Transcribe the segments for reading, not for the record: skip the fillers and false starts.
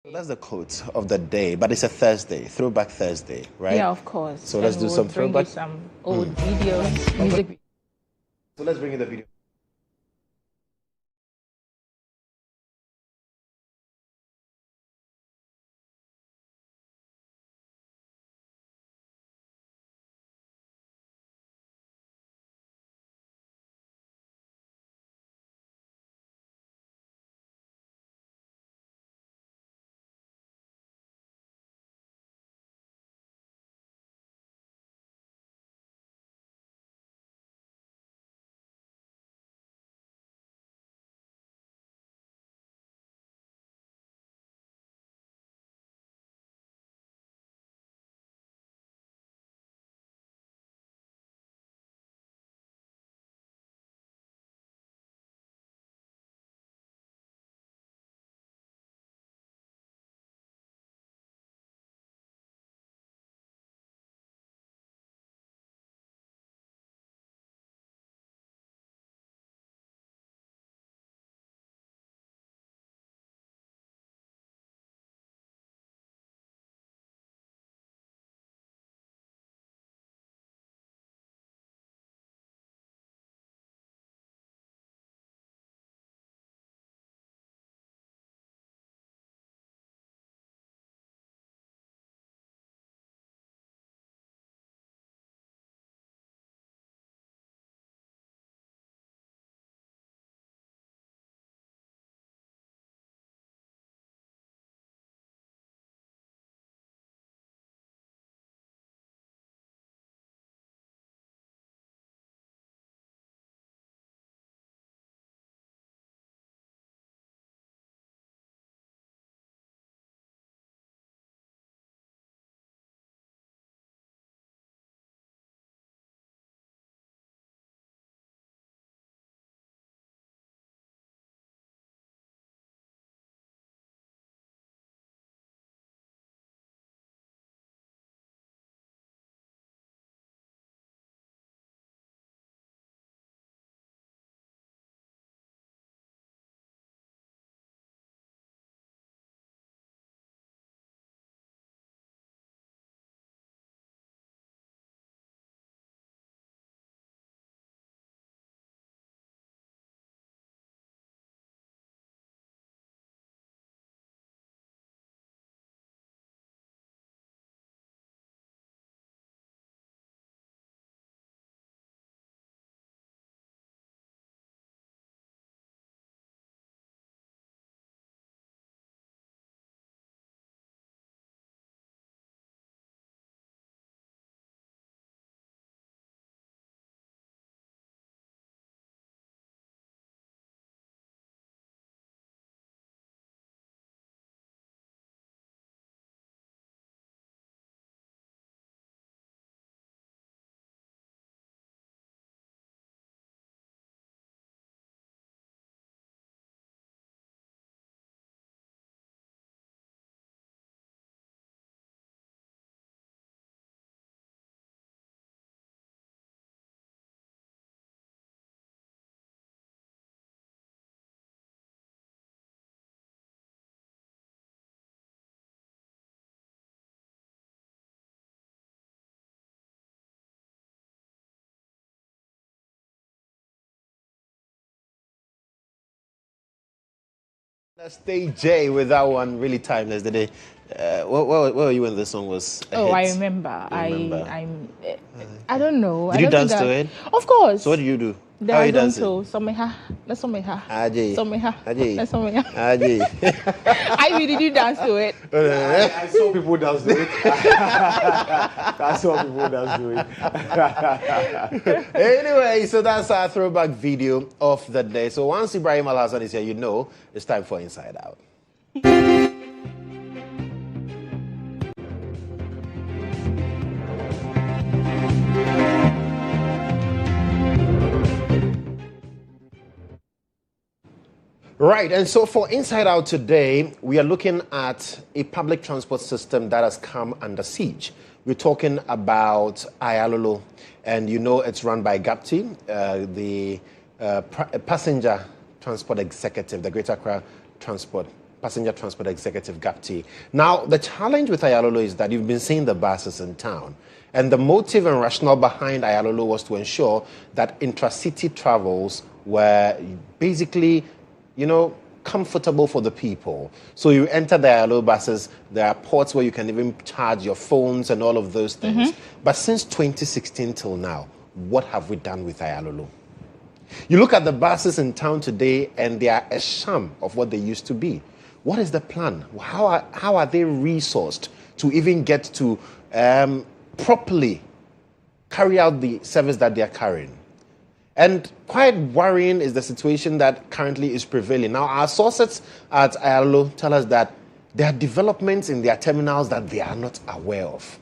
That's the quote of the day, but it's a Thursday, Throwback Thursday, right? Yeah, of course. So let's do some throwback. Some old videos, music. So let's bring in the video. Let's stay J with that one, really timeless. Dede, where were you when the song was a hit? I remember. I don't know. Did you dance to it? Of course. So what did you do? How are you dancing? Someha. Ajay. Someha. Ajay. Ajay. I really did dance to it. I saw people dance to it. I saw people dance to it. Anyway, so that's our throwback video of the day. So once Ibrahim Al-Hassan is here, you know it's time for Inside Out. Right, and so for Inside Out today, we are looking at a public transport system that has come under siege. We're talking about Ayalolo, and you know it's run by Gapti, the passenger transport executive, the Greater Accra Transport Passenger Transport Executive, GAPT. Now, the challenge with Ayalolo is that you've been seeing the buses in town. And the motive and rationale behind Ayalolo was to ensure that intracity travels were basically, comfortable for the people. So you enter the Ayalolo buses, there are ports where you can even charge your phones and all of those things. But since 2016 till now, what have we done with Ayalolo? You look at the buses in town today and they are a sham of what they used to be. What is the plan? How are they resourced to even get to properly carry out the service that they are carrying? And quite worrying is the situation that currently is prevailing. Now, our sources at Ayalolo tell us that there are developments in their terminals that they are not aware of.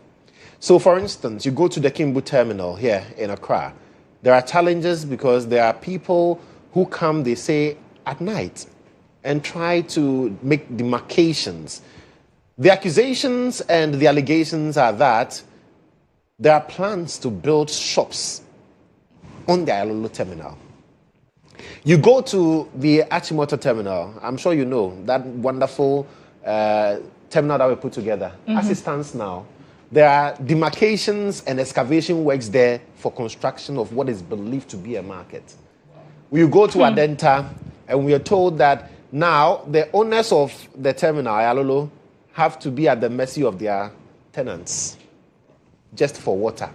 So, for instance, you go to the Kimbu terminal here in Accra. There are challenges because there are people who come, they say, at night and try to make demarcations. The accusations and the allegations are that there are plans to build shops on the Ayalolo terminal. You go to the Achimota terminal, I'm sure you know, that wonderful terminal that we put together. As it stands now, there are demarcations and excavation works there for construction of what is believed to be a market. We go to Adenta, and we are told that now the owners of the terminal, Ayalolo, have to be at the mercy of their tenants, just for water,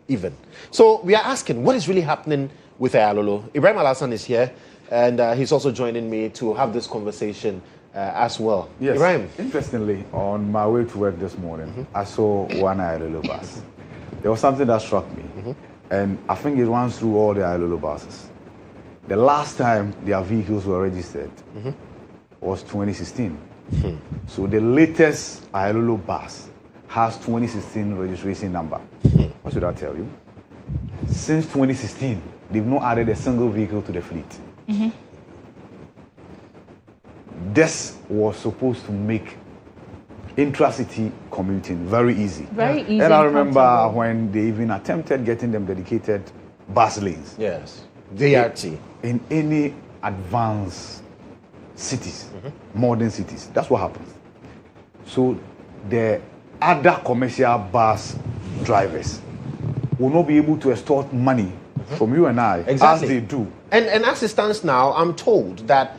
even. So we are asking, what is really happening with Ayalolo? Ibrahim Al-Hassan is here, and he's also joining me to have this conversation as well. Yes. Ibrahim. Interestingly, on my way to work this morning, I saw one Ayalolo bus. There was something that struck me, and I think it runs through all the Ayalolo buses. The last time their vehicles were registered was 2016. So the latest Ayalolo bus has 2016 registration number. What should I tell you? Since 2016, they've not added a single vehicle to the fleet. This was supposed to make intracity commuting very easy. Very easy. And I remember when they even attempted getting them dedicated bus lanes. Yes. DRT. In any advanced cities, modern cities. That's what happens. So the other commercial bus drivers will not be able to extort money from you and I as they do. And as it stands now, I'm told that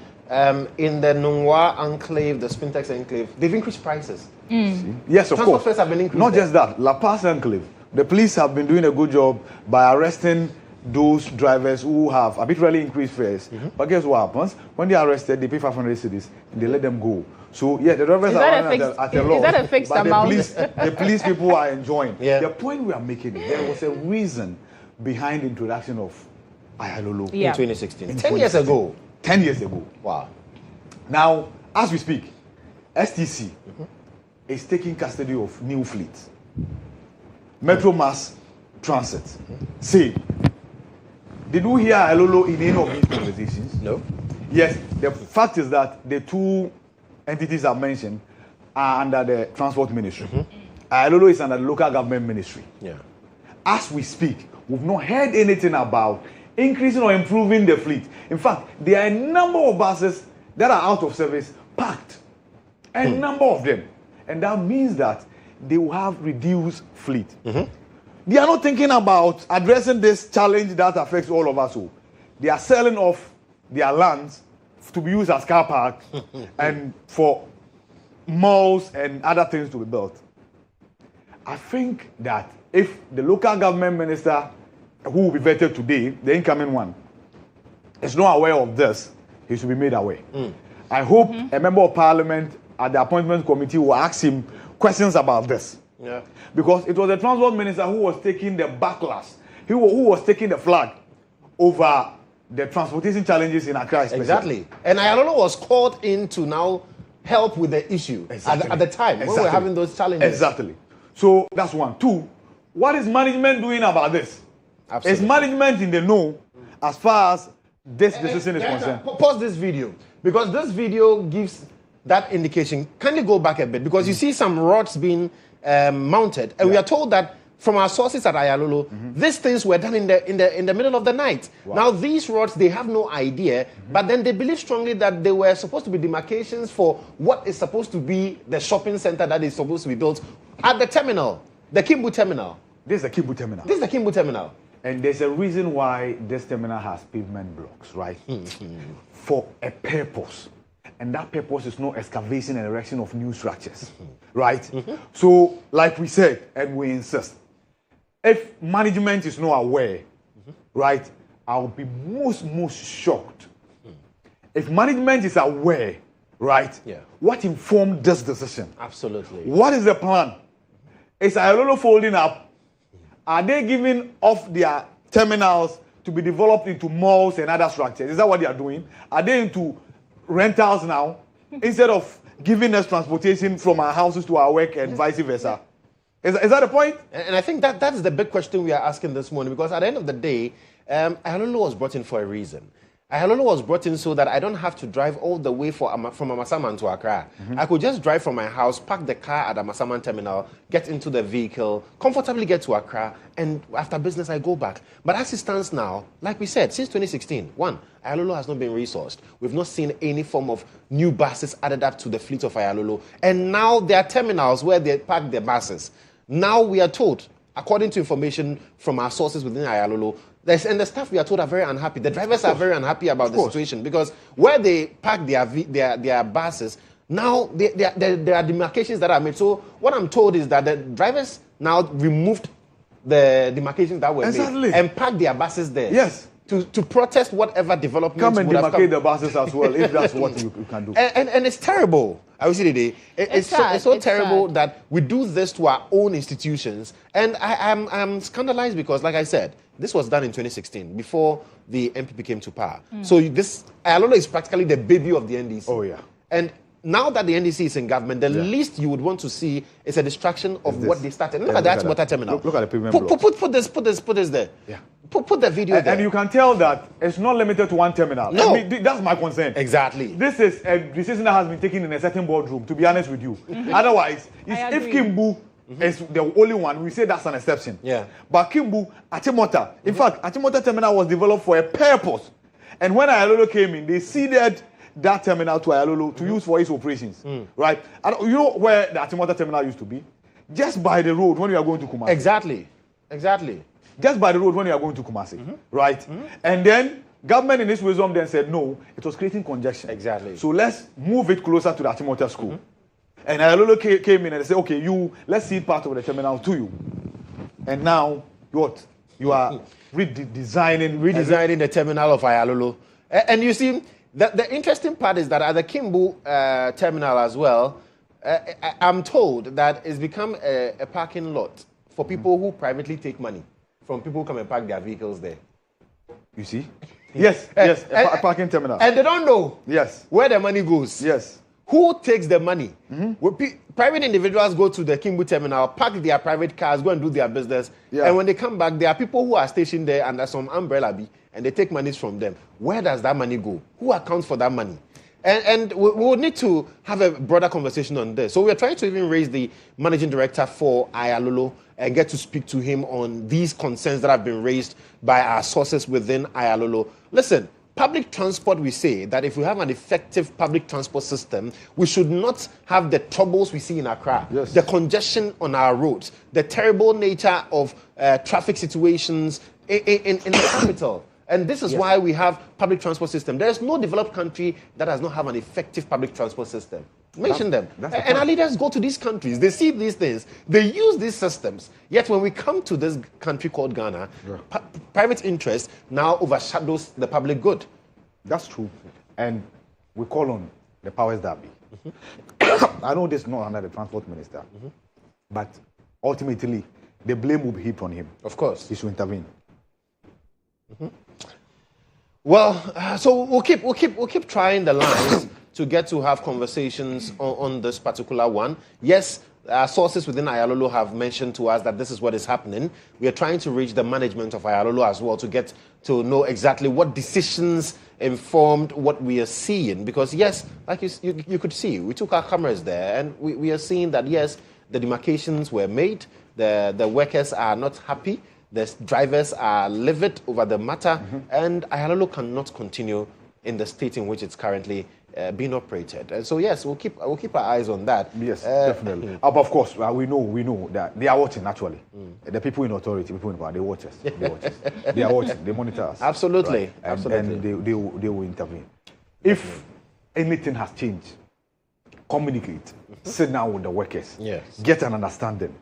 in the Nungwa enclave, the Spintex enclave, they've increased prices. Yes, of Transport course. fares have been increased. Not just that, La Paz enclave. The police have been doing a good job by arresting those drivers who have arbitrarily increased fares. But guess what happens? When they are arrested, they pay 500 cedis and they let them go. So, yeah, the drivers are running at a loss. Is that a fixed amount? The police people are enjoying. Yeah. The point we are making is there was a reason behind the introduction of Ayalolo in 2016. 10 years ago. 10 years ago. Wow. Now, as we speak, STC is taking custody of new fleets. Metro Mass Transit. Say, did we hear Ayalolo in any of these conversations? No. Yes, the fact is that the two entities I've mentioned are under the Transport Ministry. Ayalolo is under the Local Government Ministry. Yeah. As we speak, we've not heard anything about increasing or improving the fleet. In fact, there are a number of buses that are out of service, packed. A number of them. And that means that they will have reduced fleet. They are not thinking about addressing this challenge that affects all of us. They are selling off their lands to be used as car parks and for malls and other things to be built. I think that if the local government minister who will be vetted today, the incoming one, is not aware of this, he should be made aware. I hope a member of parliament at the appointment committee will ask him questions about this. Yeah. Because it was the transport minister who was taking the backlash, who was taking the flag over the transportation challenges in Accra. Exactly. And Ayalolo was called in to now help with the issue at the time when we were having those challenges. Exactly. So that's one. Two, what is management doing about this? Absolutely. Is management in the know as far as this decision is concerned? Pause this video, because this video gives that indication. Kindly go back a bit, because you see some rods being mounted, and we are told that from our sources at Ayalolo, these things were done in the middle of the night. Wow. Now, these roads, they have no idea, but then they believe strongly that they were supposed to be demarcations for what is supposed to be the shopping center that is supposed to be built at the terminal, the Kimbu terminal. This is the Kimbu terminal. This is the Kimbu terminal. And there's a reason why this terminal has pavement blocks, right? For a purpose. And that purpose is no excavation and erection of new structures, right? So, like we said, and we insist, if management is not aware, right, I'll be most shocked. If management is aware, right, what informed this decision? Absolutely. What is the plan? Is Ayalolo folding up? Are they giving off their terminals to be developed into malls and other structures? Is that what they are doing? Are they into rentals now instead of giving us transportation from our houses to our work and vice versa? Is that the point? And I think that's the big question we are asking this morning, because at the end of the day, Ayalolo was brought in for a reason. Ayalolo was brought in so that I don't have to drive all the way from Amasaman to Accra. I could just drive from my house, park the car at Amasaman terminal, get into the vehicle, comfortably get to Accra, and after business, I go back. But as it stands now, like we said, since 2016, Ayalolo has not been resourced. We've not seen any form of new buses added up to the fleet of Ayalolo. And now there are terminals where they park their buses. Now we are told, according to information from our sources within Ayalolo, and the staff we are told are very unhappy. The drivers are very unhappy about the situation, because where they park their buses, now there are demarcations that are made. So what I'm told is that the drivers now removed the demarcations that were made and parked their buses there. Yes. To protest whatever development. Come and demarcate the buses as well, if that's what you can do. And it's terrible. Awisi Dede. It's so terrible sad that we do this to our own institutions. And I'm scandalized because, like I said, this was done in 2016, before the NPP came to power. So this Ayalolo is practically the baby of the NDC. Oh, yeah. And now that the NDC is in government, the least you would want to see is a distraction of what they started. Look at that Achimota terminal. Look at the pavement block. Put this there. Yeah. Put the video there. And you can tell that it's not limited to one terminal. No. I mean, that's my concern. Exactly. This is a decision that has been taken in a certain boardroom, to be honest with you. Otherwise, if Kimbu is the only one, we say that's an exception. Yeah. But Kimbu, Achimota, in fact, Achimota terminal was developed for a purpose. And when Ayalolo came in, they ceded that terminal to Ayalolo to use for its operations. Right? And you know where the Achimota terminal used to be? Just by the road when you are going to Kumasi. Exactly. Just by the road when you are going to Kumasi. Right? And then government in its wisdom then said, no, it was creating congestion. Exactly. So let's move it closer to the Achimota school. And Ayalolo came in and they said, okay, let's cede part of the terminal to you. And now, what? You are redesigning the terminal of Ayalolo. And you see, the interesting part is that at the Kimbu terminal as well, I'm told that it's become a parking lot for people who privately take money from people who come and park their vehicles there. You see? Yes, a parking terminal. And they don't know where the money goes. Yes. Who takes the money? Private individuals go to the Kimbu terminal, park their private cars, go and do their business. Yeah. And when they come back, there are people who are stationed there under some umbrella, and they take monies from them. Where does that money go? Who accounts for that money? And we will need to have a broader conversation on this. So we're trying to even raise the managing director for Ayalolo and get to speak to him on these concerns that have been raised by our sources within Ayalolo. Listen, public transport, we say that if we have an effective public transport system, we should not have the troubles we see in Accra, the congestion on our roads, the terrible nature of traffic situations in the capital. And this is why we have public transport system. There is no developed country that does not have an effective public transport system. Mention them. And our leaders go to these countries. They see these things. They use these systems. Yet when we come to this country called Ghana, private interest now overshadows the public good. That's true. And we call on the powers that be. I know this is not under the transport minister. But ultimately, the blame will be heaped on him. Of course. He should intervene. Well, so we'll keep trying the lines to get to have conversations on this particular one. Yes, sources within Ayalolo have mentioned to us that this is what is happening. We are trying to reach the management of Ayalolo as well to get to know exactly what decisions informed what we are seeing. Because yes, like you could see, we took our cameras there and we are seeing that yes, the demarcations were made. The workers are not happy. The drivers are livid over the matter, and Ayalolo cannot continue in the state in which it's currently being operated. And so yes, we'll keep our eyes on that. Yes, definitely. But of course, we know that they are watching. Actually, the people in authority, people in power, they watch us. They are watching. They monitor us. Absolutely, right? absolutely. And they will intervene. If anything has changed, communicate. Sit down with the workers. Yes. Get an understanding.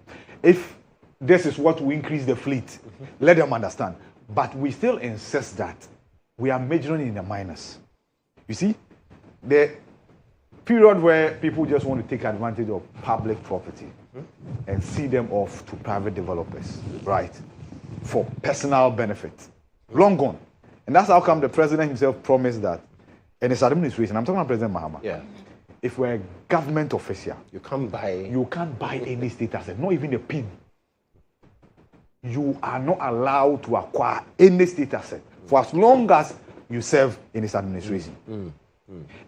If this is what will increase the fleet, let them understand. But we still insist that we are majoring in the minors. You see, the period where people just want to take advantage of public property and see them off to private developers, right, for personal benefit, long gone. And that's how come the president himself promised that in his administration, I'm talking about President Mahama, if we're a government official, you can't buy any state asset, not even a pin. You are not allowed to acquire any state asset for as long as you serve in his administration.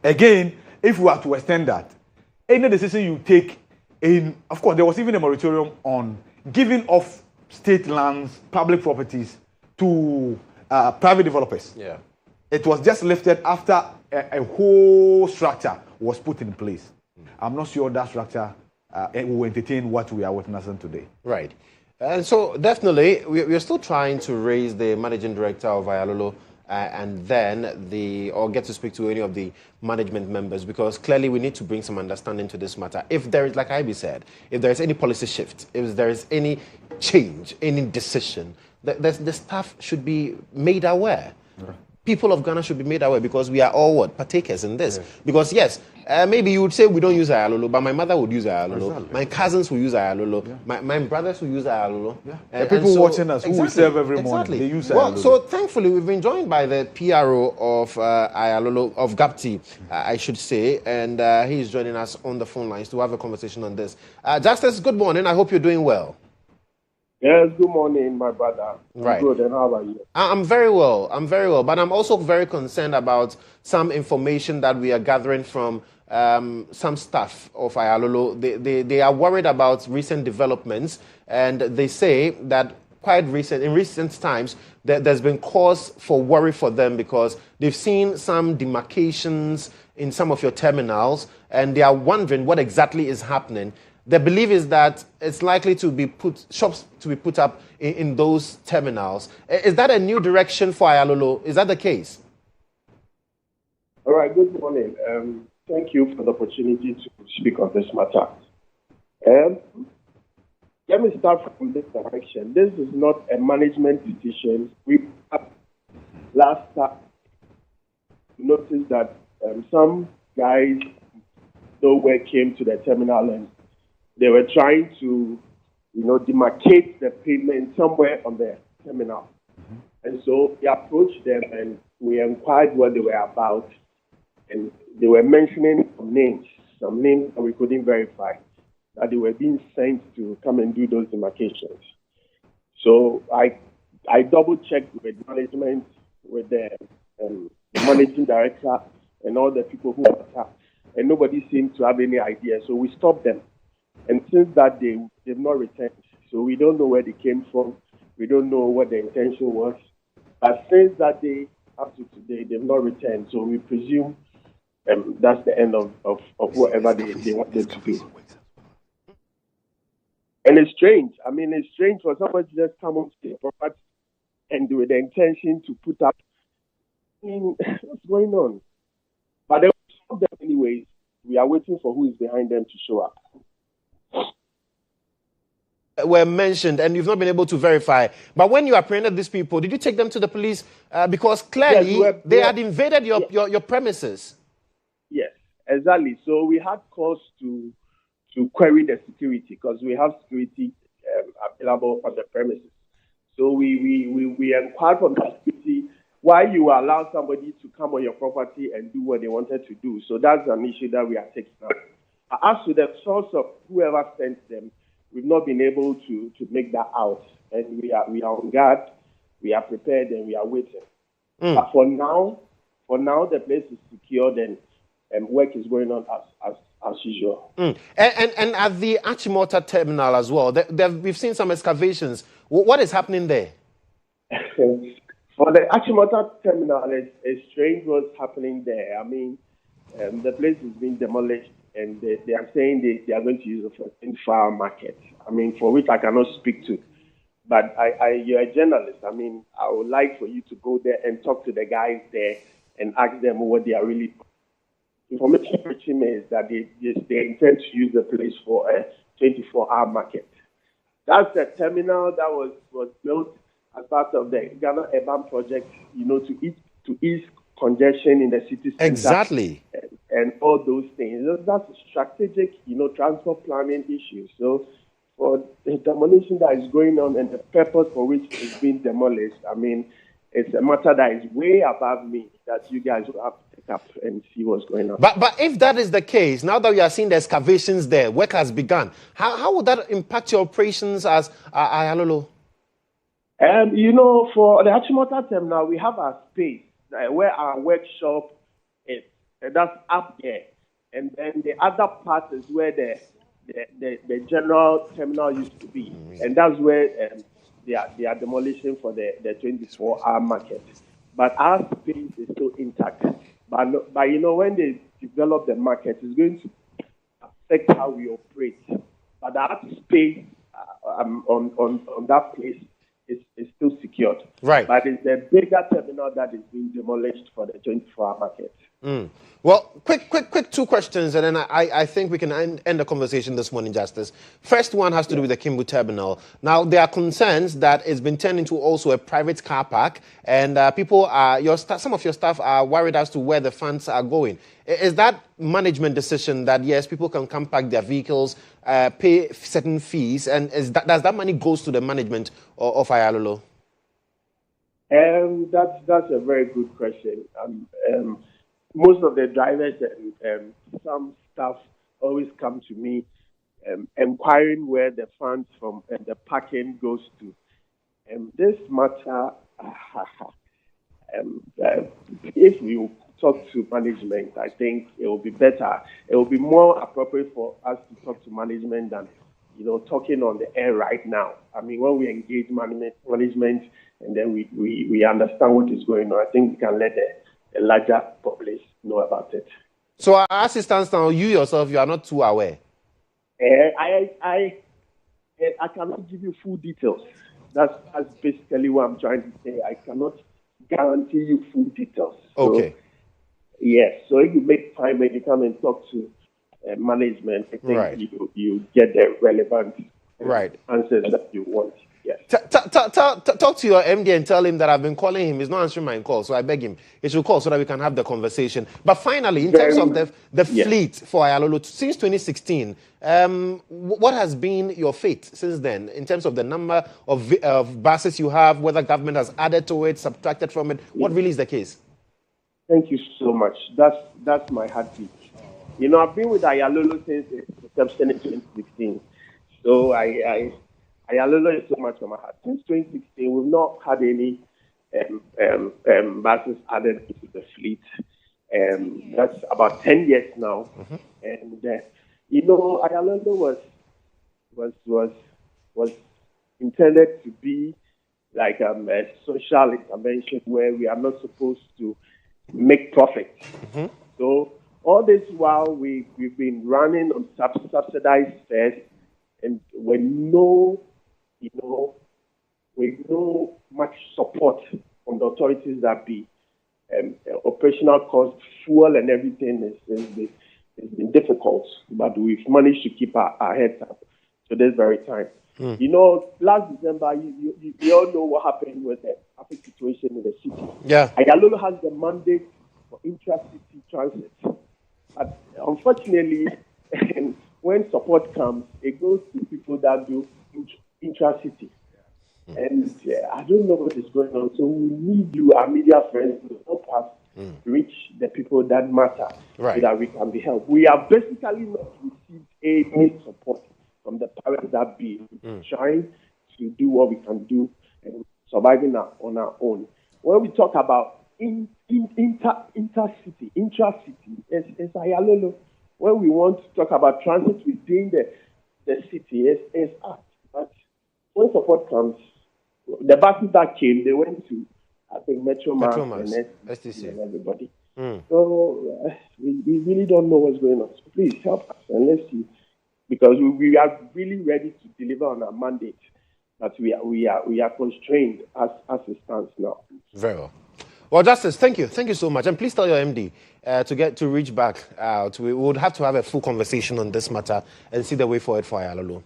Again, if we are to extend that, any decision you take of course, there was even a moratorium on giving off state lands, public properties to private developers. Yeah. It was just lifted after a whole structure was put in place. I'm not sure that structure will entertain what we are witnessing today. Right. And so definitely, we're still trying to raise the managing director of Ayalolo and then or get to speak to any of the management members, because clearly we need to bring some understanding to this matter. If there is, like Ivy said, if there is any policy shift, if there is any change, any decision, the staff should be made aware. Right. People of Ghana should be made aware, because we are all partakers in this. Yes. Because yes, maybe you would say we don't use Ayalolo, but my mother would use Ayalolo. Exactly. My cousins will use Ayalolo. Yeah. My brothers will use Ayalolo. Yeah. The people watching us who we serve every morning, they use Ayalolo. Well, so thankfully we've been joined by the PRO of Ayalolo, of GAPTI, I should say, and he is joining us on the phone lines to have a conversation on this. Justice, good morning. I hope you're doing well. Yes, good morning, my brother. Right. Good, and how about you? I'm very well, but I'm also very concerned about some information that we are gathering from some staff of Ayalolo. They are worried about recent developments, and they say that in recent times, there's been cause for worry for them, because they've seen some demarcations in some of your terminals, and they are wondering what exactly is happening. The belief is that it's likely to be shops to be put up in those terminals. Is that a new direction for Ayalolo? Is that the case? All right, good morning. Thank you for the opportunity to speak on this matter. Let me start from this direction. This is not a management decision. We last time noticed that some guys nowhere came to the terminal, and they were trying to, demarcate the payment somewhere on the terminal. And so we approached them and we inquired what they were about. And they were mentioning some names that we couldn't verify, that they were being sent to come and do those demarcations. So I double-checked with management, with the managing director and all the people who were attacked, and nobody seemed to have any idea. So we stopped them. And since that day, they've not returned. So we don't know where they came from. We don't know what the intention was. But since that day up to today, they've not returned. So we presume that's the end of whatever they wanted to do. And it's strange. I mean, it's strange for someone to just come on the property and with the intention to put up. I mean, what's going on? But they will stop them anyways. We are waiting for who is behind them to show up. Were mentioned, and you've not been able to verify. But when you apprehended these people, did you take them to the police? Because clearly they had invaded your premises. Yes, exactly. So we had cause to query the security, because we have security available on the premises. So we inquired from the security why you allow somebody to come on your property and do what they wanted to do. So that's an issue that we are taking up. As to the source of whoever sent them, we've not been able to make that out, and we are on guard, we are prepared, and we are waiting. But for now, the place is secured, and work is going on as usual. And at the Achimota terminal as well, we've seen some excavations. What is happening there? For the Achimota terminal, it's strange what's happening there. I mean, the place is being demolished, and they are saying they are going to use it for in-file market. I mean, for which I cannot speak to. But you're a journalist. I mean, I would like for you to go there and talk to the guys there and ask them what they are really. Information reaching me is that they intend to use the place for a 24-hour market. That's the terminal that was built as part of the Ghana Urban Project, to ease congestion in the city center. Exactly. And all those things. That's a strategic, transport planning issue. So for the demolition that is going on and the purpose for which it's being demolished, I mean, it's a matter that is way above me that you guys will have to take up and see what's going on. But if that is the case, now that we are seeing the excavations there, work has begun. How would that impact your operations as Ayalolo? For the Achimota terminal, we have our space where our workshop is. And that's up there. And then the other part is where the general terminal used to be. And that's where they are demolishing for the 24-hour market. But our space is still intact. But when they develop the market, it's going to affect how we operate. But our space on that place is still secured. Right. But it's the bigger terminal that is being demolished for the 24-hour market. Well, quick two questions, and then I think we can end the conversation this morning, Justice. First one has to do with the Kimbu terminal. Now, there are concerns that it's been turned into also a private car park, and some of your staff are worried as to where the funds are going. Is that management decision that, yes, people can come park their vehicles, pay certain fees, and does that money goes to the management of Ayalolo? That's a very good question. Most of the drivers and some staff always come to me inquiring where the funds from the parking goes to. This matter, if we talk to management, I think it will be better. It will be more appropriate for us to talk to management than talking on the air right now. I mean, when we engage management and then we understand what is going on, I think we can let the larger populace know about it. So, as it stands now, you yourself, you are not too aware? I cannot give you full details. That's basically what I'm trying to say. I cannot guarantee you full details. Okay. Yes. So if you make time and you come and talk to management, I think you get the relevant answers that you want. Yes. Talk to your MD and tell him that I've been calling him. He's not answering my call, so I beg him. He should call so that we can have the conversation. But finally, in terms of the fleet for Ayalolo, since 2016, what has been your fate since then in terms of the number of buses you have, whether government has added to it, subtracted from it? What really is the case? Thank you so much. That's my heartbeat. I've been with Ayalolo since inception in 2016. So Ayalolo is so much from my heart. Since 2016, we've not had any buses added to the fleet. That's about 10 years now. Mm-hmm. And Ayalolo was intended to be like a social intervention where we are not supposed to make profit. Mm-hmm. So all this while we've been running on subsidized fares, and with no much support from the authorities that be operational costs, fuel and everything has been difficult, but we've managed to keep our heads up to this very time. Last December, you all know what happened with the traffic situation in the city. Yeah. Ayalolo has the mandate for intra-city transit. But unfortunately, when support comes, it goes to people that do intra-city. And I don't know what is going on. So we need you, our media friends, to help us reach the people that matter so that we can be helped. We have basically not received any support from the powers that be, trying to do what we can do and surviving on our own. When we talk about intra-city, it's Ayalolo. when we want to talk about transit within the city, it's us. But when support comes, the buses that came, they went to, I think, Metromax and STC and everybody. So we really don't know what's going on. So please help us and let's see, because we are really ready to deliver on our mandate, but we are constrained as it stands now. Very well. Well, Justice, thank you so much, and please tell your MD to reach back out. We would have to have a full conversation on this matter and see the way forward for Ayalolo.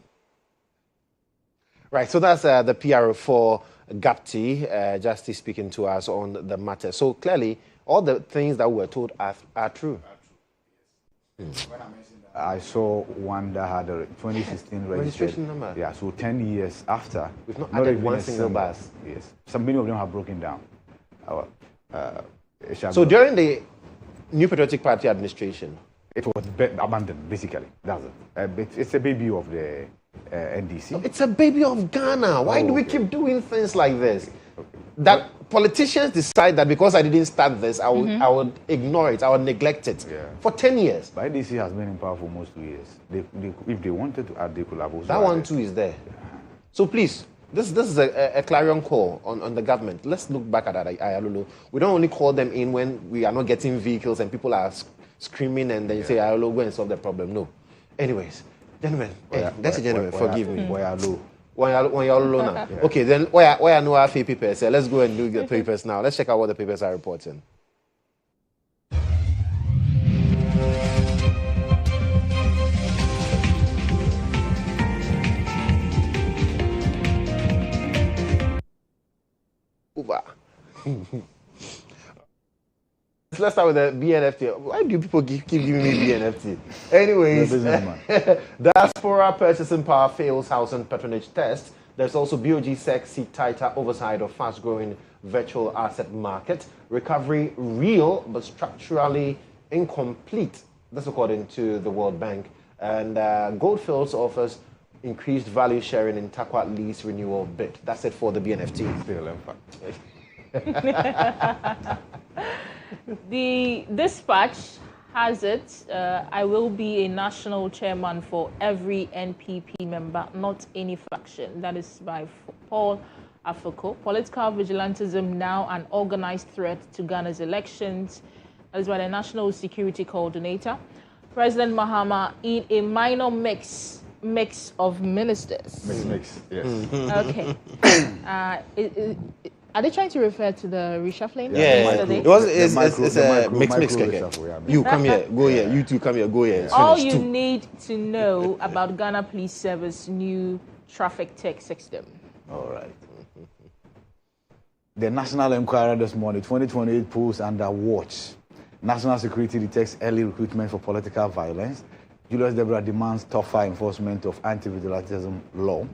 Right. So that's the PRO for GAPTI, Justice speaking to us on the matter. So clearly, all the things that we were told are true. I saw one that had a 2016 registration number. Yeah, so 10 years after. We've not added one single bus. Yes. Many of them have broken down. So during the New Patriotic Party administration, it was abandoned, basically. That's it. It's a baby of the NDC. It's a baby of Ghana. Why do we keep doing things like this? That politicians decide that because I didn't start this, I would ignore it, I would neglect it for 10 years. But NDC has been in power for almost 2 years. If they wanted to add, they could have also. That one too is there. So please, this is a clarion call on the government. Let's look back at that, Ayalolo. We don't only call them in when we are not getting vehicles and people are screaming and then you say, Ayalolo, go and solve the problem. No. Anyways, gentlemen, that's a gentleman, forgive me. When you're alone now. Okay, then where I know our papers, let's go and do the papers now. Let's check out what the papers are reporting. Let's start with the BNFT. Why do people keep giving me BNFT? Anyways, Diaspora Purchasing Power fails house and patronage test. There's also BOG SEC see tighter oversight of fast-growing virtual asset market. Recovery real but structurally incomplete. That's according to the World Bank. And Goldfields offers increased value sharing in Takwa lease renewal bid. That's it for the BNFT. Still, in fact. The dispatch has it, I will be a national chairman for every NPP member, not any faction. That is by Paul Afoko. Political vigilantism now an organized threat to Ghana's elections. That is by the National Security Coordinator. President Mahama in a minor mix of ministers. Mix, yes. Okay. Are they trying to refer to the reshuffling? Yeah. It's a mix. You come here, go here. You two come here, go here. All you need to know about Ghana Police Service new traffic tech system. All right. The National Enquirer this morning, 2028 polls under watch. National Security detects early recruitment for political violence. Julius Deborah demands tougher enforcement of anti-vigilantism law.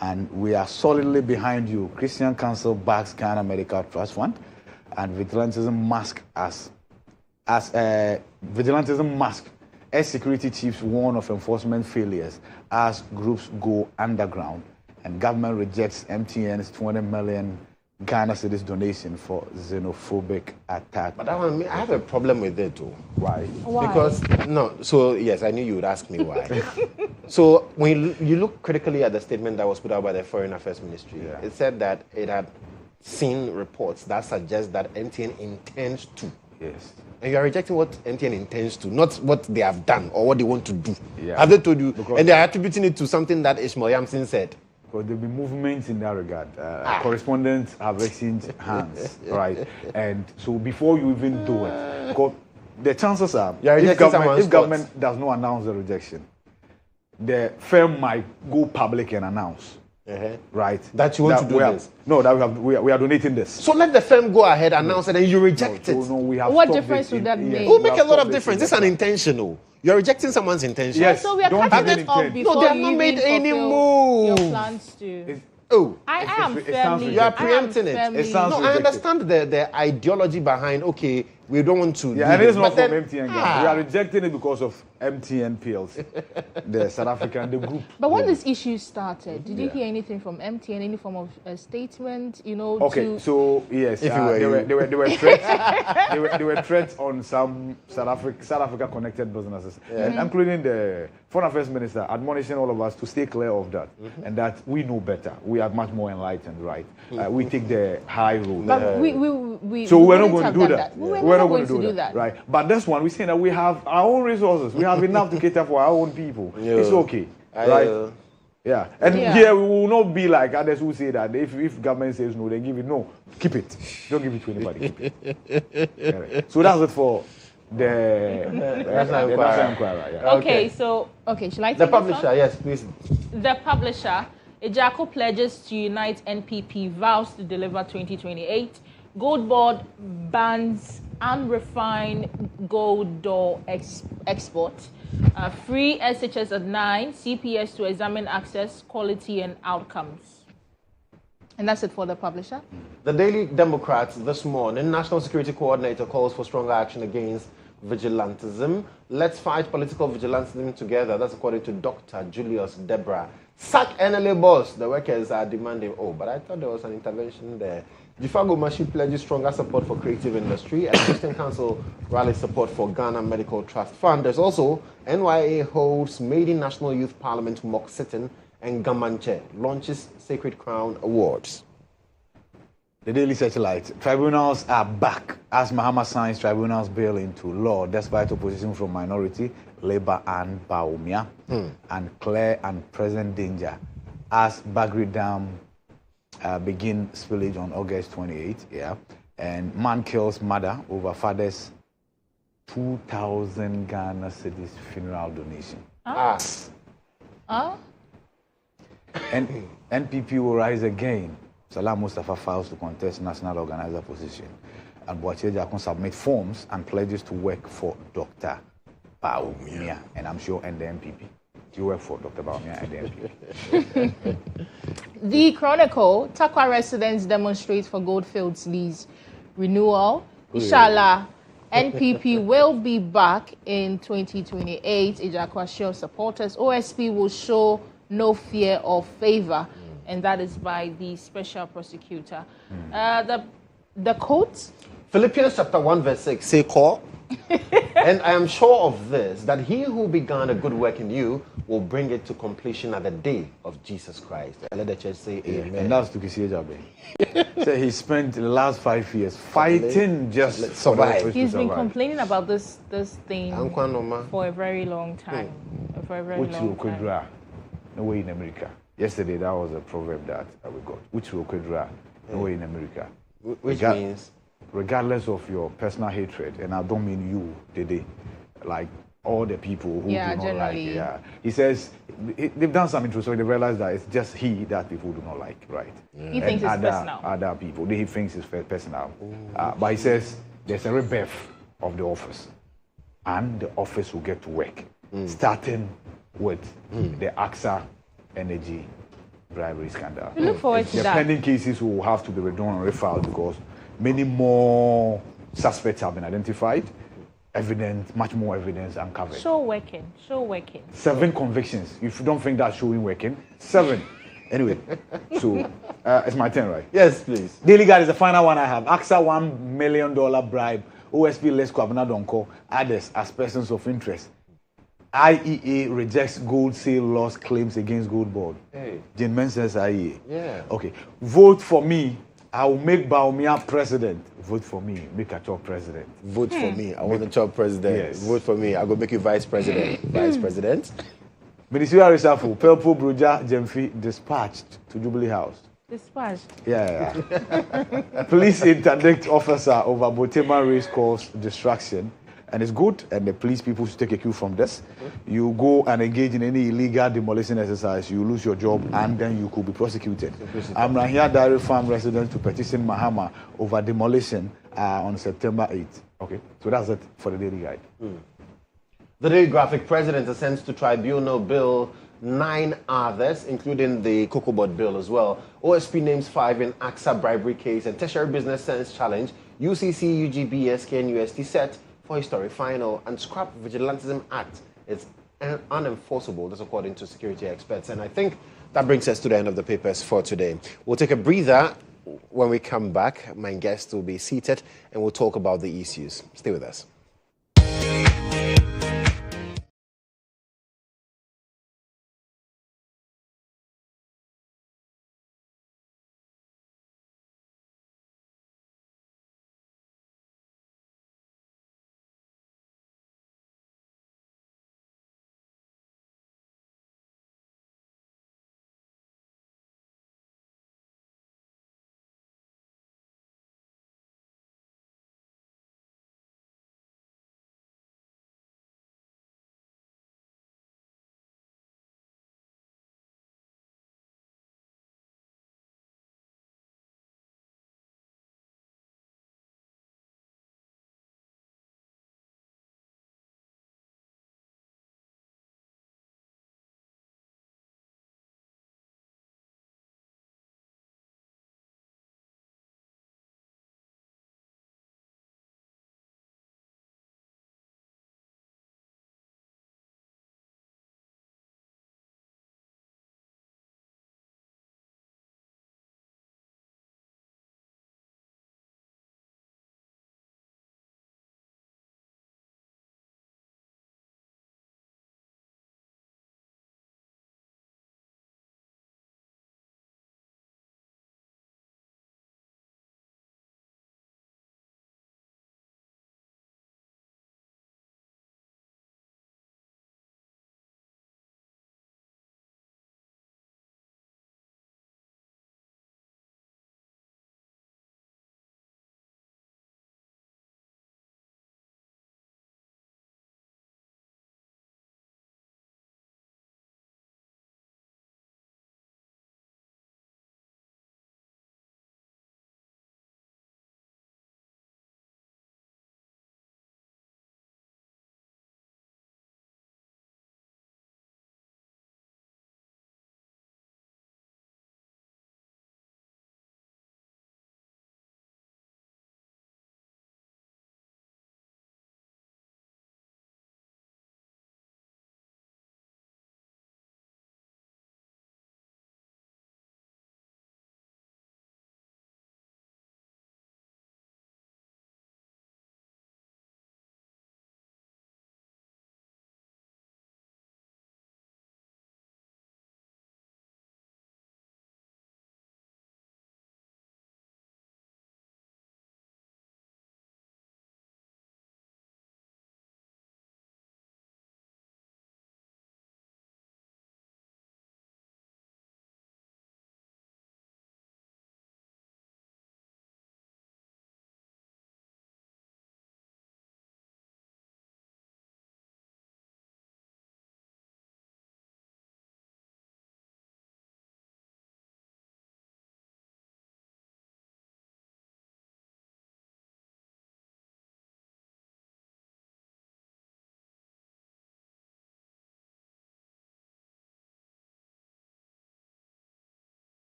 And we are solidly behind you. Christian Council backs Ghana Medical Trust Fund, and vigilantism mask as vigilantism mask. As security chiefs warn of enforcement failures as groups go underground, and government rejects MTN's 20 million Ghana cedis donation for xenophobic attack. But that one, I have a problem with it too. Why? Because yes, I knew you would ask me why. So when you look critically at the statement that was put out by the Foreign Affairs Ministry, it said that it had seen reports that suggest that MTN intends to. Yes. And you are rejecting what MTN intends to, not what they have done or what they want to do. Yeah. Have they told you? And they are attributing it to something that Ishmael Yamson said. Because there will be movements in that regard. Correspondents have exchanged hands, right? And so before you even do it, because the chances are, if government does not announce the rejection, the firm might go public and announce, right? That you want to do this. No, that we are donating this. So let the firm go ahead, announce it, and you reject it. No, we have what difference would that make? It will make a lot of difference. It's unintentional. You're rejecting someone's intention. Yes. So we are cutting it off before they have not made any move. Your plans to. I am firmly. You are preempting it. No, I understand the ideology behind. Okay, we don't want to. Yeah, and it's not but from MTN. Guys. We are rejecting it because of MTN PLC, the South African the group. But when this issue started, did you Yeah. hear anything from MTN? Any form of a statement? You know. Okay, so yes, If you were there were threats. there were threats on some South Africa connected businesses, including the Foreign Affairs Minister admonishing all of us to stay clear of that, and that we know better. We are much more enlightened, right? We take the high road. But we So we're not wouldn't going to have do done that. We were We're never not going to do that, right? But this one, we're saying that we have our own resources. We have enough to cater for our own people. Yeah. It's okay, right? Yeah, and here we will not be like others who say that if government says no, they give it. No, keep it. Don't give it to anybody. Keep it. Right. So that's it for the National Enquirer. Yeah. Okay, so shall I take The this one? publisher, yes, please. The publisher, Ejako pledges to unite NPP, vows to deliver 2028. Gold board bans unrefined gold door export. Free SHS at 9, CPS to examine access, quality and outcomes. And that's it for the publisher. The Daily Democrat this morning, National Security Coordinator calls for stronger action against vigilantism. Let's fight political vigilantism together. That's according to Dr. Julius Debra. Sack NLA boss. The workers are demanding. Oh, but I thought there was an intervention there. Jifago Mashi pledges stronger support for creative industry, and Christian Council rallies support for Ghana Medical Trust Fund. There's also NYA holds Maiden National Youth Parliament mock sitting, and Gamanche launches Sacred Crown Awards. The Daily Satellite. Tribunals are back as Mahama signs tribunals bill into law despite opposition from minority, Labour and Baumia, and clear and present danger as Bagri Dam begin spillage on August 28th. Yeah, and man kills mother over father's 2,000 Ghana cedis funeral donation. And NPP will rise again. Salah Mustafa files to contest national organizer position, and Boache Jakon submit forms and pledges to work for Dr. Baumia, and I'm sure and the NPP. You work for Dr. Baumia and the NPP. The Chronicle, Takwa residents demonstrate for Goldfields lease renewal. Inshallah, NPP will be back in 2028. Ejako assures supporters. OSP will show no fear or favor. And that is by the special prosecutor. The quote? Philippians chapter 1 verse 6 say, call. And I am sure of this, that he who began a good work in you will bring it to completion at the day of Jesus Christ. And let the church say amen. And that's Tukisi Ejabe. So he spent the last 5 years fighting just to survive. He's been complaining about this thing Ankwanoma. for a very long time. For a very long time. No way in America. Yesterday, that was a proverb that we got. Which will quadra, no way in America. Which means? Regardless of your personal hatred, and I don't mean you, Dede, like all the people who do not generally. like. Yeah, he says they've done some intro, so they realize that it's just he that people do not like, right? He thinks it's personal. Other people, he thinks it's personal. But he says there's a rebirth of the office, and the office will get to work, starting with the AXA Energy bribery scandal. We look forward to the that. pending cases will have to be withdrawn and refiled because many more suspects have been identified, much more evidence uncovered. Show working. 7 convictions. If you don't think that's showing working, 7. Anyway, so it's my turn, right? Yes, please. Daily Guide is the final one I have. AXA $1 million bribe. OSP Les Kwabena Donko. Others as persons of interest. IEA rejects gold sale loss claims against gold board. Hey. Mensah's IEA. Yeah. Okay. Vote for me. I will make Baumia president. Vote for me. Make a top president. Vote for me. I want the top president. Yes. Vote for me. I go make you vice president. Vice president. Ministerial reshuffle. Pelpo Broja Jemfi dispatched to Jubilee House. Dispatched. Yeah. Police interdict officer over Botema race course distraction. And it's good, and the police people should take a cue from this. You go and engage in any illegal demolition exercise, you lose your job, and then you could be prosecuted. I'm Rahia Dairy Farm resident to petition Mahama over demolition on September 8th. Okay, so that's it for the Daily Guide. The Daily Graphic president assents to tribunal bill 9 others, including the Cocoa Board bill as well. OSP names 5 in AXA bribery case, and tertiary business sense challenge UCC, UGB, SK, and UST set for historic final, and Scrap Vigilantism Act is unenforceable. That's according to security experts. And I think that brings us to the end of the papers for today. We'll take a breather. When we come back, my guest will be seated and we'll talk about the issues. Stay with us.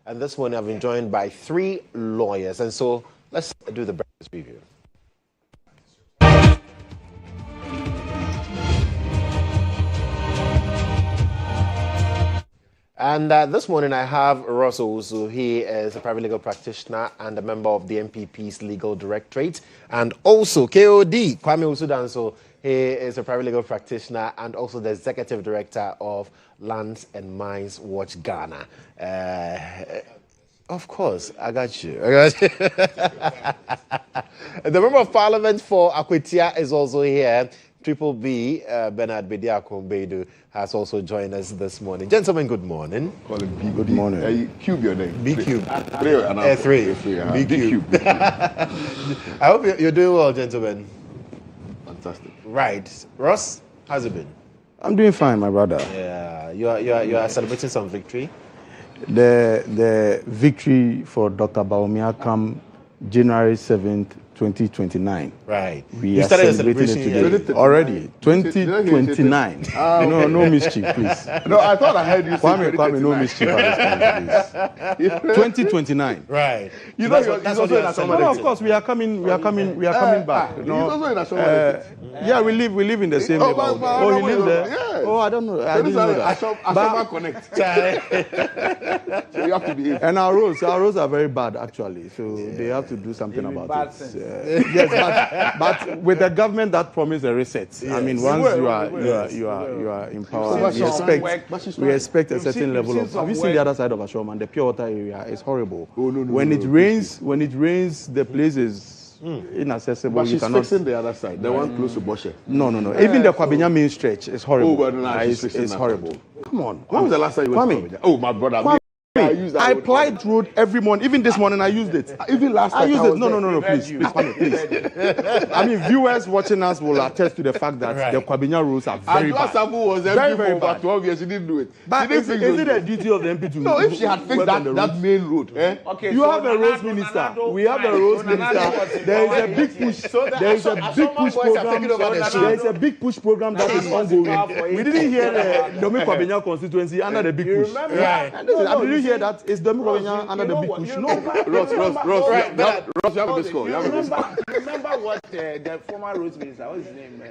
And this morning I've been joined by 3 lawyers. And so let's do the breakfast review. And this morning I have Ross Owusu. He is a private legal practitioner and a member of the MPP's Legal Directorate. And also KOD, Kwame Usudanso. He is a private legal practitioner and also the executive director of Lands and Mines Watch Ghana. Of course, I got you. The member of parliament for Akwetia is also here. Triple B, Bernard Bediako has also joined us this morning. Gentlemen, good morning. Call it B. Good morning. Cube your name. B Cube. 3. B Cube. I hope you're doing well, gentlemen. Fantastic. Right. Ross, how's it been? I'm doing fine, my brother. Yeah, you are celebrating some victory. The victory for Dr. Bawumia come January 7th, 2029. Right. We are celebrating it today. Already. 2029. No mischief, please. No, I thought I heard you say Kwame, no mischief at this point, please. 2029. Right. You know, That's what you are celebrating. No, of course, we are coming back. He's also in a yeah, we live in the same neighborhood. Oh, he lives there? Yes. Oh, I don't know. I didn't know that. Ashama Connect. So you have to be. And our roads are very bad, actually. So they have to do something about it. Yes, but with the government that promised a reset, yes. I mean, once you are in power, we expect a certain level of. Have you seen the other side of Ashoman? The pure water area is horrible. Oh, no, when it rains, the place is inaccessible. But she's fixing the other side, the one close to Boshe. No. Even the Kwabinya main stretch is horrible. Oh, but no, it's horrible. Come on. When was the last time you went to Kwabinya? Oh, my brother. I applied road every morning. Even this morning, I used it. Even last time, I used it. No, please. I mean, viewers watching us will attest to the fact that the Kwabinya roads are very bad. Was very for bad. about 12 years. She didn't do it. But is it a duty of the MP to? No, if she had fixed that main road, Okay, you have a roads minister. We have a roads minister. There is a big push. There is a big push program. There is a big push program that is ongoing. We didn't hear the Domi Kwabinya constituency under the big push. Right. I didn't hear that. It's Domi Kwabinya under the big push. No. Ross, you have a missed call. Remember what the former roads minister, what's his name?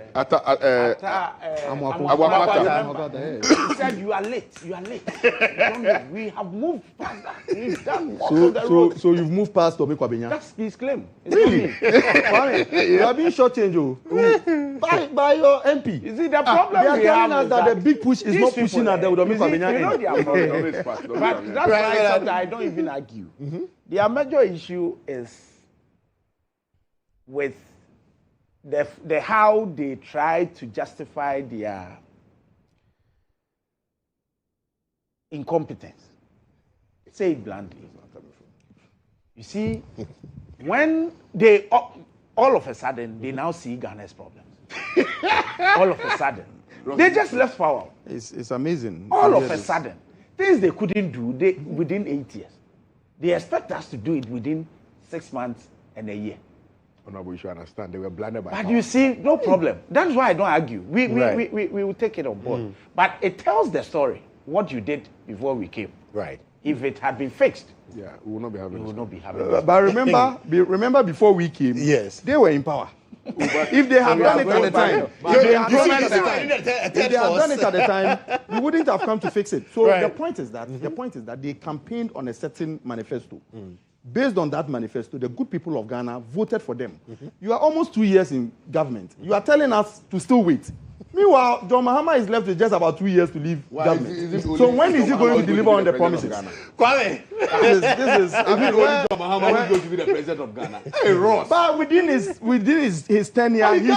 He said, you are late. We have moved past that. We've done most of the roads. So you've moved past Domi Kwabinya? That's his claim. Really? You are being shortchanged by your MP. You see, the problem they are we have telling us that the big push is not pushing at the Domi Kwabinya end. You know their problem. But that's why sometimes I don't even argue. Their major issue is with the how they try to justify their incompetence. Say it bluntly. You see, when they all of a sudden they now see Ghana's problems. All of a sudden, they just left power. It's amazing. All of a sudden, things they couldn't do within 8 years. They expect us to do it within 6 months and a year. Oh, no, but you should understand, they were blinded by But power. you see, no problem. That's why I don't argue. We will take it on board. But it tells the story, what you did before we came. Right. If it had been fixed, Yeah, we will not be having we this. will not be having this. But remember before we came, Yes. they were in power. If they had done it at the time, if they had done it at the time, we wouldn't have come to fix it. So the point is that they campaigned on a certain manifesto. Based on that manifesto, the good people of Ghana voted for them. You are almost 2 years in government. You are telling us to still wait. Meanwhile, John Mahama is left with just about 2 years to leave government. So when is he going to deliver on the promises? Kwame, this is. I mean, John Mahama is going to be the president of Ghana. Hey, Ross. but within his tenure, he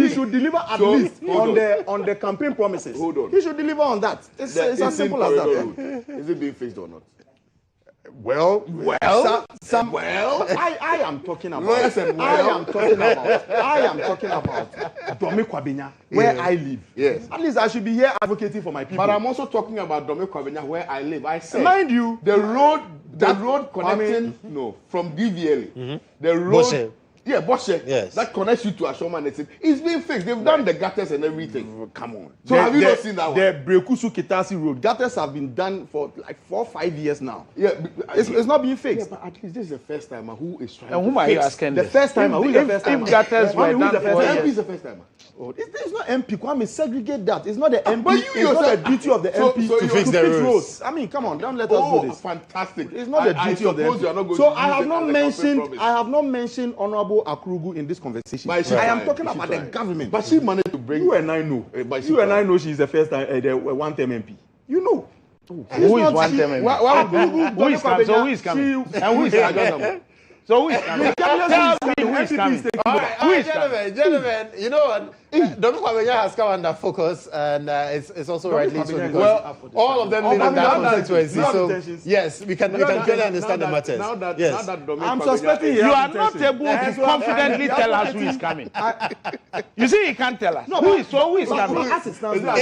should deliver at least on the campaign promises. Hold on. He should deliver on that. It's as simple as that. Is it being fixed or not? Well, I am talking about. I am talking about Domi Kwabinya, where I live. Yes. At least I should be here advocating for my people. But I'm also talking about Domi Kwabinya, where I live. I said, mind you, the road connecting from DVLA, the road Boshe. Yeah, Boshe. Yes. That connects you to Ashoma and it's being fixed. They've done the gutters and everything. Come on. So have you not seen that one? The Brekusu Kitasi Road gutters have been done for like 4 or 5 years now. Yeah, it's not being fixed. Yeah, but at least this is the first timer who is trying. And whom to are you fix. asking? The first timer. Who is the first timer? If gutters were Who is done the first for timer? MP is the first timer. Oh, it's not MP. Kwame, segregate that. It's not the MP. But you it's not the duty of the MP so to you fix the roads. roads. I mean, come on, don't let us do this. Fantastic! It's not the duty of the suppose you are not MP. going So to I use have it not as a mentioned. promise. I have not mentioned Honorable Akrugu in this conversation. But she I am tried. talking She about the tried. government. But she managed to bring. You and I know. But she You and I tried. know she's the first time, the one-term MP. You know. Who is one term? Who is coming? So who is coming? And who is coming? So who is coming? Tell me who is coming. Who is coming? Gentlemen, you know what? Dr. Kwabenya has come under focus, and it's also rightly so because all of them need that constituency. So yes, we can clearly understand the matters. Yes, I'm suspecting You are not able to confidently tell us who is coming. You see, he can't tell us. Who is coming? As it stands now,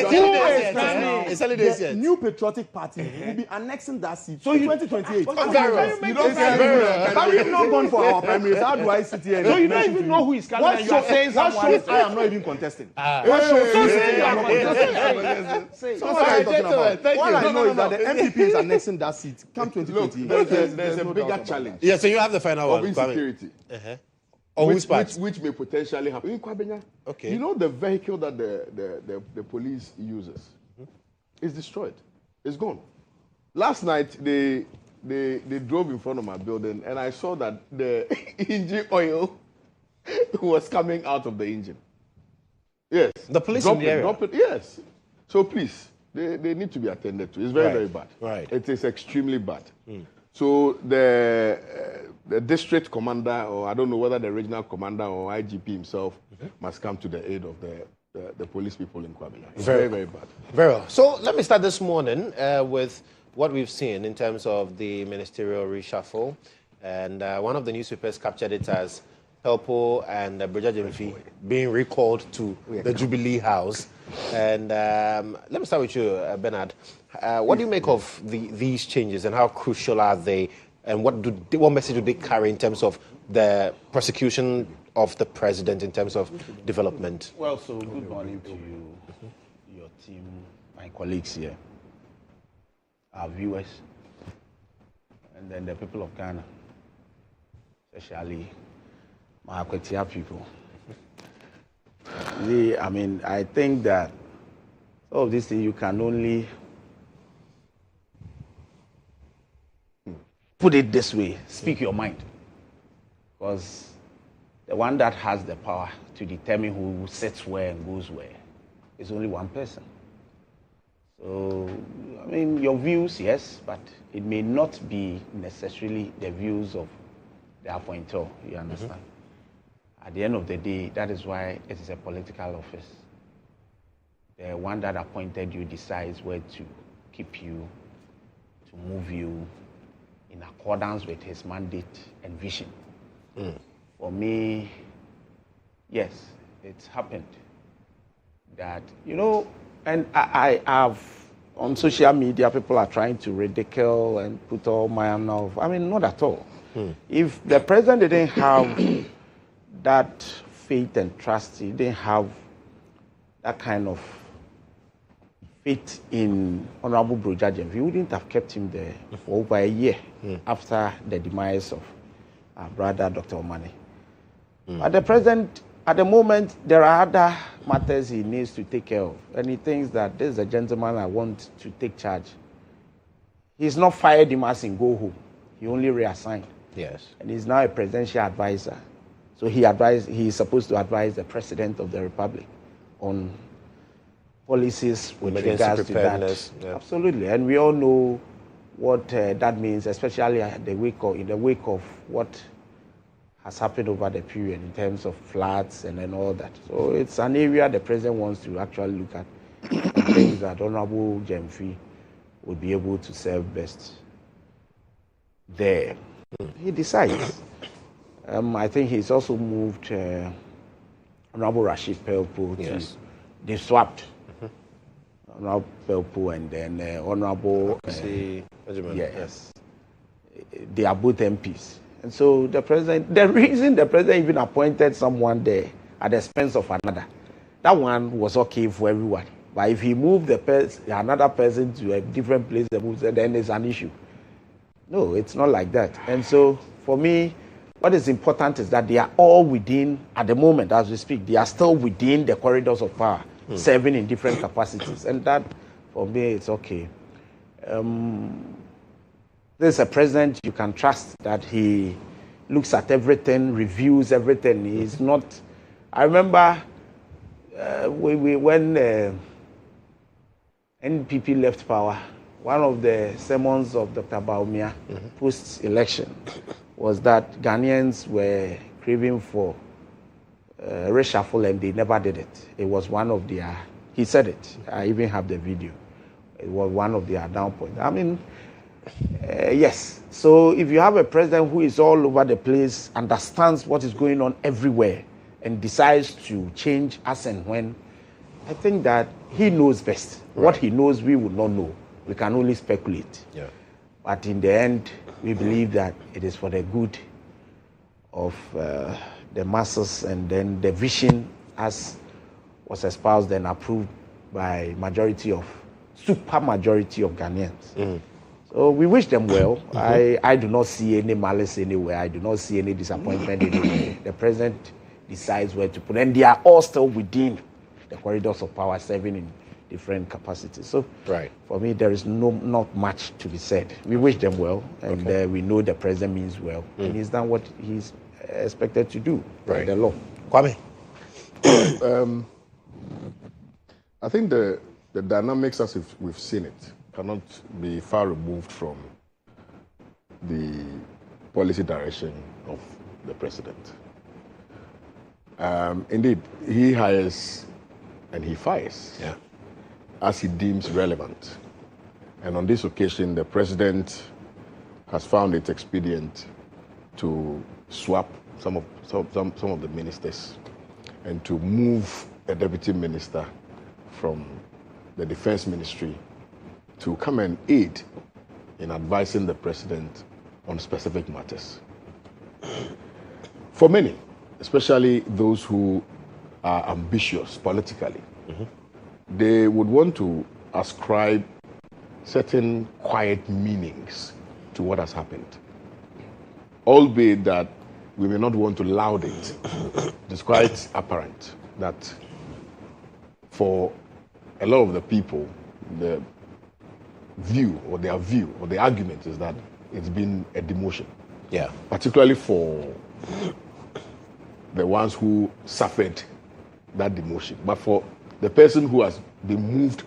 it's early days the yet. New Patriotic Party will be annexing that seat in 2028. Very well. You don't Very well. But we've not gone for our primaries. How do I sit here? And So you don't mention even to know who is coming, and you are saying what someone. shows I am not even contesting? What shows I am not contesting? So what are you talking about? Thank All you. I know is that the MPP is annexing that seat. Come Look, 2028. there's a no doubt bigger about challenge Yeah, so you have the final of one. Kwame. insecurity. On whose part? Which may potentially happen. In Kwabenya, Okay. you know the vehicle that the police uses is destroyed. It's gone. Last night they drove in front of my building and I saw that the engine oil was coming out of the engine. Yes. The police Drop in the it, area? drop it. Yes. So please, they need to be attended to. It's very, very bad. Right. It is extremely bad. So the district commander, or I don't know whether the regional commander or IGP himself, must come to the aid of the police people in Kwabena. It's very, very bad. Very well. So let me start this morning with what we've seen in terms of the ministerial reshuffle. And one of the newspapers captured it as Pelpo and Bridget Jemfi being recalled to the Jubilee House. And let me start with you, Bernard. What do you make of these changes and how crucial are they? And what message do they carry in terms of the prosecution of the president in terms of development? Well, so good morning to you, your team, my colleagues here, our viewers, and then the people of Ghana, especially my Akwetia people. I think that all of these things you can only put it this way, speak your mind. Because the one that has the power to determine who sits where and goes where is only one person. So, your views, yes, but it may not be necessarily the views of the appointer, you understand? At the end of the day, that is why it is a political office. The one that appointed you decides where to keep you, to move you in accordance with his mandate and vision. For me, yes, it's happened that, and I have, on social media, people are trying to ridicule and put all manner of, not at all. If the president didn't have that faith and trust, he didn't have that kind of faith in Honorable Brojajem, he wouldn't have kept him there for over a year after the demise of our brother, Dr. Omane. But the president, at the moment, there are other matters he needs to take care of. And he thinks that this is a gentleman I want to take charge. He's not fired him as in go home. He only reassigned. Yes. And he's now a presidential advisor. So he's supposed to advise the President of the Republic on policies with regards to that. Yeah. Absolutely. And we all know what that means, especially in the wake of what has happened over the period in terms of floods and then all that. So it's an area the President wants to actually look at and things that Honorable Jemfi would be able to serve best there. He decides. I think he's also moved Honorable Rashid Pelpo to, they've swapped. Honorable Pelpo and then Honorable... Yes. They are both MPs. And so the reason the president even appointed someone there at the expense of another, that one was okay for everyone. But if he moved another person to a different place, then there's an issue. No, it's not like that. And so for me, what is important is that they are all within, at the moment as we speak, they are still within the corridors of power, serving in different capacities. And that, for me, it's okay. There's a president you can trust that he looks at everything, reviews everything. He's not. I remember when NPP left power, one of the sermons of Dr. Baumia post-election was that Ghanaians were craving for reshuffle and they never did it. It was one of their. He said it. I even have the video. It was one of their down points. I mean. Yes. So if you have a president who is all over the place, understands what is going on everywhere, and decides to change as and when, I think that he knows best. Right. What he knows, we will not know. We can only speculate. Yeah. But in the end, we believe that it is for the good of the masses, and then the vision as was espoused and approved by super majority of Ghanaians. So we wish them well. I do not see any malice anywhere. I do not see any disappointment anywhere. The president decides where to put, and they are all still within the corridors of power, serving in different capacities. So for me, there is not much to be said. We wish them well, and we know the president means well, and he's done what he's expected to do by the law. Kwame? I think the dynamics as we've seen it cannot be far removed from the policy direction of the president. Indeed, he hires and he fires as he deems relevant. And on this occasion, the president has found it expedient to swap some of the ministers and to move a deputy minister from the defense ministry to come and aid in advising the president on specific matters. For many, especially those who are ambitious politically, they would want to ascribe certain quiet meanings to what has happened, albeit that we may not want to laud it. It's quite apparent that for a lot of the people, the view or the argument is that it's been a demotion. Yeah. Particularly for the ones who suffered that demotion. But for the person who has been moved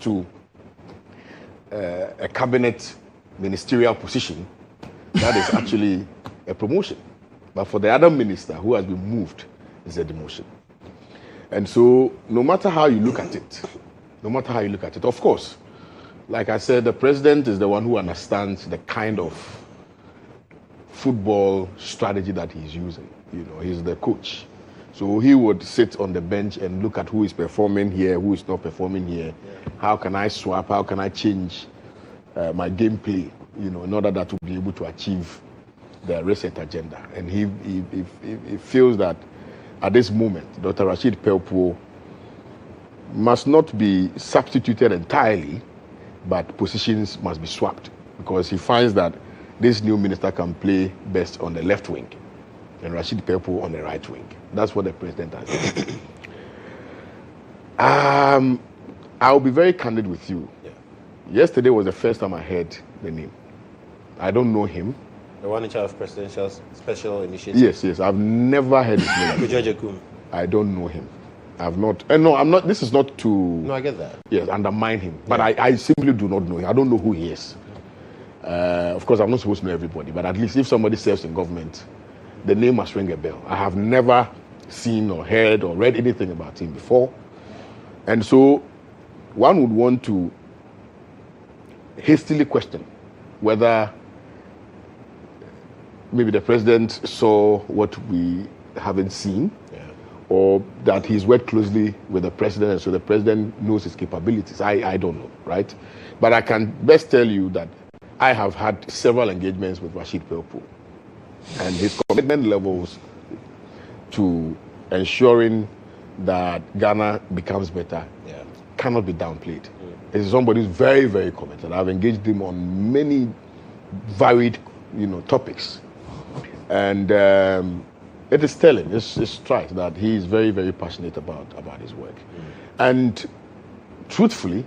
to a cabinet ministerial position, that is actually a promotion. But for the other minister who has been moved, it's a demotion. And so no matter how you look at it, of course, like I said, the president is the one who understands the kind of football strategy that he's using. You know, he's the coach. So he would sit on the bench and look at who is performing here, who is not performing here. Yeah. How can I swap? How can I change my gameplay, you know, in order that to be able to achieve the reset agenda? And he feels that at this moment, Dr. Rashid Pelpo must not be substituted entirely, but positions must be swapped, because he finds that this new minister can play best on the left wing and Rashid Pelpo on the right wing. That's what the president has done. I'll be very candid with you. Yeah. Yesterday was the first time I heard the name. I don't know him. The one in charge of presidential special initiative? Yes. I've never heard his name. GHOne. I don't know him. I've not. No, I'm not. This is not to. No, I get that. Yes, undermine him. But I simply do not know him. I don't know who he is. Of course, I'm not supposed to know everybody, but at least if somebody serves in government, the name must ring a bell. I have never seen or heard or read anything about him before. And so one would want to hastily question whether maybe the president saw what we haven't seen, or that he's worked closely with the president, and so the president knows his capabilities. I don't know, right? But I can best tell you that I have had several engagements with Rashid Pelpo. And his commitment levels to ensuring that Ghana becomes better cannot be downplayed. He's somebody who's very, very committed. I've engaged him on many varied, topics. And it is telling, it's strikes that he is very, very passionate about his work. And truthfully,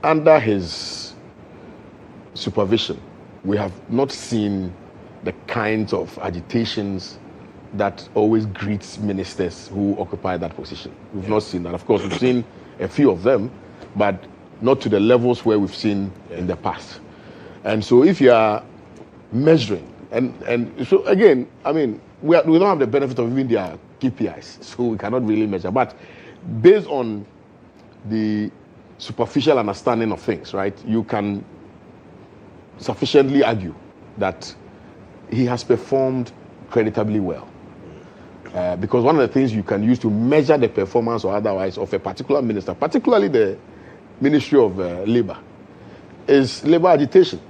under his supervision, we have not seen the kinds of agitations that always greets ministers who occupy that position. We've not seen that. Of course, we've seen a few of them, but not to the levels where we've seen in the past. And so if you are measuring, and so again, I mean, we don't have the benefit of even their KPIs, so we cannot really measure. But based on the superficial understanding of things, right, you can sufficiently argue that he has performed creditably well. Because one of the things you can use to measure the performance or otherwise of a particular minister, particularly the Ministry of Labor, is labor agitation.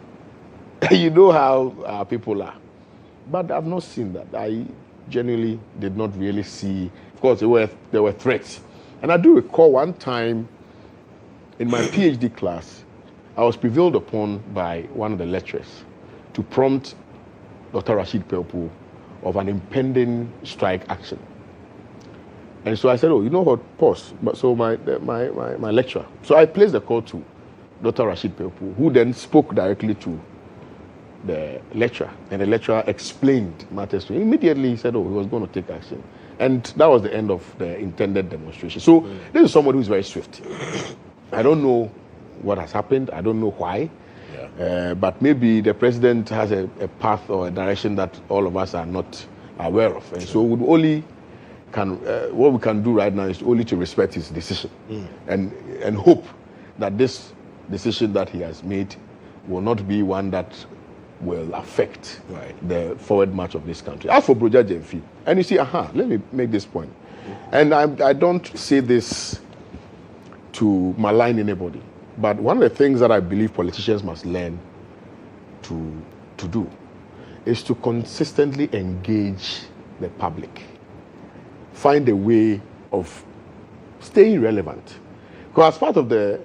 You know how people are. But I've not seen that. I genuinely did not really see. Of course, there were threats. And I do recall one time in my PhD class, I was prevailed upon by one of the lecturers to prompt Dr. Rashid Pelpu of an impending strike action. And so I said, oh, you know what, pause. But so my lecturer. So I placed the call to Dr. Rashid Pelpu, who then spoke directly to the lecturer. And the lecturer explained matters to him. Immediately he said, oh, he was going to take action. And that was the end of the intended demonstration. So this is somebody who's very swift. I don't know what has happened. I don't know why. But maybe the president has a path or a direction that all of us are not aware of. And so what we can do right now is only to respect his decision and hope that this decision that he has made will not be one that will affect the forward march of this country. As for Broja Jemfi, and you see, let me make this point. And I don't say this to malign anybody. But one of the things that I believe politicians must learn to do is to consistently engage the public. Find a way of staying relevant. Because as part of the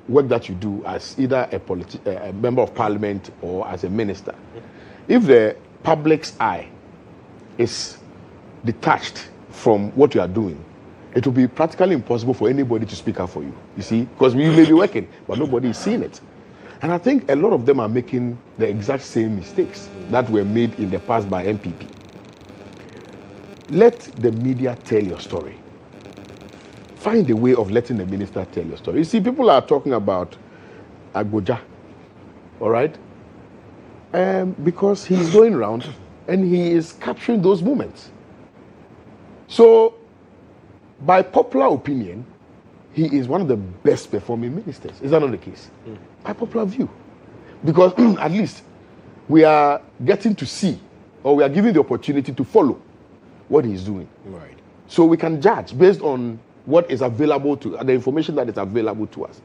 work that you do as either a member of parliament or as a minister, if the public's eye is detached from what you are doing, it will be practically impossible for anybody to speak up for you, you see, because you may be working, but nobody is seeing it. And I think a lot of them are making the exact same mistakes that were made in the past by MPP. Let the media tell your story. Find a way of letting the minister tell your story. You see, people are talking about Agboja, all right? Because he's going around and he is capturing those moments. So, by popular opinion, he is one of the best performing ministers. Is that not the case? By popular view. Because at least we are getting to see, or we are given the opportunity to follow what he is doing. Right. So we can judge based on what is available to the information that is available to us.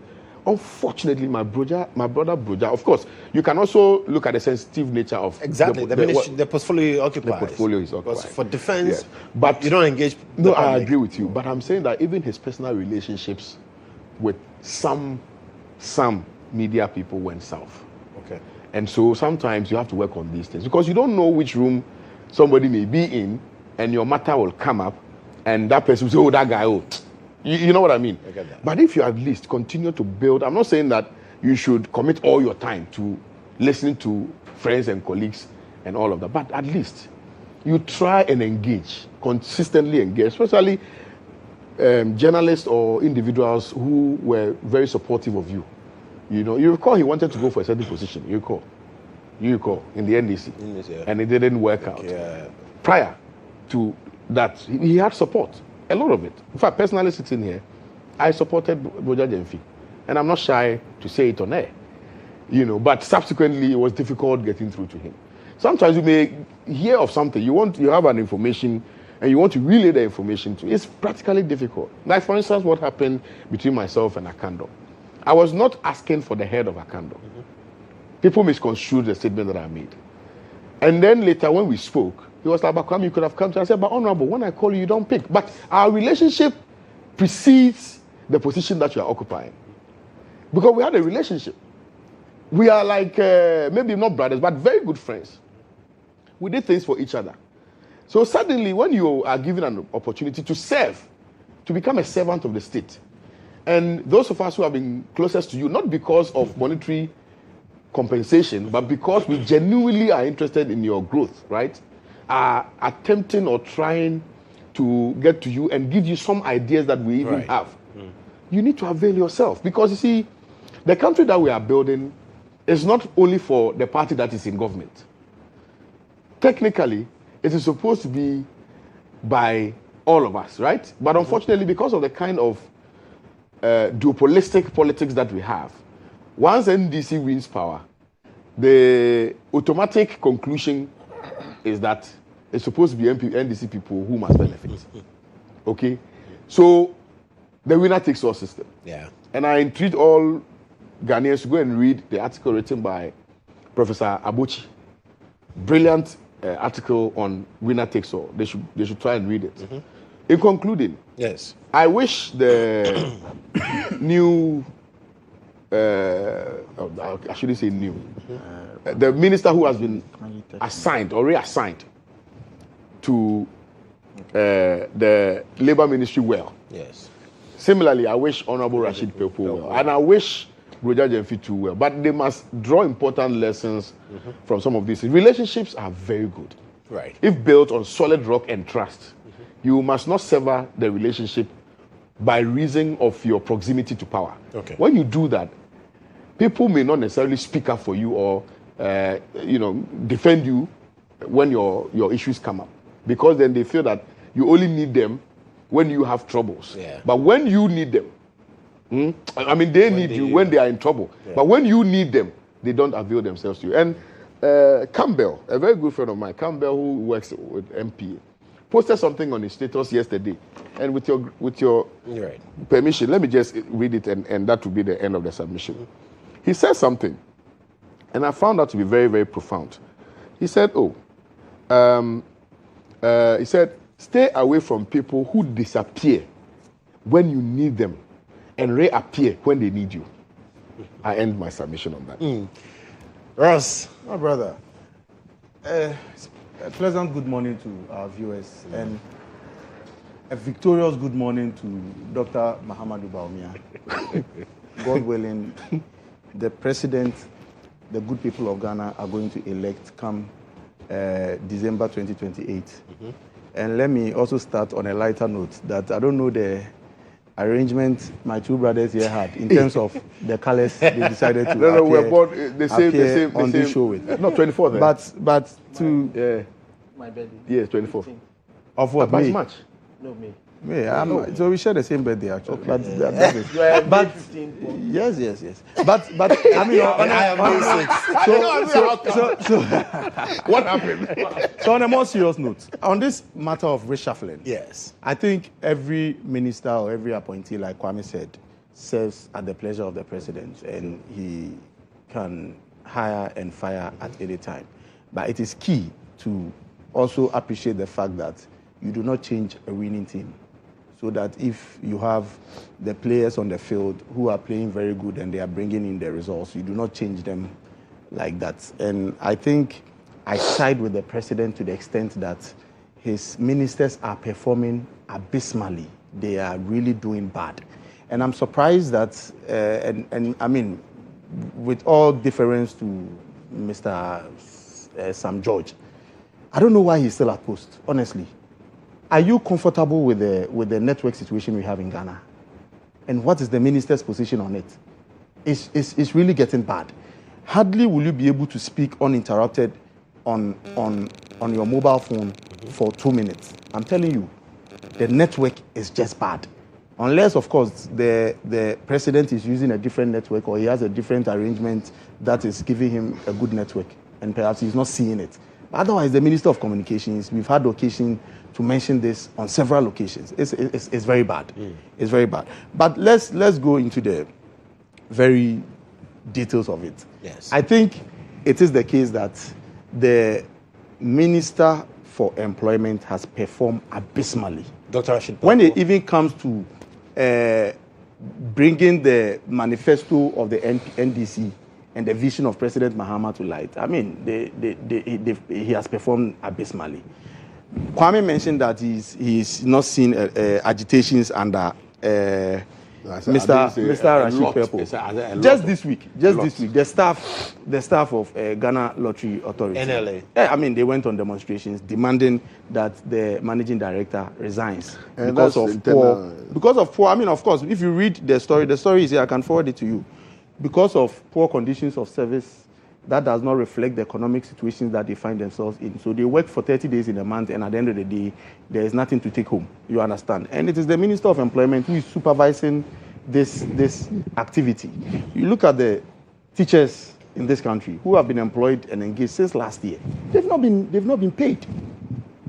Unfortunately, my brother Broja, of course, you can also look at the sensitive nature of the portfolio occupies. The portfolio is occupied. Because for defense, but you don't engage. No, I agree with you. But I'm saying that even his personal relationships with some media people went south. Okay. And so sometimes you have to work on these things because you don't know which room somebody may be in, and your matter will come up, and that person will say, "Oh, that guy, oh." You know what I mean? I get that. But if you at least continue to build, I'm not saying that you should commit all your time to listening to friends and colleagues and all of that, but at least you try and engage, consistently engage, especially journalists or individuals who were very supportive of you. You know, you recall he wanted to go for a certain position. You recall in the NDC, and it didn't work out. Yeah. Prior to that, he had support. A lot of it. In fact, personally sitting here, I supported Broja Jemfi. And I'm not shy to say it on air. You know, but subsequently it was difficult getting through to him. Sometimes you may hear of something, you have an information and you want to relay the information to. It's practically difficult. Like for instance, what happened between myself and Akando. I was not asking for the head of Akando. People misconstrued the statement that I made. And then later when we spoke, he was like, Kwame, you could have come to. I said, but Honorable, when I call you, you don't pick. But our relationship precedes the position that you are occupying. Because we had a relationship. We are like, maybe not brothers, but very good friends. We did things for each other. So suddenly, when you are given an opportunity to serve, to become a servant of the state, and those of us who have been closest to you, not because of monetary compensation, but because we genuinely are interested in your growth, right, are attempting or trying to get to you and give you some ideas that we even have. You need to avail yourself. Because you see, the country that we are building is not only for the party that is in government. Technically, it is supposed to be by all of us, right? But unfortunately, because of the kind of duopolistic politics that we have, once NDC wins power, the automatic conclusion is that it's supposed to be NDC people who must benefit. Okay? So, the winner takes all system. Yeah. And I entreat all Ghanaians to go and read the article written by Professor Abochi. Brilliant article on winner takes all. They should try and read it. In concluding, yes, I wish the new, I shouldn't say new, the minister who has been assigned or reassigned to the Labour Ministry well. Yes. Similarly, I wish Honorable Rashid Pepo well, and I wish Broja Jemfi too well. But they must draw important lessons from some of these. Relationships are very good, right? If built on solid rock and trust. You must not sever the relationship by reason of your proximity to power. Okay. When you do that, people may not necessarily speak up for you or defend you when your issues come up, because then they feel that you only need them when you have troubles. Yeah. But when you need them, they need you when they are in trouble. Yeah. But when you need them, they don't avail themselves to you. And Campbell, a very good friend of mine, Campbell, who works with MPA, posted something on his status yesterday. And with your permission, let me just read it, and that will be the end of the submission. He said something, and I found that to be very, very profound. He said, stay away from people who disappear when you need them and reappear when they need you. I end my submission on that. Ross. My brother, a pleasant good morning to our viewers, and a victorious good morning to Dr. Mahamudu Bawumia. God willing, the president, the good people of Ghana are going to elect come December 2028. And let me also start on a lighter note that I don't know the arrangement my two brothers here had in terms of the colors they decided to appear, we're both the same on this show with. Not 24th. But to my birthday. Yes, 24th. Of what? May? March. No, May. May. So we share the same birthday actually. Okay. But that is. But yes. But I mean, so what happened? So on a more serious note, on this matter of reshuffling, yes, I think every minister or every appointee, like Kwame said, serves at the pleasure of the president, and he can hire and fire at any time. But it is key to also appreciate the fact that you do not change a winning team. So that if you have the players on the field who are playing very good and they are bringing in the results, you do not change them like that. And I think I side with the president to the extent that his ministers are performing abysmally. They are really doing bad. And I'm surprised that, and I mean, with all deference to Mr. Sam George, I don't know why he's still at post, honestly. Are you comfortable with the network situation we have in Ghana? And what is the minister's position on it? It's really getting bad. Hardly will you be able to speak uninterrupted on your mobile phone for 2 minutes. I'm telling you, the network is just bad. Unless, of course, the president is using a different network or he has a different arrangement that is giving him a good network, and perhaps he's not seeing it. Otherwise, the Minister of Communications, we've had occasion to mention this on several occasions. It's very bad. It's very bad. But let's go into the very details of it. Yes. I think it is the case that the Minister for Employment has performed abysmally. Dr. Rashid. When it even comes to bringing the manifesto of the NDC and the vision of President Mahama to light, I mean, he has performed abysmally. Kwame mentioned that he's not seen agitations under Mr. Rashid Purple. Just this week, the staff of Ghana Lottery Authority, NLA. I mean, they went on demonstrations demanding that the managing director resigns because of poor. I mean, of course, if you read the story is here. I can forward it to you. Because of poor conditions of service, that does not reflect the economic situations that they find themselves in. So they work for 30 days in a month, and at the end of the day, there is nothing to take home. You understand? And it is the Minister of Employment who is supervising this activity. You look at the teachers in this country who have been employed and engaged since last year. They've not been paid,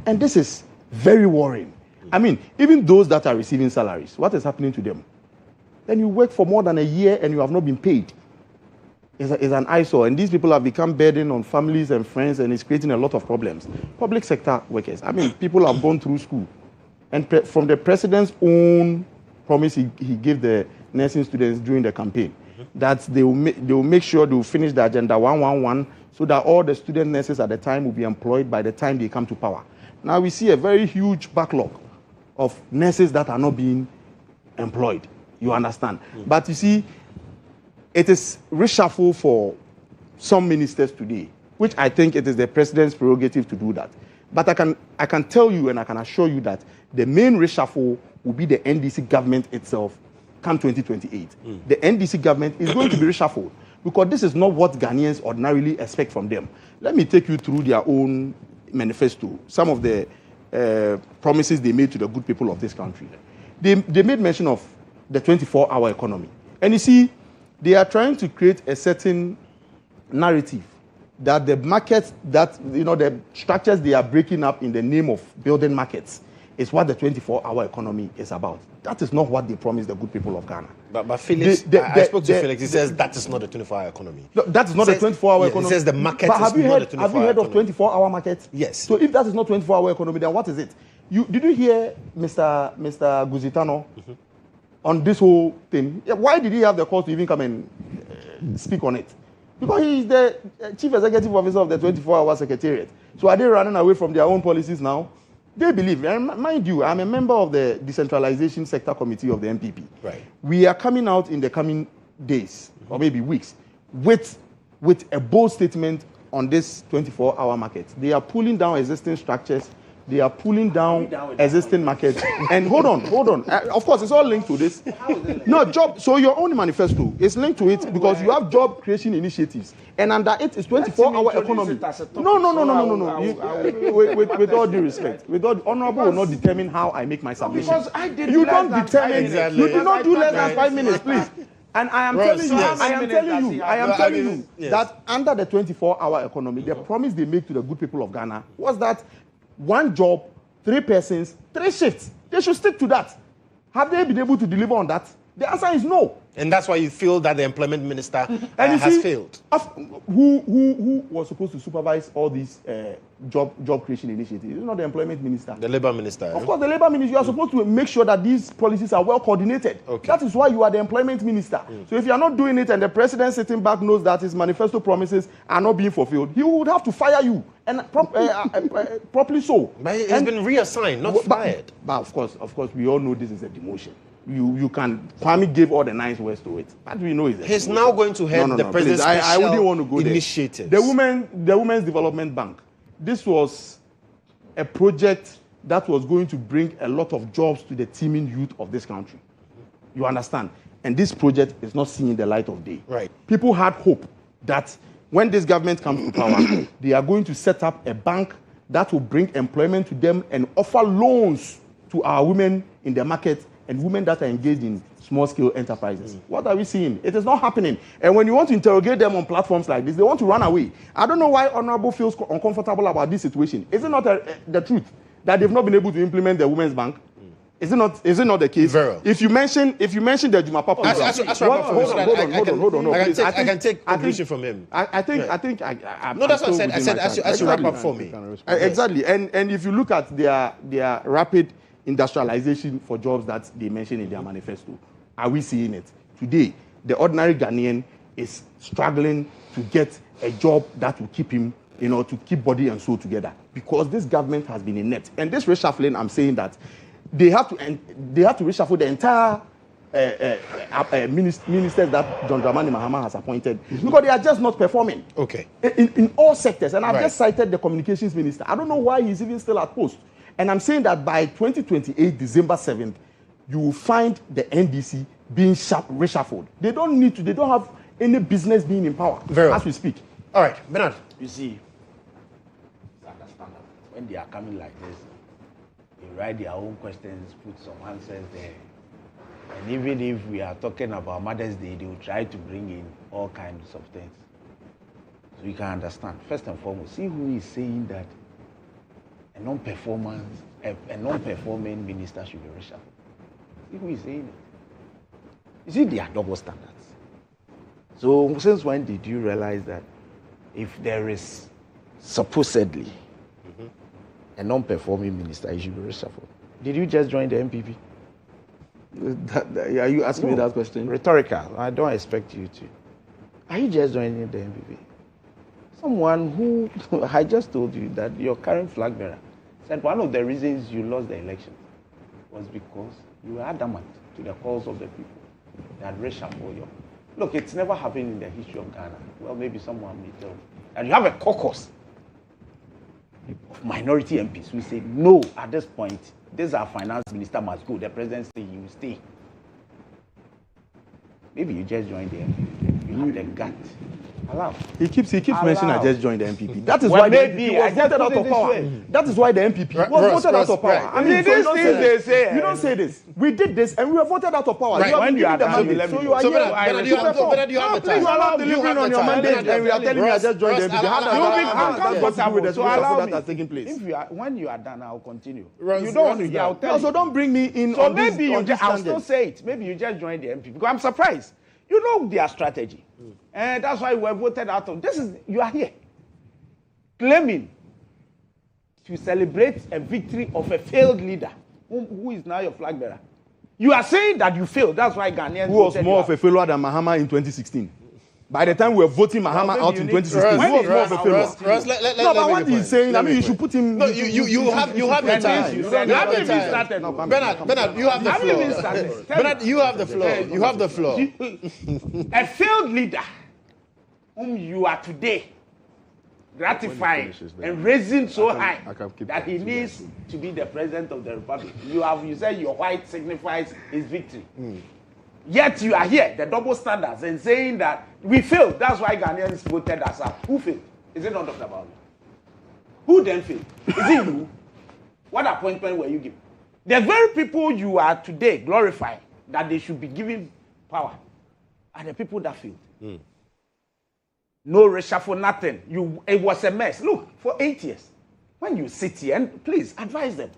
and this is very worrying. I mean, even those that are receiving salaries, what is happening to them? Then you work for more than a year and you have not been paid. It's an eyesore, and these people have become burden on families and friends, and it's creating a lot of problems. Public sector workers, I mean, people have gone through school, and from the president's own promise he gave the nursing students during the campaign, that they will make sure they will finish the agenda 111, so that all the student nurses at the time will be employed by the time they come to power. Now we see a very huge backlog of nurses that are not being employed. You understand? But you see, it is reshuffle for some ministers today, which I think it is the president's prerogative to do that. But I can tell you and I can assure you that the main reshuffle will be the NDC government itself come 2028. The NDC government is going to be reshuffled because this is not what Ghanaians ordinarily expect from them. Let me take you through their own manifesto, some of the promises they made to the good people of this country. They made mention of the 24-hour economy. And you see, they are trying to create a certain narrative that the markets that, the structures they are breaking up in the name of building markets is what the 24-hour economy is about. That is not what they promised the good people of Ghana. But Felix, I spoke to Felix. He says that is not the 24-hour economy. No, that is not the 24-hour economy. He says the market but is not the 24-hour economy. Have you heard of 24-hour markets? Yes. So if that is not 24-hour economy, then what is it? Did you hear Mr. Guzitano on this whole thing? Why did he have the cause to even come and speak on it? Because he is the chief executive officer of the 24-hour secretariat. So are they running away from their own policies now? They believe, and mind you, I'm a member of the decentralization sector committee of the MPP. Right. We are coming out in the coming days or maybe weeks with a bold statement on this 24-hour market. They are pulling down existing structures. They are pulling down existing markets. And hold on. Of course, it's all linked to this. No, job. So your own manifesto is linked to it because you have job creation initiatives. And under it is 24-hour economy. No. With all due respect, Honorable will not determine how I make my submission. Because I did You don't determine. Exactly. You do not do less than 5 minutes, please. And I am telling you that under the 24-hour economy, the promise they make to the good people of Ghana was that 1 job, 3 persons, 3 shifts. They should stick to that. Have they been able to deliver on that? The answer is no. And that's why you feel that the employment minister has failed. Who was supposed to supervise all these job creation initiatives? It's not the employment minister. The labor minister. Of course, the labor minister. You are supposed to make sure that these policies are well coordinated. Okay. That is why you are the employment minister. So if you are not doing it and the president sitting back knows that his manifesto promises are not being fulfilled, he would have to fire you. And properly so. But he's been reassigned, not fired. But of course, we all know this is a demotion. You can. Kwame gave all the nice words to it, but we know it's. He's now going to head the president's special I wouldn't want to go initiatives. The Women's Development Bank. This was a project that was going to bring a lot of jobs to the teeming youth of this country. You understand? And this project is not seeing the light of day. Right. People had hope that when this government comes to power, they are going to set up a bank that will bring employment to them and offer loans to our women in the market and women that are engaged in small-scale enterprises. What are we seeing? It is not happening. And when you want to interrogate them on platforms like this, they want to run away. I don't know why Honorable feels uncomfortable about this situation. Is it not the truth that they've not been able to implement the Women's Bank? Is it not the case? Very. If you mention the Jumapa program, hold on. I can take conclusion from him. I think. No, that's what I said. I said as you wrap up for me. Exactly. And if you look at their rapid industrialization for jobs that they mention in their manifesto, are we seeing it today? The ordinary Ghanaian is struggling to get a job that will keep him, to keep body and soul together, because this government has been inept. And this reshuffling, I'm saying that they have to reshuffle the entire ministers that John Dramani Mahama has appointed, because they are just not performing. Okay. In all sectors. And I've just cited the communications minister. I don't know why he's even still at post. And I'm saying that by 2028, December 7th, you will find the NDC being reshuffled. They don't have any business being in power as we speak. All right, Bernard. You see, it's understandable. When they are coming like this, they write their own questions, put some answers there. And even if we are talking about Mother's Day, they will try to bring in all kinds of things. So you can understand. First and foremost, see who is saying that a non-performing minister should be reshuffled. See who is saying it. You see, they are double standards. So since when did you realize that if there is supposedly a non-performing minister, he should be reshuffled? Did you just join the MPP? Are you asking me that question? Rhetorical. I don't expect you to. Are you just joining the MPP? Someone who, I just told you that your current flag bearer said one of the reasons you lost the election was because you were adamant to the cause of the people that reshuffle you. Look, it's never happened in the history of Ghana. Well, maybe someone may tell you. And you have a caucus of minority MPs who say, no, at this point, this our finance minister must go. The president says he will stay. Maybe you just joined the MPP. You have the gut. Allow. He keeps mentioning I just joined the MPP. That is why the MPP was voted out of power. That is why the MPP was voted out of power. I mean, these things they say. You don't say this. We did this and we were voted out of power. Right. When you are done, so you are here. Bernard, you have the time. You are not delivering on your mandate and we are telling you I just joined the MPP. How does that with the reshuffle that has taken place? When you are done, I'll continue. You don't want to hear, I'll tell you. So don't bring me in So on maybe this. I'll still say it. Maybe you just joined the MPP. Because I'm surprised. You know their strategy. And that's why we were voted out of. You are here claiming to celebrate a victory of a failed leader who is now your flag bearer. You are saying that you failed. That's why Ghanaians. Who was more of a failure than Mahama in 2016? By the time we were voting Mahama out in 2016, who was more of a failure? No, but what he's saying, you should put him. No, you have the time. You have the time. Bernard, you have the floor. Bernard, you have the floor. You have the floor. A failed leader whom you are today gratifying and raising so high that he needs to be the president of the republic. You said your white signifies his victory. Yet you are here, the double standards, and saying that we failed. That's why Ghanaians voted us out. Who failed? Is it not Dr. Bawumia? Who then failed? Is it you? What appointment were you given? The very people you are today glorifying that they should be given power are the people that failed. No reshuffle, nothing. It was a mess. Look, for 8 years, when you sit here, and please advise them.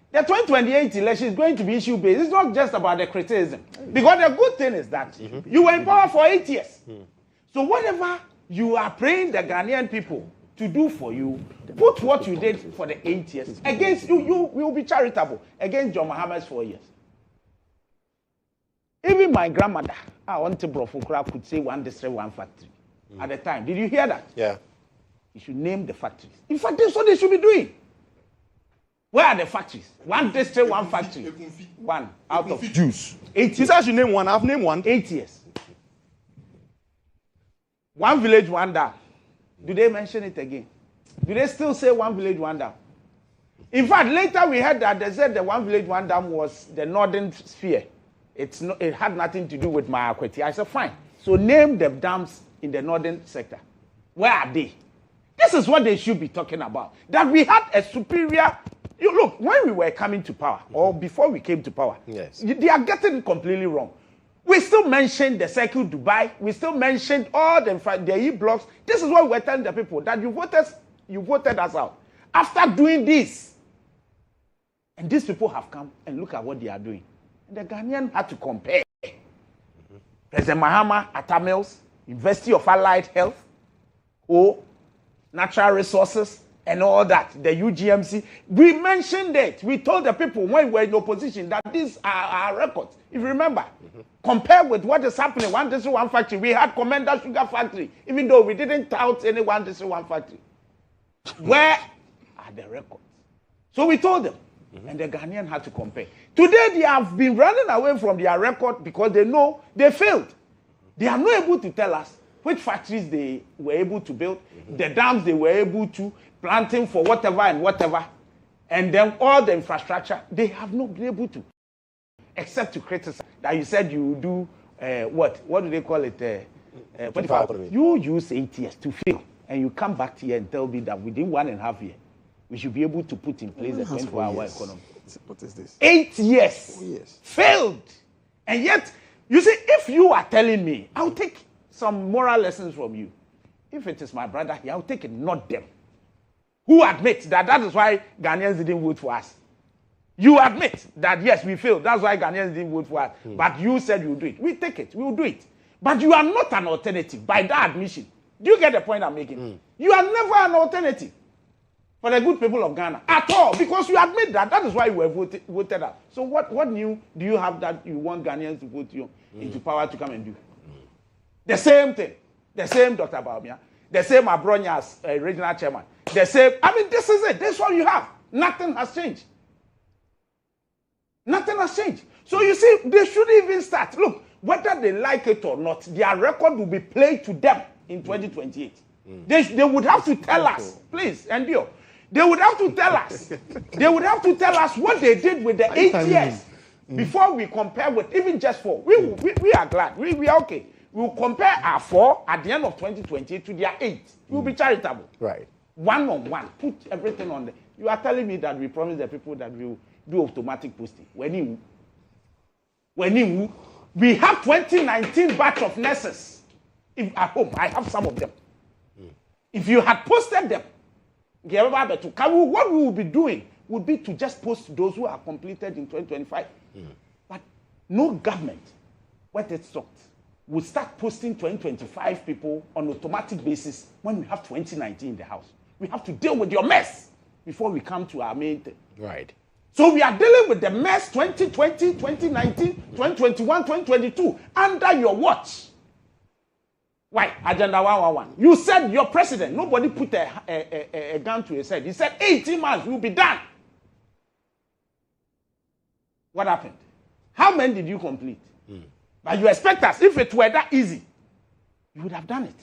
The 2028 election is going to be issue-based. It's not just about the criticism. Because the good thing is that you were in power for 8 years. So whatever you are praying the Ghanaian people to do for you, put what you did for the 8 years against you. You will be charitable against John Mahama's 4 years. Even my grandmother, Auntie Brofukra, could say one district, one factory at the time. Did you hear that? Yeah. You should name the factories. In fact, that's what they should be doing. Where are the factories? One district, one factory. One out of Jews. 8 years. He says you name one. I've named one. 8 years. One village, one down. Do they mention it again? Do they still say one village, one down? In fact, later we heard that they said the one village, one dam was the northern sphere. It had nothing to do with my equity. I said, fine. So name the dams in the northern sector. Where are they? This is what they should be talking about. That we had a superior. You look, when we were coming to power, or before we came to power, yes, they are getting it completely wrong. We still mentioned the Circle Dubai. We still mentioned all the E-blocks. This is what we're telling the people, that you voted us out. After doing this, And these people have come and look at what they are doing. And the Ghanaian had to compare. President Mahama at Tamils, University of Allied Health, natural resources, and all that, the UGMC. We mentioned it. We told the people when we were in opposition that these are our records. If you remember, compare with what is happening, one district, one factory. We had Commander Sugar Factory, even though we didn't tout any one district, one factory. Where are the records? So we told them, and the Ghanaian had to compare. Today, they have been running away from their record because they know they failed. They are not able to tell us which factories they were able to build, the dams they were able to, planting for whatever and whatever, and then all the infrastructure, they have not been able to, except to criticize. That you said you do, what do they call it? You use 8 years to fail, and you come back here and tell me that within 1.5 years, we should be able to put in place a 24-hour economy. What is this? 8 years. 4 years. Failed. And yet, you see, if you are telling me, I'll take some moral lessons from you. If it is my brother here, I'll take it, not them. Who admit that is why Ghanaians didn't vote for us. You admit that, yes, we failed. That's why Ghanaians didn't vote for us. But you said you'll do it. We take it. We'll do it. But you are not an alternative by that admission. Do you get the point I'm making? You are never an alternative for the good people of Ghana at all, because you admit that. That is why you were voted out. So what new do you have that you want Ghanaians to vote you into power to come and do? The same thing. The same Dr. Baumia. The same Abronya as regional chairman. The same. I mean, this is it. This is what you have. Nothing has changed. Nothing has changed. So you see, they shouldn't even start. Look, whether they like it or not, their record will be played to them in 2028. They would have to tell us, please, endure. They would have to tell us. They would have to tell us what they did with the 8 years before we compare with even just 4. We are glad. We are okay. We will compare our 4 at the end of 2028 to their 8. We will be charitable. Right. One on one. Put everything on there. You are telling me that we promised the people that we will do automatic posting. When we have 2019 batch of nurses at home. I have some of them. If you had posted them, what we will be doing would be to just post those who are completed in 2025. But no government, what it stopped, will start posting 2025 people on automatic basis when we have 2019 in the house. We have to deal with your mess before we come to our main thing. Right. So we are dealing with the mess 2020, 2019, 2021, 2022 under your watch. Why? Agenda 111. You said your president, nobody put a gun to his head. He said 18 months, we'll be done. What happened? How many did you complete? But you expect us, if it were that easy, you would have done it.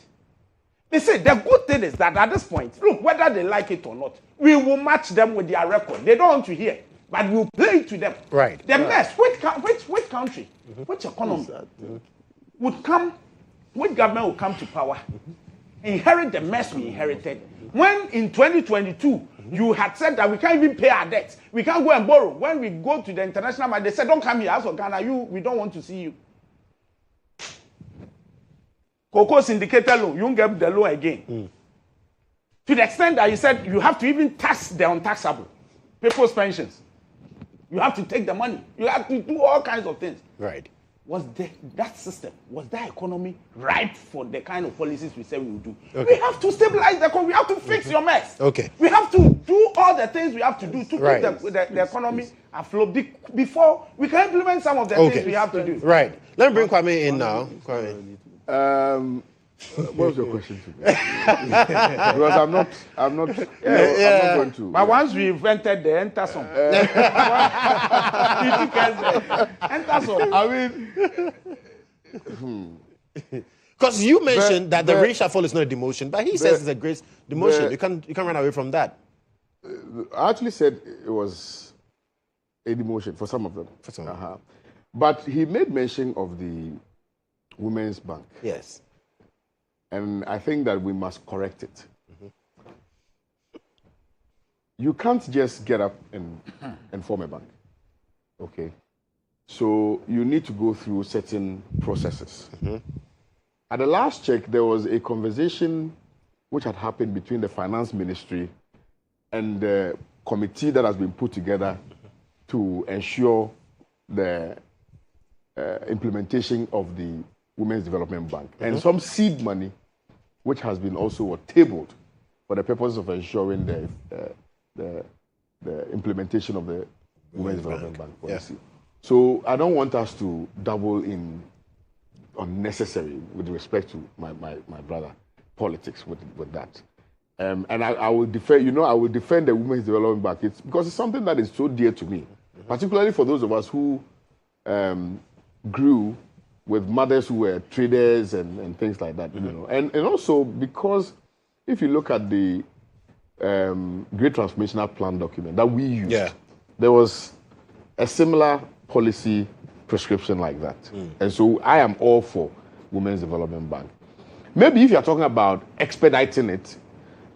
They say the good thing is that at this point, look, whether they like it or not, we will match them with their record. They don't want to hear, but we'll play it to them. Right. The mess, which country, which economy would come, which government will come to power, inherit the mess we inherited, when in 2022, you had said that we can't even pay our debts. We can't go and borrow. When we go to the international market, they said, don't come here, as for Ghana, we don't want to see you. Cocoa syndicated loan, you won't get the loan again. To the extent that you said you have to even tax the untaxable, people's pensions. You have to take the money. You have to do all kinds of things. Right. Was that system, was that economy ripe for the kind of policies we said we would do? Okay. We have to stabilize the economy. We have to fix your mess. Okay. We have to do all the things we have to do to keep the economy afloat before we can implement some of the things we have to do. Right. Let me bring Kwame in now. Kwame. What was your question to me? Because I'm not going to. But once we invented the enter song, I mean, because you mentioned that the reshuffle is not a demotion, but he says it's a great demotion. You can't run away from that. I actually said it was a demotion for some of them. For some. But he made mention of the Women's Bank. Yes. And I think that we must correct it. You can't just get up and form a bank. Okay? So you need to go through certain processes. At the last check, there was a conversation which had happened between the finance ministry and the committee that has been put together to ensure the implementation of the Women's Development Bank, and some seed money, which has been also tabled for the purpose of ensuring the implementation of the Women's Development Bank policy. So I don't want us to double in unnecessary with respect to my brother politics with that. And I will defend, I will defend the Women's Development Bank. It's because it's something that is so dear to me, particularly for those of us who grew with mothers who were traders and things like that, and also because if you look at the Great Transformational Plan document that we used, there was a similar policy prescription like that. And so I am all for Women's Development Bank. Maybe if you're talking about expediting it,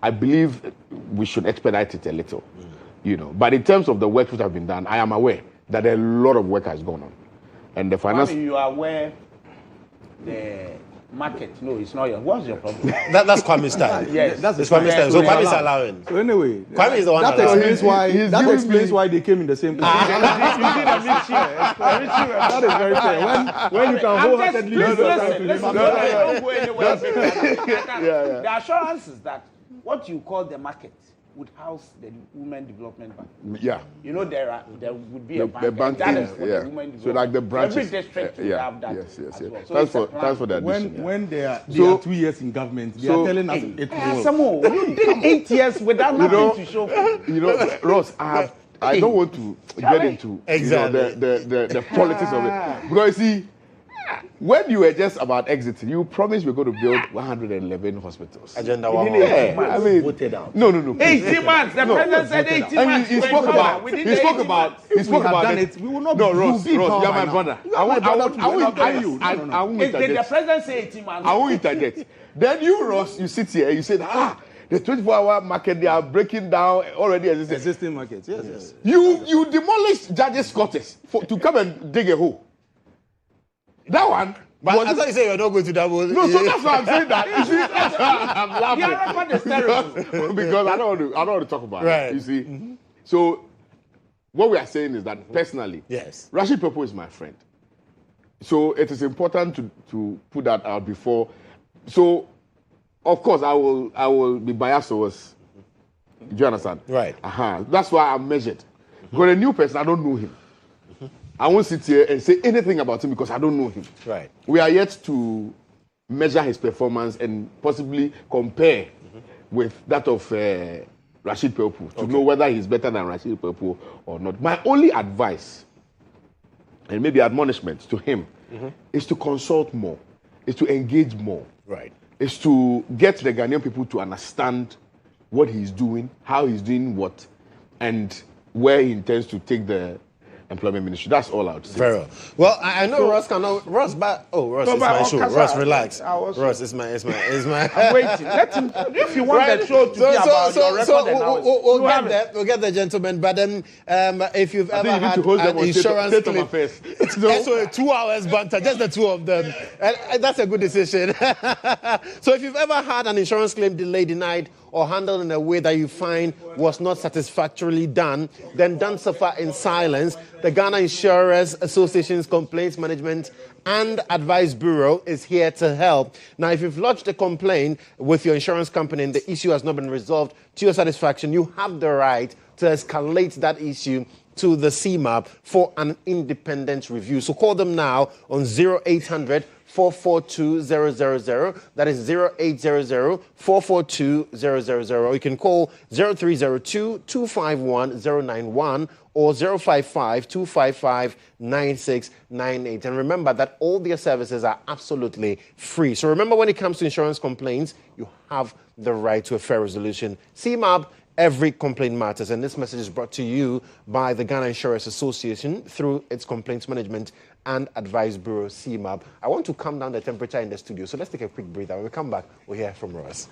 I believe we should expedite it a little, But in terms of the work which has been done, I am aware that a lot of work has gone on. And the finance... You are aware the market, no, it's not your... What's your problem? That's Kwame's style. Yes. That's Kwame's style. So Kwame's allowing. So anyway, Kwame is the one that explains why they came in the same place. You see the mixture. That is very fair. When you can wholeheartedly Listen, don't go anywhere. The assurance is that what you call the market would house the Women Development Bank. Yeah. There would be a bank. The bank that is, is for the Women Development. So like the branches. Every district will have that. Yes. Well. So Thanks for the addition. When they are 2 years in government, they are telling us it will. You did 8 years without nothing to show. Ross, I don't want to get into the politics of it. Because you see, when you were just about exiting, you promised we were going to build 111 hospitals. Agenda 1. I mean, voted out. No. 18 months. The president said 18 months. He spoke about it. We will not be Ross, you're my brother. I won't Did the interject. president say 18 months? I won't interject. Then you, Ross, you sit here and you said, the 24-hour market, they are breaking down already Existing markets, yes. You demolished judges' quarters to come and dig a hole. That one. But I thought you said you're not going to double. No, so that's why I'm saying that. You see, I'm laughing. Your record is terrible. Because I don't want to talk about it. You see. So what we are saying is that personally, yes, Rashid Pepo is my friend. So it is important to put that out before. So of course I will be biased towards. Do you understand? Right. That's why I'm measured. Because a new person, I don't know him. I won't sit here and say anything about him because I don't know him. Right. We are yet to measure his performance and possibly compare with that of Rashid Pepo to know whether he's better than Rashid Pepo or not. My only advice, and maybe admonishment to him, is to consult more, is to engage more. Right. Is to get the Ghanaian people to understand what he's doing, how he's doing what, and where he intends to take the employment ministry. That's all I would say. Very well. Well, I know Ross cannot. Ross, Ross, it's my show. Ross, relax. Ross, it's my. I'm waiting. Let him. If you want the show to be about your record, we'll get the gentleman. But then, if you've ever had an insurance claim, so 2 hours banter, just the two of them, and that's a good decision. So if you've ever had an insurance claim delayed, denied, or handled in a way that you find was not satisfactorily done, then don't suffer in silence. The Ghana Insurers Association's Complaints Management and Advice Bureau is here to help. Now, if you've lodged a complaint with your insurance company and the issue has not been resolved to your satisfaction, you have the right to escalate that issue to the CMAP for an independent review. So call them now on 0800 442 000. That is 0800 442 000. Or you can call 0302 251 091 or 055 255 9698. And remember that all their services are absolutely free. So remember, when it comes to insurance complaints, you have the right to a fair resolution. CMAP, every complaint matters. And this message is brought to you by the Ghana Insurers Association through its Complaints Management and Advice Bureau, CMAP. I want to calm down the temperature in the studio, so let's take a quick breather. When we come back, we'll hear from Ross.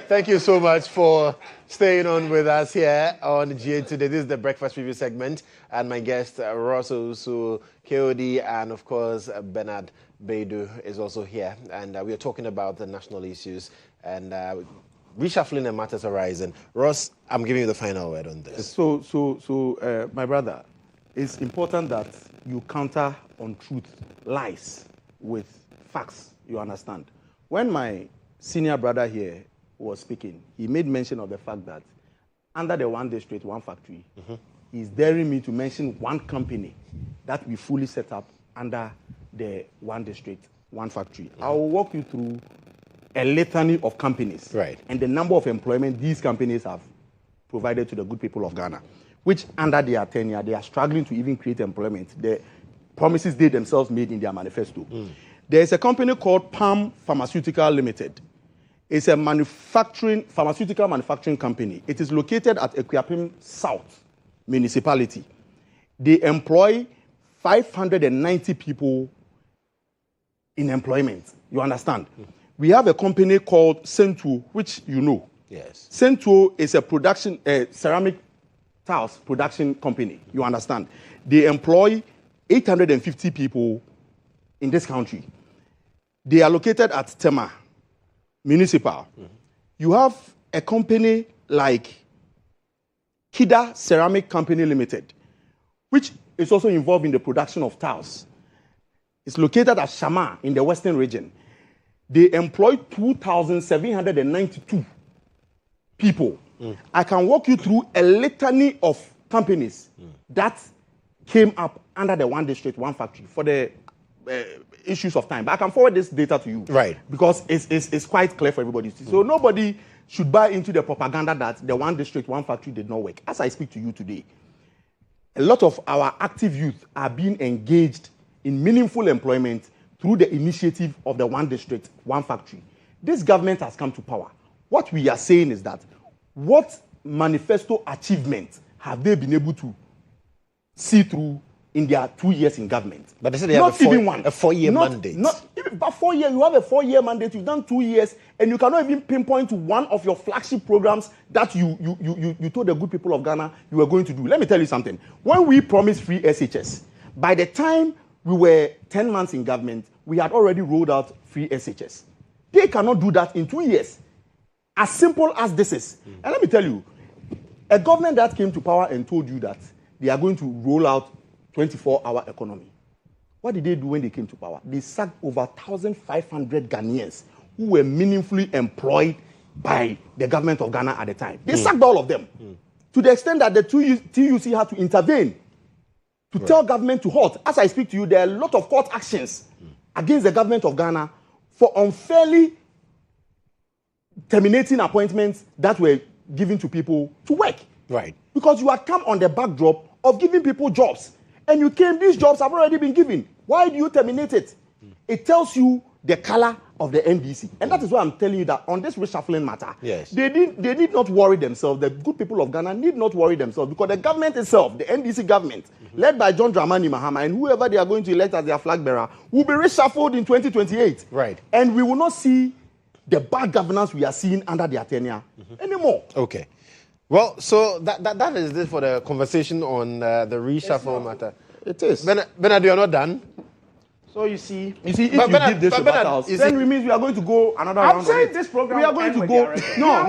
Thank you so much for staying on with us here on GHOne today. This is the breakfast review segment, and my guest Ross Owusu, KOD, and of course Bernard Baidu is also here, and we are talking about the national issues and reshuffling and matters arising. Ross, I'm giving you the final word on this. So, my brother, it's important that you counter untruth, lies with facts. You understand? When my senior brother here was speaking, he made mention of the fact that under the one district, one factory, he's daring me to mention one company that we fully set up under the one district, one factory. I will walk you through a litany of companies and the number of employment these companies have provided to the good people of Ghana, which under their tenure, they are struggling to even create employment. The promises they themselves made in their manifesto. There is a company called Palm Pharmaceutical Limited. It's a pharmaceutical manufacturing company. It is located at Equiapim South Municipality. They employ 590 people in employment. You understand? We have a company called Centuo, which you know. Yes. Centuo is a ceramic tiles production company. You understand? They employ 850 people in this country. They are located at Tema Municipal. You have a company like Kida Ceramic Company Limited, which is also involved in the production of tiles. It's located at Shama in the Western region. They employ 2,792 people. I can walk you through a litany of companies that came up under the one district, one factory for the issues of time. But I can forward this data to you. Right. Because it's quite clear for everybody to see. So nobody should buy into the propaganda that the one district, one factory did not work. As I speak to you today, a lot of our active youth are being engaged in meaningful employment through the initiative of the one district, one factory. This government has come to power. What we are saying is that what manifesto achievements have they been able to see through in their 2 years in government? But they said they have a 4-year mandate. Not even but 4 years. You have a 4-year mandate. You've done 2 years, and you cannot even pinpoint to one of your flagship programs that you told the good people of Ghana you were going to do. Let me tell you something. When we promised free SHS, by the time we were 10 months in government, we had already rolled out free SHS. They cannot do that in 2 years. As simple as this is. And let me tell you, a government that came to power and told you that they are going to roll out 24-hour economy. What did they do when they came to power? They sacked over 1,500 Ghanaians who were meaningfully employed by the government of Ghana at the time. They sacked all of them. To the extent that the TUC had to intervene to tell government to halt. As I speak to you, there are a lot of court actions against the government of Ghana for unfairly terminating appointments that were given to people to work. Right. Because you had come on the backdrop of giving people jobs. And you came, these jobs have already been given. Why do you terminate it? It tells you the color of the NDC. And that is why I'm telling you that on this reshuffling matter, they need not worry themselves. The good people of Ghana need not worry themselves because the government itself, the NDC government, led by John Dramani Mahama and whoever they are going to elect as their flag bearer, will be reshuffled in 2028. Right. And we will not see the bad governance we are seeing under their tenure anymore. Okay. Well, so that is it for the conversation on the reshuffle matter. It is. Bernard, you're not done? So you see, if you did this with Battles, then it means we are going to go another round. I'm saying this program. We are going to go. No,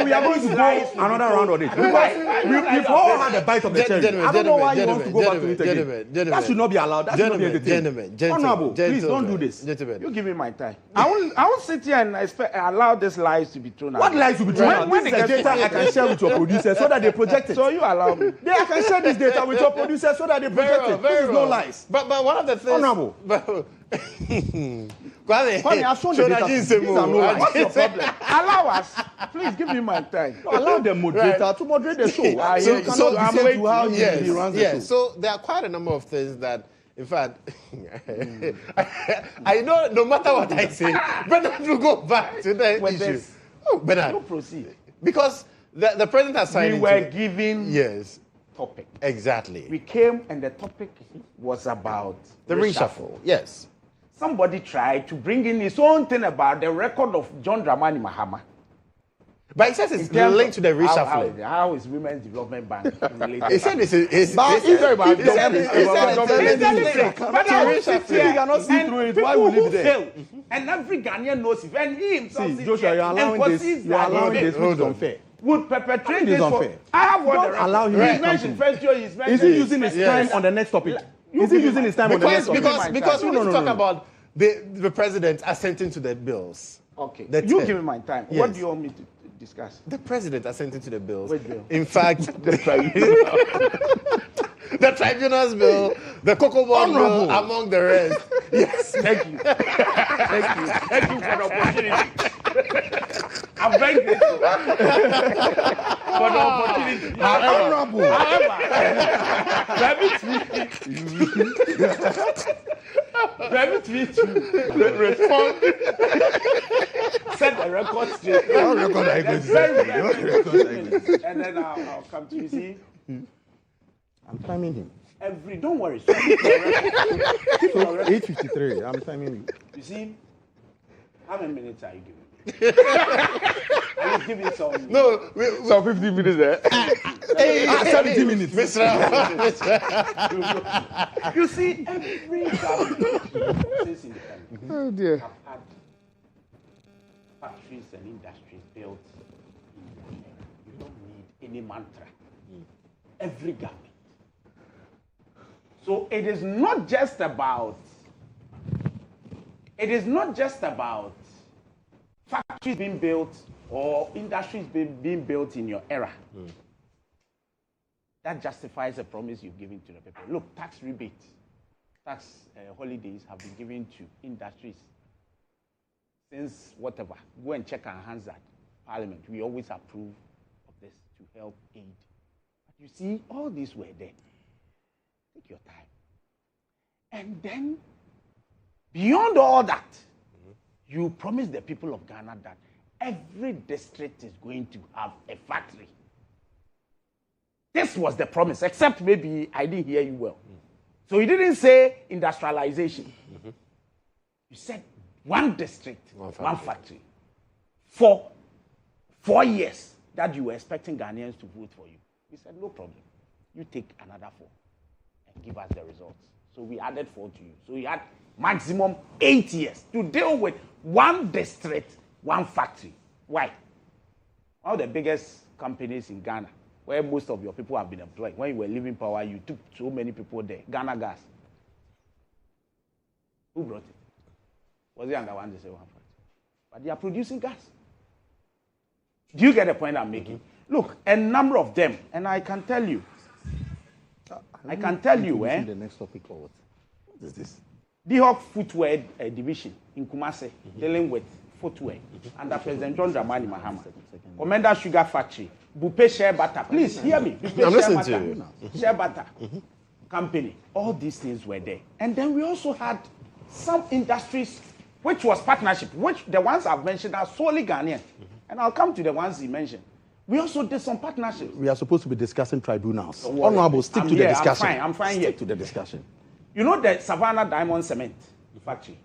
we are going to go another round on it. Because we've all had a bite of the cherry. I don't know why you want to go back to it again. That should not be allowed. That should not be entertained. Honorable, please don't do this. You give me my time. I won't sit here and allow these lies to be thrown out. What lies to be thrown out? This is the data I can share with your producer so that they project it. So you allow me. I can share this data with your producer so that they project it. This is no lies. But one of the things. Honorable. Kwame, I've shown the data. These are no lies. What's your problem? Allow us. Please give me my time. Allow the moderator to moderate the show. So I'm waiting to how he runs the show. So there are quite a number of things that, in fact, I know no matter what I say, Bernard will go back to the issue. This, Bernard, you proceed. Because the president has signed. We were given topic. Exactly. We came and the topic was about the reshuffle. Yes. Somebody tried to bring in his own thing about the record of John Dramani Mahama. But he says it's linked to the reshuffling. How is Women's Development Bank related? He said it's He cannot see through it. Why would he be there? And every Ghanaian knows it. And he himself See, Joshua, you're allowing this. You're allowing this, which is unfair. Would perpetrate this unfair. I have what Don't allow him. He's mentioned first year. He's mentioned. Is he using his time on the next topic? Is he using his time on the next topic? Because we need to talk about the president assenting to the bills. Okay. The You 10. give me my time. Yes. What do you want me to discuss? The president assenting to the bills. Which bill? In fact, the tribunals bill, the Cocoa Bond bill, among the rest. Yes. Thank you. Thank you for the opportunity. I'm very grateful for the opportunity. However, permit me to respond. Set the record straight. And then I'll come to you. See, I'm timing him. don't worry. So keep your record. 8:53. I'm timing you. You see, how many minutes are you giving? I will give you some. No, So 15 minutes there. 70 minutes. You see, every government since independence Oh dear. have had factories and industries built in Ghana. You don't need any mantra. Every government. So it is not just about. Factories being built or industries being built in your era. That justifies a promise you've given to the people. Look, tax rebates, tax holidays have been given to industries since whatever. Go and check our hands at Parliament. We always approve of this to help aid. But you see, all these were there. Take your time. And then, beyond all that, you promised the people of Ghana that every district is going to have a factory. This was the promise, except maybe I didn't hear you well. So you didn't say industrialization. You said one district, one factory. For 4 years that you were expecting Ghanaians to vote for you. We said, no problem. You take another 4 and give us the results. So we added 4 to you. So you had maximum 8 years to deal with one district, one factory. Why? One of the biggest companies in Ghana, where most of your people have been employed. When you were leaving power, you took so many people there. Ghana Gas. Who brought it? Was it under one district, one factory? But they are producing gas. Do you get the point I'm making? Look, a number of them, and I can tell you. The next topic or what? What is this? GHOne Footwear Division in Kumasi, dealing with footwear under President John Dramani Mahama. Commander Sugar Factory, Bupe Share Butter. Please hear me. I'm listening to you. Share Butter Company. All these things were there. And then we also had some industries which was partnership, which the ones I've mentioned are solely Ghanaian. And I'll come to the ones he mentioned. We also did some partnerships. We are supposed to be discussing tribunals. Honorable, stick to the discussion. I'm fine stick here. to the discussion. You know the Savannah Diamond Cement Factory?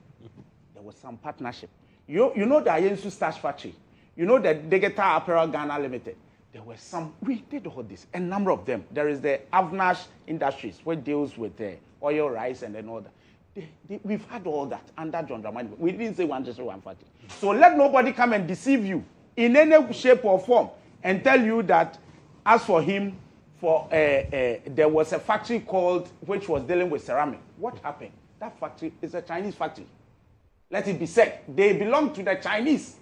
There was some partnership. You know the Ayensu Starch Factory? You know the Dede Apparel Ghana Limited? There were some. We did all this. A number of them. There is the Avnash Industries, which deals with oil, rice, and then all that. We've had all that under John Dramani. We didn't say one district, one factory. So let nobody come and deceive you in any shape or form and tell you that as for him, there was a factory which was dealing with ceramic. What happened? That factory is a Chinese factory. Let it be said. They belong to the Chinese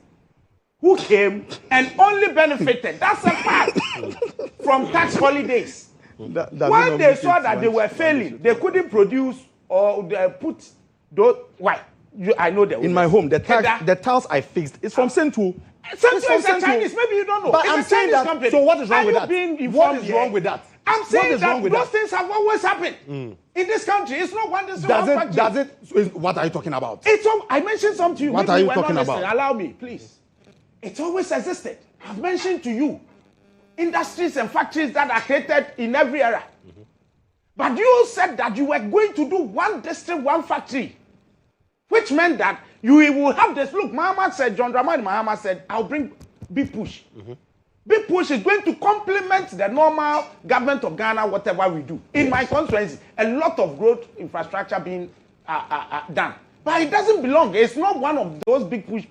who came and only benefited. That's a fact. From tax holidays. When they saw that they were failing, they couldn't produce or put those. Why? I know that. In my home, the tiles I fixed is from Sentu. Sentu is a Chinese. Maybe you don't know. But I'm saying that. Company. So what is wrong with that? What is wrong with that? I'm saying that those things have always happened in this country. It's not one district, one factory. Does it? What are you talking about? I mentioned something to you. What are you talking about? Allow me, please. It's always existed. I've mentioned to you industries and factories that are created in every era. But you said that you were going to do one district, one factory, which meant that you will have this. Look, John Dramani Mahama said, I'll bring big push. Big push is going to complement the normal government of Ghana, whatever we do. In my constituency, a lot of growth infrastructure being done. But it doesn't belong. It's not one of those big push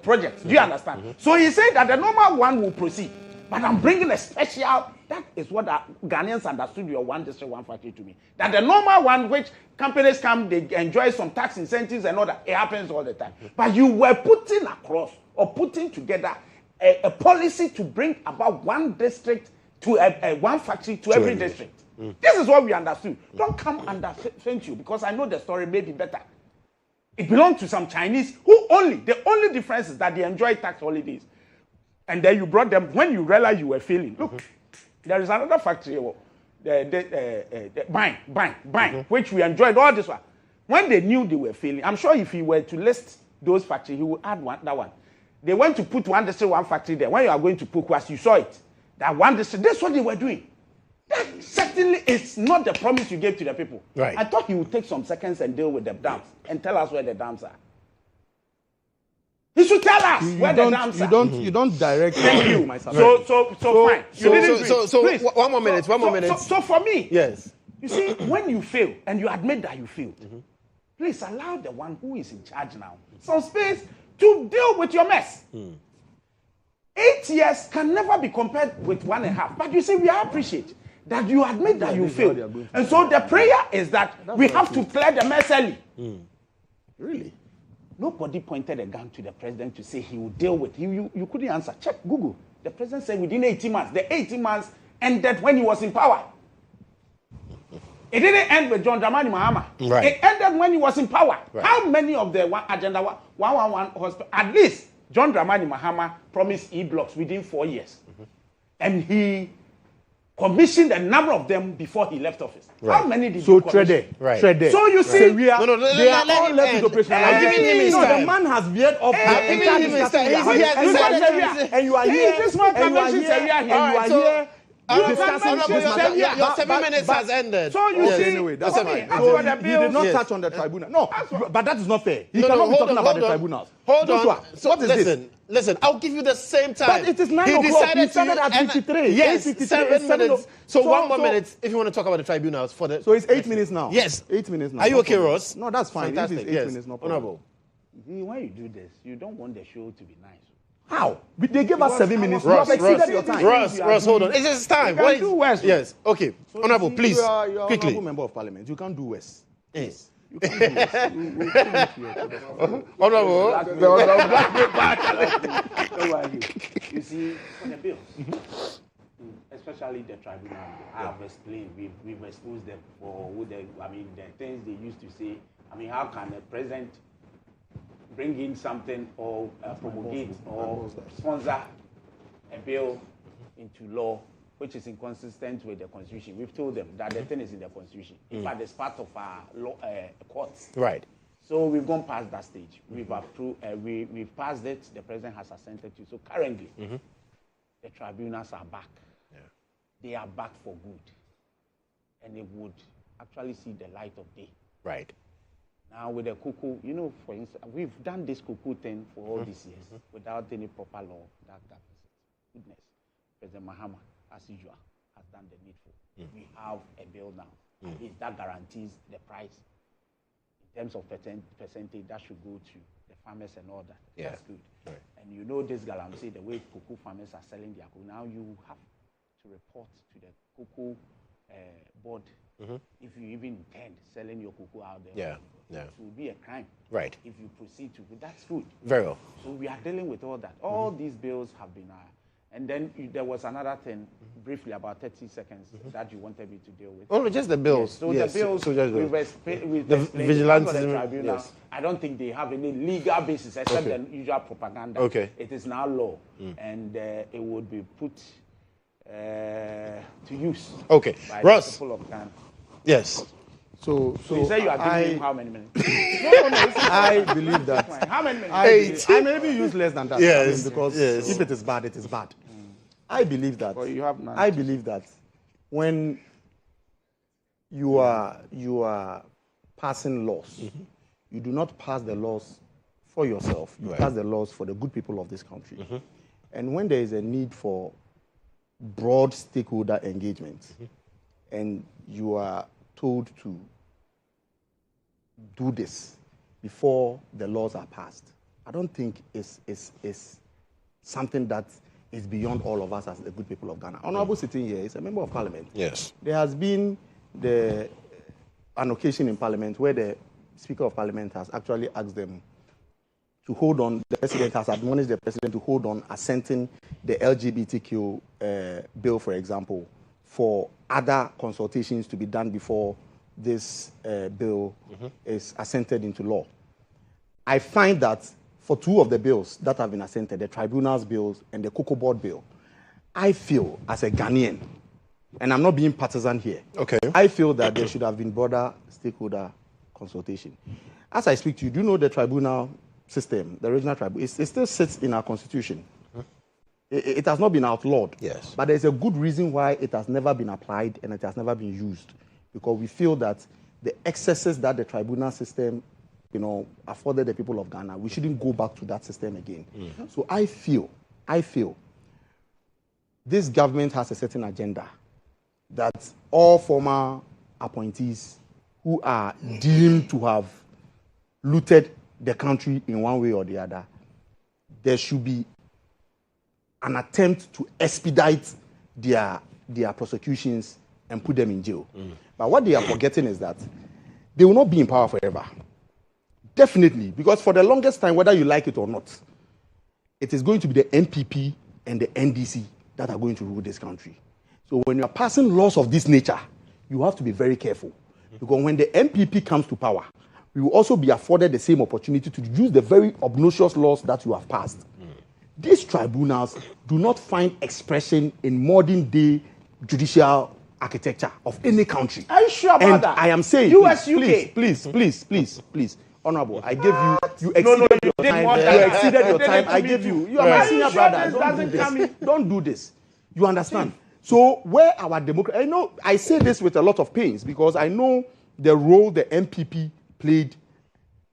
projects. Do you understand? So he said that the normal one will proceed. But I'm bringing a special. That is what the Ghanaians understood your one district, one factory to me. That the normal one, which companies come, they enjoy some tax incentives and all that. It happens all the time. But you were putting across or putting together a policy to bring about one district to one factory to every district. This is what we understood. Don't come under you because I know the story may be better. It belongs to some Chinese who the only difference is that they enjoy tax holidays. And then you brought them, when you realize you were failing. Look, there is another factory, buying, which we enjoyed all this one. When they knew they were failing, I'm sure if he were to list those factories, he would add that one. They went to put one district, one factory there. When you are going to Pukwas, you saw it. That one district, that's what they were doing. That certainly is not the promise you gave to the people. Right. I thought you would take some seconds and deal with the dams and tell us where the dams are. He should tell us where the dams are. You don't direct. Thank you. So fine. So one more minute. So for me, yes. You see, when you fail and you admit that you failed, please allow the one who is in charge now some space to deal with your mess. 8 years can never be compared with 1.5. But you see, we appreciate that you admit that you failed. And so the prayer is that we have to clear the mess early. Really? Nobody pointed a gun to the president to say he would deal with. You couldn't answer. Check Google. The president said within 18 months. The 18 months ended when he was in power. It didn't end with John Dramani Mahama. Right. It ended when he was in power. Right. How many of the Agenda 111 hospital, at least John Dramani Mahama promised E-blocks within 4 years. And he commissioned a number of them before he left office. Right. How many did So he commission? Trade. So you see, they are all left with operation. I'm giving him his time. The man has veered off. I'm giving him his time. And you are here. This one convention area here. You are here. Your 7 minutes has ended. So you see, anyway, that's fine. So He did not touch on the tribunal. No, but that is not fair. He cannot be talking about the tribunals. Hold on. So what is this? Listen, I'll give you the same time. But it is 9 o'clock. He started at 53. Yes, 7 minutes. So 1 more so- minute if you want to talk about the tribunals. So it's 8 minutes now. Yes. 8 minutes now. Are you okay, Ross? No, that's fine. Fantastic. If it's 8 minutes, no problem. Honorable. when you do this, you don't want the show to be nice. How? They gave us 7 minutes. Ross, you have exceeded your time. Ross, hold on. It's his time. You can do worse. Yes. Okay. So Honorable, you please. You are quickly. honorable member of parliament. You can't do worse. Yes. You can't do worse. Honorable. You see, on the bills, especially the tribunal, I have explained, we've exposed them for the things they used to say. I mean, how can a president bring in something or promulgate or sponsor a bill into law which is inconsistent with the Constitution? We've told them that the thing is in the Constitution. In fact, it's part of our law, courts. Right. So we've gone past that stage. We've approved. We've passed it. The president has assented to. So currently, the tribunals are back. Yeah. They are back for good, and they would actually see the light of day. Right. Now with the cuckoo, for instance, we've done this cuckoo thing for all these years without any proper law that governs it. Goodness, President Mahama, as usual, has done the needful. We have a bill now. At least that guarantees the price. In terms of percentage, that should go to the farmers and all that. Yeah. That's good. Right. And this galamsey, the way cocoa farmers are selling their cocoa, now you have to report to the cocoa board if you even intend selling your cocoa out there. Yeah. Yeah. It will be a crime. Right. If you proceed to, that's good. Very well. So we are dealing with all that. All these bills have been, and then there was another thing, briefly about 30 seconds, that you wanted me to deal with. Oh, just the bills. Yes. So yes. the bills, so just the vigilance tribunal, yes. I don't think they have any legal basis except the usual propaganda. Okay. It is now law, and it would be put to use. Okay. By Ross. the people of Ghana. Yes. So you say you are giving him how many minutes? I believe that. How many minutes? I maybe use less than that. Yes. Because if it is bad, it is bad. I believe that. Well, you have none. I believe that when you are passing laws, you do not pass the laws for yourself. You pass the laws for the good people of this country. And when there is a need for broad stakeholder engagement, and you are told to do this before the laws are passed, I don't think it's something that is beyond all of us as the good people of Ghana. Honorable sitting here is a member of parliament. Yes. There has been an occasion in parliament where the Speaker of Parliament has actually asked them to hold on. The president has admonished the president to hold on assenting the LGBTQ bill, for example, for other consultations to be done before this bill is assented into law. I find that for two of the bills that have been assented, the tribunals bills and the Cocoa Board bill, I feel as a Ghanaian, and I'm not being partisan here, I feel that there should have been broader stakeholder consultation. As I speak to you, do you know the tribunal system, the regional tribunal, it still sits in our constitution. It has not been outlawed. Yes. But there's a good reason why it has never been applied and it has never been used. Because we feel that the excesses that the tribunal system, afforded the people of Ghana, we shouldn't go back to that system again. So I feel this government has a certain agenda that all former appointees who are deemed to have looted the country in one way or the other, there should be an attempt to expedite their prosecutions and put them in jail. But what they are forgetting is that they will not be in power forever. Definitely, because for the longest time, whether you like it or not, it is going to be the NPP and the NDC that are going to rule this country. So when you are passing laws of this nature, you have to be very careful. Because when the NPP comes to power, we will also be afforded the same opportunity to use the very obnoxious laws that you have passed. These tribunals do not find expression in modern day judicial architecture of any country. Are you sure about that? I am saying, US, please, UK. please. Honorable, I gave you exceeded your time. You exceeded your time. I gave you. You are my senior brother. Don't do this. You understand? So where our democracy, I say this with a lot of pains because I know the role the MPP played,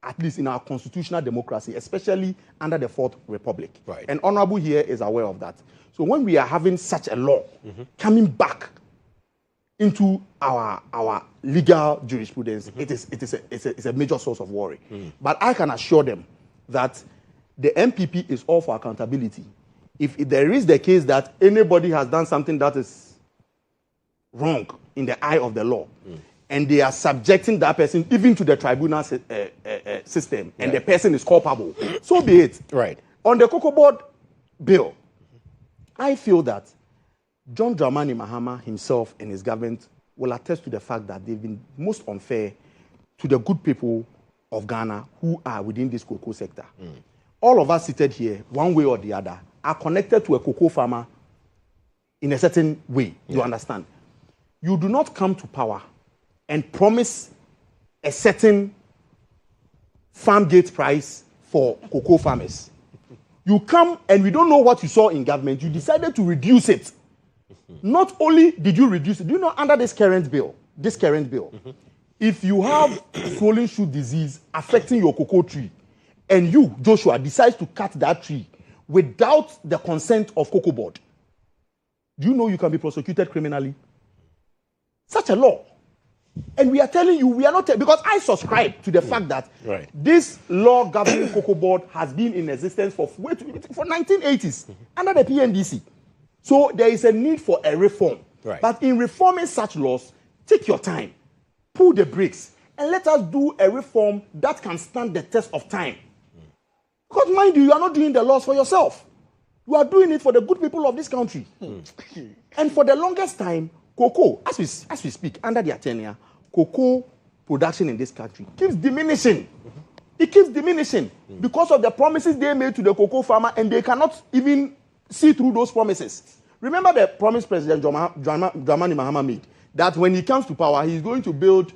at least in our constitutional democracy, especially under the Fourth Republic. Right. And Honorable here is aware of that. So when we are having such a law coming back into our legal jurisprudence, it's a major source of worry. But I can assure them that the MPP is all for accountability. If there is the case that anybody has done something that is wrong in the eye of the law, and they are subjecting that person even to the tribunal system, and the person is culpable, so be it. Right. On the Cocoa Board bill, I feel that John Dramani Mahama himself and his government will attest to the fact that they've been most unfair to the good people of Ghana who are within this cocoa sector. All of us seated here, one way or the other, are connected to a cocoa farmer in a certain way. You understand? You do not come to power and promise a certain farm gate price for cocoa farmers. You come and we don't know what you saw in government. You decided to reduce it. Not only did you reduce it, do you know under this current bill, if you have swollen shoot disease affecting your cocoa tree, and you, Joshua, decides to cut that tree without the consent of Cocoa Board, do you know you can be prosecuted criminally? Such a law. And we are telling you, we are not, because I subscribe to the fact that this law governing Cocoa Board has been in existence for 1980s under the PNDC. So there is a need for a reform. But in reforming such laws, take your time, pull the brakes, and let us do a reform that can stand the test of time. Because mind you are not doing the laws for yourself. You are doing it for the good people of this country. And for the longest time, cocoa, as we speak, under their tenure, cocoa production in this country keeps diminishing. It keeps diminishing because of the promises they made to the cocoa farmer, and they cannot even see through those promises. Remember the promise President Dramani Mahama made, that when he comes to power, he's going to build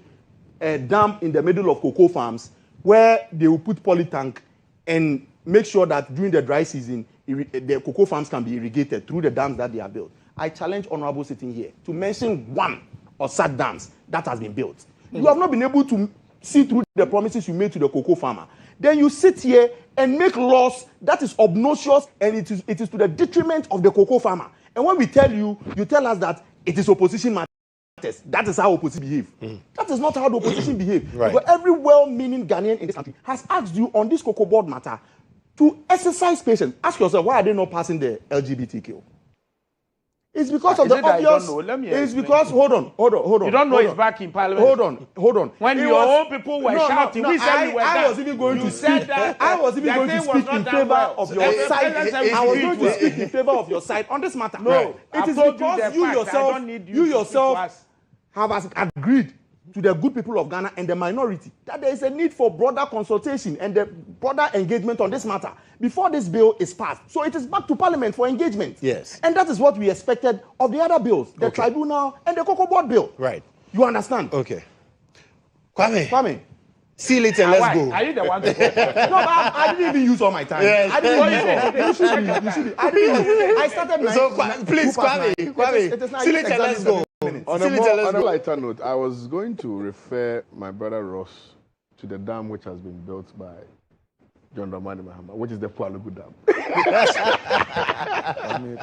a dam in the middle of cocoa farms where they will put polytank and make sure that during the dry season, the cocoa farms can be irrigated through the dams that they have built. I challenge Honorable sitting here to mention one of such dams that has been built. You have not been able to see through the promises you made to the cocoa farmer. then you sit here and make laws that is obnoxious, and it is to the detriment of the cocoa farmer. And when we tell you, you tell us that it is opposition matters. That is how opposition behave. That is not how the opposition behave. Right. But every well-meaning Ghanaian in this country has asked you on this cocoa board matter to exercise patience. Ask yourself, why are they not passing the LGBTQ? It's because of the obvious. It's because hold on. You don't know it's back in Parliament. Hold on. When your own people were shouting, we said I was even going to speak. I was even going to speak in favor of your side. I was going to speak in favor of your side on this matter. No, it is because you yourself have agreed to the good people of Ghana and the minority that there is a need for broader consultation and the broader engagement on this matter before this bill is passed. So it is back to Parliament for engagement. Yes. And that is what we expected of the other bills, the tribunal and the cocoa board bill. Right. You understand? Okay. Kwame. Seal it and let's go. Are you the one to go? No, but I didn't even use all my time. Yes. I didn't use all. You should be. I didn't use. I started. So, please, Kwame. Seal it and let's go. On a lighter note, I was going to refer my brother Ross to the dam which has been built by John Dramani Mahama, which is the Pualugu Dam. Because I mean,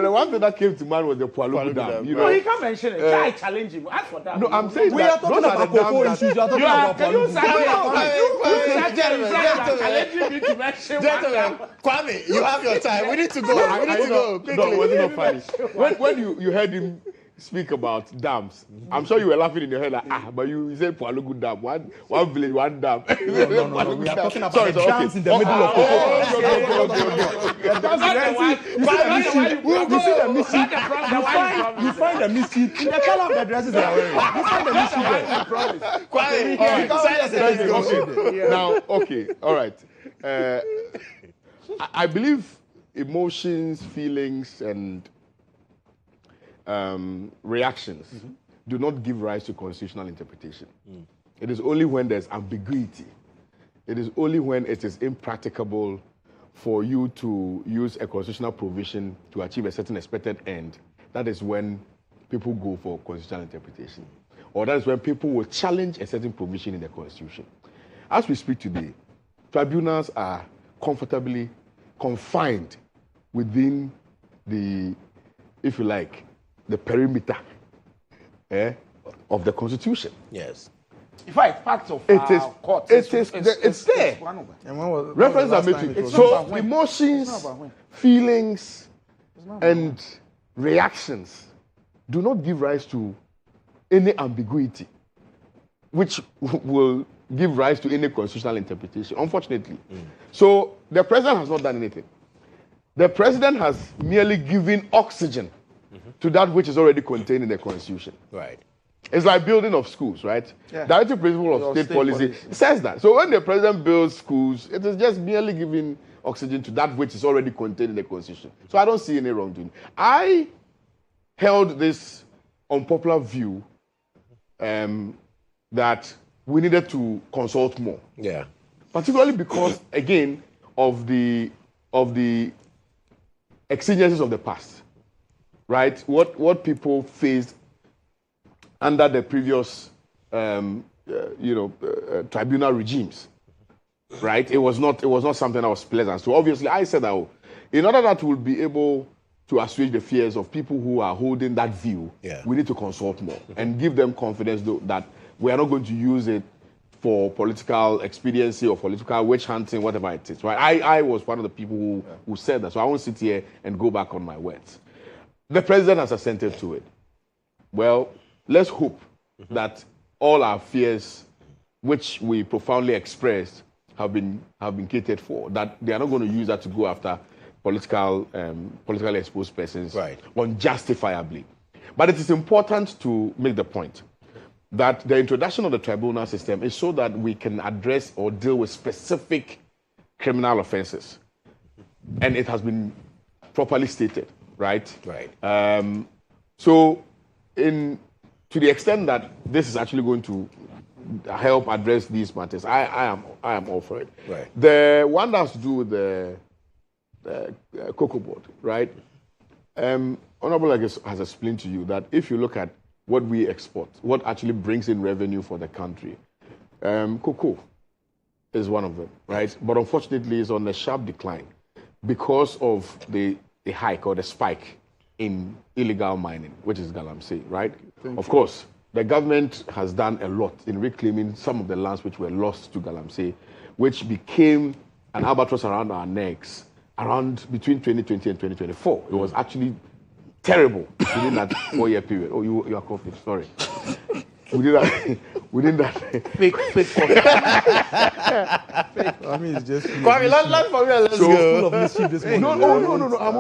the one thing that came to mind was the Pualugu Dam. You know, he can't mention it. I challenge him. Ask for that. No, I'm saying we are talking about cocoa issues. You are talking about Kwame, you have your time. We need to go. We need to go quickly. No, it wasn't not funny. When you heard him speak about dams, I'm sure you were laughing in your head like, but you said Pualugu Dam, one village, one dam. No. We are talking about the dams in the middle of You find the mischief in the color of the dresses they are wearing. You find the mischief there. Now, okay, all right. I believe emotions, feelings, and reactions do not give rise to constitutional interpretation. It is only when there's ambiguity. It is only when it is impracticable for you to use a constitutional provision to achieve a certain expected end. That is when people go for constitutional interpretation. Or that is when people will challenge a certain provision in the Constitution. As we speak today, tribunals are comfortably confined within the, if you like, the perimeter of the Constitution. Yes. In fact, parts of court. It's there. References are made. So emotions, feelings, and reactions do not give rise to any ambiguity, which will give rise to any constitutional interpretation, unfortunately. So the president has not done anything. The president has merely given oxygen to that which is already contained in the Constitution. Right. It's like building of schools, right? Yeah. Directive principle of state policy says that. So when the president builds schools, it is just merely giving oxygen to that which is already contained in the Constitution. So I don't see any wrongdoing. I held this unpopular view that we needed to consult more. Yeah. Particularly because, again, of the exigencies of the past, right? What people faced under the previous, tribunal regimes, right? It was not something that was pleasant. So obviously, I said that in order that we'll be able to assuage the fears of people who are holding that view, we need to consult more and give them confidence that we are not going to use it for political expediency or political witch hunting, whatever it is, right? I was one of the people who said that, so I won't sit here and go back on my words. The president has assented to it. Well, let's hope that all our fears, which we profoundly expressed, have been catered for, that they are not going to use that to go after politically exposed persons unjustifiably. But it is important to make the point that the introduction of the tribunal system is so that we can address or deal with specific criminal offenses. And it has been properly stated, right? Right. So to the extent that this is actually going to help address these matters, I am all for it. Right. The one that has to do with the cocoa board, right? Honorable has explained to you that if you look at what we export, what actually brings in revenue for the country, cocoa is one of them, right? But unfortunately, it's on a sharp decline because of the hike or the spike in illegal mining, which is galamsey, right? Of course, the government has done a lot in reclaiming some of the lands which were lost to galamsey, which became an albatross around our necks around between 2020 and 2024. It was actually terrible within that 4-year period. Oh, you are coughing, sorry. Within that fake coffee. I mean, it's just. Kwame, let's for me, let's So- go. Full of mischief this morning. No. I'm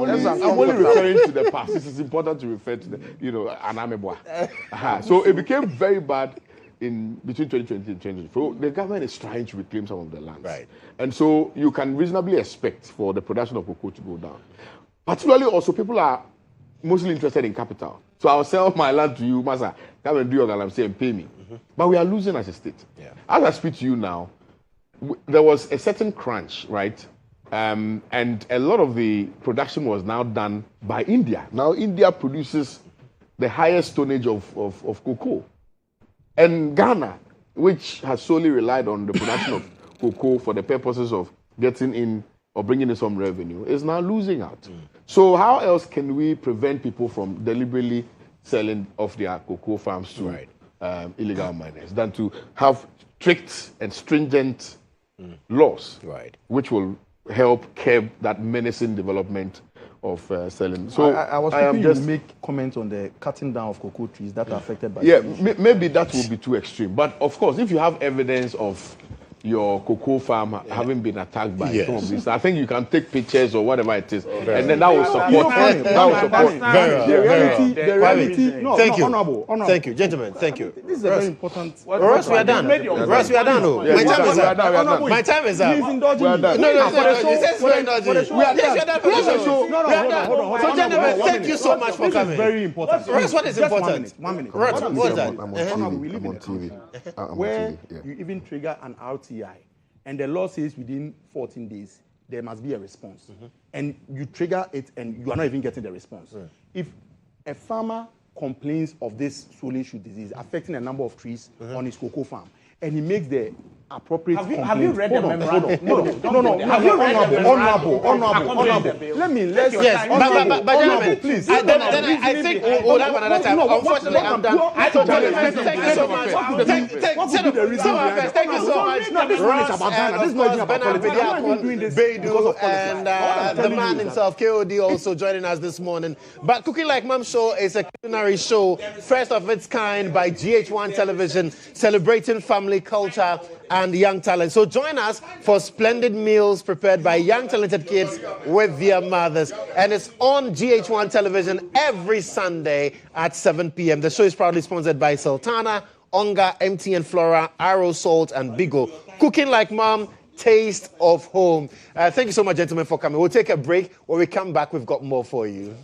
only referring to the past. It is important to refer to the, Anamebwa. So it became very bad in between 2020 and 2024. The government is trying to reclaim some of the lands. Right. And so you can reasonably expect for the production of cocoa to go down. Particularly also, people are mostly interested in capital. So I'll sell my land to you, Masa, come and do your galamsey and pay me. But we are losing as a state. Yeah. As I speak to you now, there was a certain crunch, right? And a lot of the production was now done by India. Now India produces the highest tonnage of cocoa. And Ghana, which has solely relied on the production of cocoa for the purposes of getting in or bringing in some revenue, is now losing out. So how else can we prevent people from deliberately selling off their cocoa farms to illegal miners than to have strict and stringent laws, which will help curb that menacing development of selling. So I was hoping you would make comments on the cutting down of cocoa trees that are affected by. Yeah, maybe that will be too extreme. But of course, if you have evidence of your cocoa farm having been attacked by some of these, I think you can take pictures or whatever it is, and then that will support. That will support. The reality. No, Thank you. Honorable. Thank you, gentlemen. Thank you. This is a very important. Ross, we are done. Ross, we are done. Oh. My time is up. My time is up. He's indulging me. No, you said we're indulging. We are Yes, we are done for the show. No, We are done. hold on. So, gentlemen, thank you so much for This is coming. very important. Ross, what is Just important? 1 minute. Ross, what's that? I'm on Honorable, TV. we live I'm in on a TV. country I'm on where TV. Yeah. you even trigger an RTI, and the law says within 14 days there must be a response, and you trigger it, and you are not even getting the response. If a farmer complains of this swollen shoot disease affecting a number of trees on his cocoa farm, and he makes the appropriate complaint. Have you read the memorandum? No. Have you read the Honorable. Let's Yes, but gentlemen, please. Then I think we'll have another time. Unfortunately, I'm done. So, gentlemen, thank you so much. Thank you so much. Ross, and of course, Bernard Bediakon, Beidou, and the man himself, KOD, also joining us this morning. But Cooking Like Mom Show is a culinary show, first of its kind by GHOne Television, celebrating family culture and young talent. So join us for splendid meals prepared by young talented kids with their mothers. And it's on GHOne Television every Sunday at 7 p.m. The show is proudly sponsored by Sultana, Onga, MTN Flora, Arrow Salt, and Bigo. Cooking Like Mom, taste of home. Thank you so much, gentlemen, for coming. We'll take a break. When we come back, we've got more for you.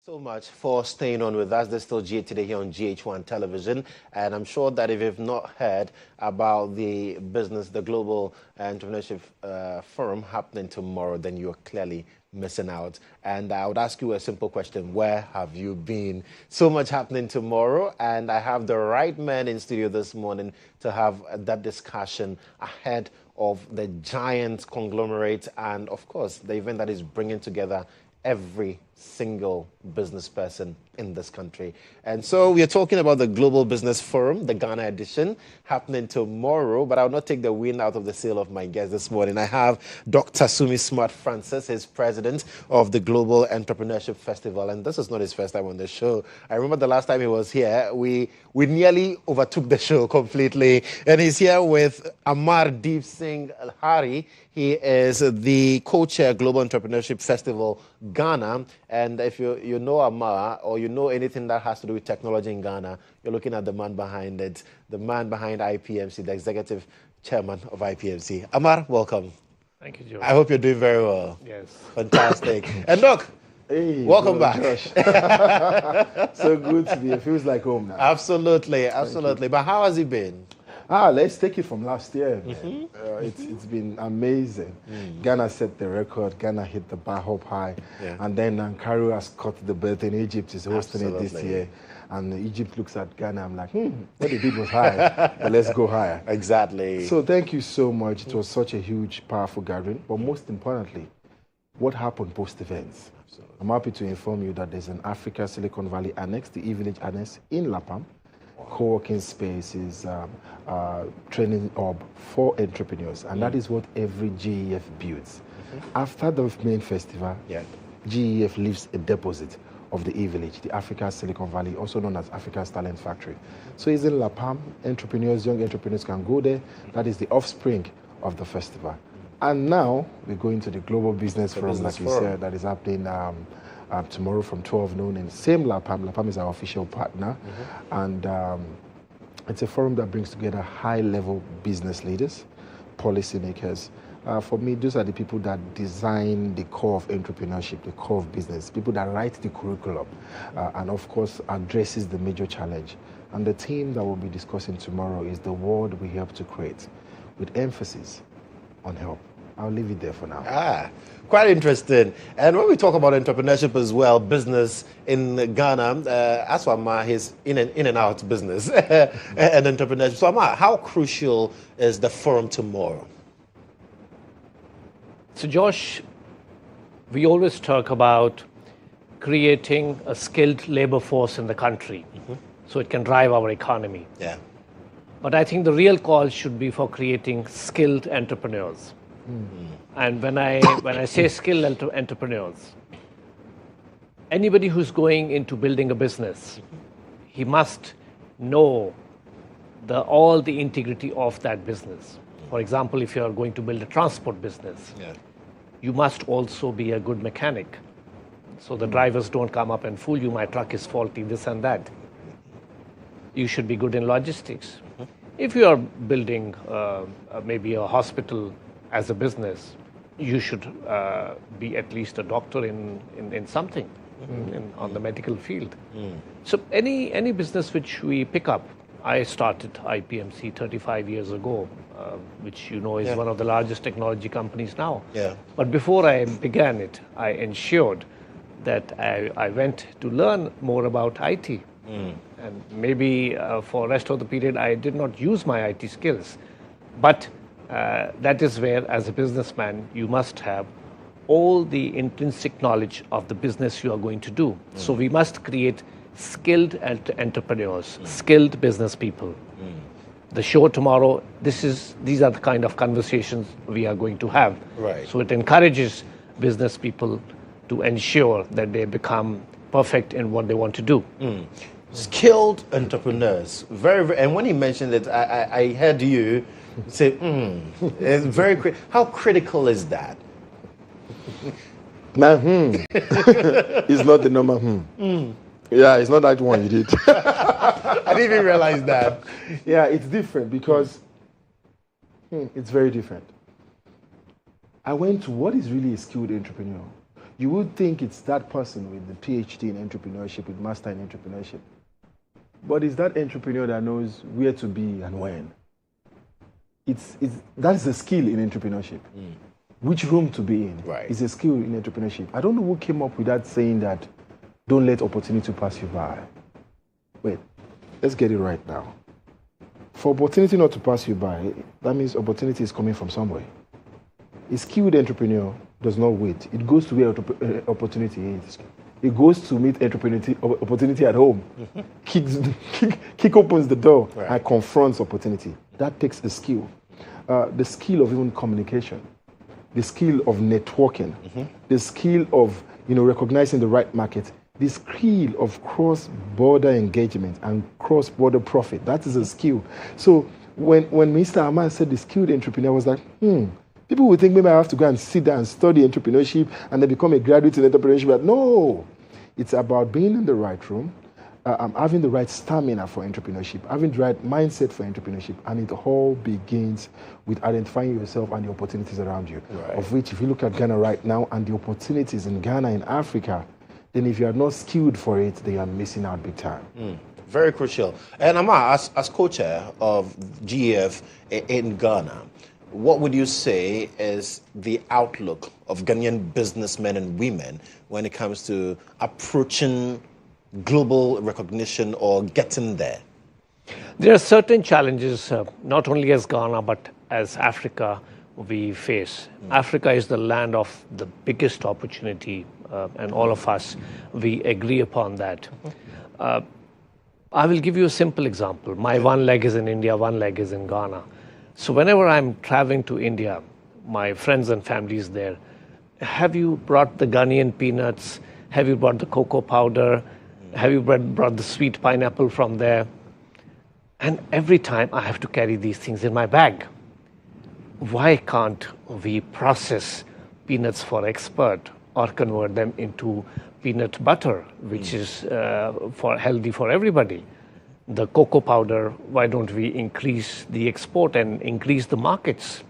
So much for staying on with us. This is still GA Today here on GHOne Television. And I'm sure that if you've not heard about the business, the Global Entrepreneurship Forum happening tomorrow, then you're clearly missing out. And I would ask you a simple question. Where have you been? So much happening tomorrow. And I have the right man in studio this morning to have that discussion ahead of the giant conglomerate and, of course, the event that is bringing together every single business person in this country. And so we are talking about the Global Business Forum, the Ghana edition, happening tomorrow, but I'll not take the wind out of the sail of my guest this morning. I have Dr. Sumi Smart Francis, he's president of the Global Entrepreneurship Festival, and this is not his first time on the show. I remember the last time he was here, we nearly overtook the show completely, and he's here with Amar Deep Singh Hari. He is the co-chair Global Entrepreneurship Festival Ghana. And if you know Amar or you know anything that has to do with technology in Ghana, you're looking at the man behind it, the man behind IPMC, the executive chairman of IPMC. Amar, welcome. Thank you, Joe. I hope you're doing very well. Yes. Fantastic. And Doc, Hey, welcome back. So good to be here. Feels like home now. Absolutely, absolutely. But how has it been? Let's take it from last year, man. It's been amazing. Ghana set the record. Ghana hit the bar hop high. Yeah. And then Cairo has caught the belt in Egypt. Is hosting it this Absolutely. year. And Egypt looks at Ghana. I'm like, what they did was high, but let's go higher. Exactly. So thank you so much. It was such a huge, powerful gathering. But most importantly, what happened post-events? I'm happy to inform you that there's an Africa Silicon Valley Annex, the E-Village Annex in Lapam, co-working spaces, training hub for entrepreneurs. And that is what every GEF builds. After the main festival, GEF leaves a deposit of the E-Village, the Africa Silicon Valley, also known as Africa's Talent Factory. So it's in Lapam. Entrepreneurs, young entrepreneurs can go there. That is the offspring of the festival. And now we're going to the Global Business Forum, like you said, that is happening tomorrow from 12 noon in same Lapam. Lapam is our official partner. And it's a forum that brings together high-level business leaders, policymakers. For me, those are the people that design the core of entrepreneurship, the core of business, people that write the curriculum, and of course addresses the major challenge. And the theme that we'll be discussing tomorrow is the world we help to create, with emphasis on help. I'll leave it there for now. Quite interesting. And when we talk about entrepreneurship as well, business in Ghana, as for Amar, he's in and out business and entrepreneurship. So Amar, how crucial is the forum tomorrow? So Josh, we always talk about creating a skilled labor force in the country so it can drive our economy. Yeah. But I think the real call should be for creating skilled entrepreneurs. And when I say skilled entrepreneurs, anybody who's going into building a business, he must know all the integrity of that business. For example, if you're going to build a transport business, you must also be a good mechanic. So the drivers don't come up and fool you, my truck is faulty, this and that. You should be good in logistics. If you are building maybe a hospital as a business, you should be at least a doctor in something, on the medical field. So any business which we pick up, I started IPMC 35 years ago, which you know is one of the largest technology companies now. But before I began it, I ensured that I went to learn more about IT. And maybe for the rest of the period, I did not use my IT skills. But that is where, as a businessman, you must have all the intrinsic knowledge of the business you are going to do. So we must create skilled entrepreneurs, skilled business people. The show tomorrow, these are the kind of conversations we are going to have. So it encourages business people to ensure that they become perfect in what they want to do. Skilled entrepreneurs, very, and when he mentioned it, I heard you say, it's very how critical is that? It's not the number. Yeah, it's not that one you did. I didn't even realize that. Yeah, it's different because it's very different. I went to what is really a skilled entrepreneur. you would think it's that person with the PhD in entrepreneurship, with master in entrepreneurship. But it's that entrepreneur that knows where to be and when. That's a skill in entrepreneurship. Which room to be in is a skill in entrepreneurship. I don't know who came up with that saying that don't let opportunity pass you by. Wait, let's get it right now. For opportunity not to pass you by, that means opportunity is coming from somewhere. A skilled entrepreneur does not wait. It goes to where opportunity is. It goes to meet opportunity at home. Kick opens the door and confronts opportunity. That takes a skill. The skill of even communication, the skill of networking, the skill of recognizing the right market, the skill of cross-border engagement and cross-border profit. That is a skill. So when Mr. Ahmad said the skilled entrepreneur, I was like, people would think maybe I have to go and sit down and study entrepreneurship and then become a graduate in entrepreneurship. But no, it's about being in the right room, having the right stamina for entrepreneurship, having the right mindset for entrepreneurship, and it all begins with identifying yourself and the opportunities around you. Of which, if you look at Ghana right now and the opportunities in Ghana, in Africa, then if you are not skilled for it, then you are missing out big time. Very crucial. And Amma, as co-chair of GEF in Ghana, what would you say is the outlook of Ghanaian businessmen and women when it comes to approaching global recognition or getting there? There are certain challenges, not only as Ghana, but as Africa, we face. Africa is the land of the biggest opportunity, and all of us, we agree upon that. I will give you a simple example. My one leg is in India, one leg is in Ghana. So whenever I'm traveling to India, my friends and families there, have you brought the Ghanaian peanuts? Have you brought the cocoa powder? Have you brought the sweet pineapple from there? And every time I have to carry these things in my bag. Why can't we process peanuts for export or convert them into peanut butter, which is healthy for everybody? The cocoa powder, why don't we increase the export and increase the markets?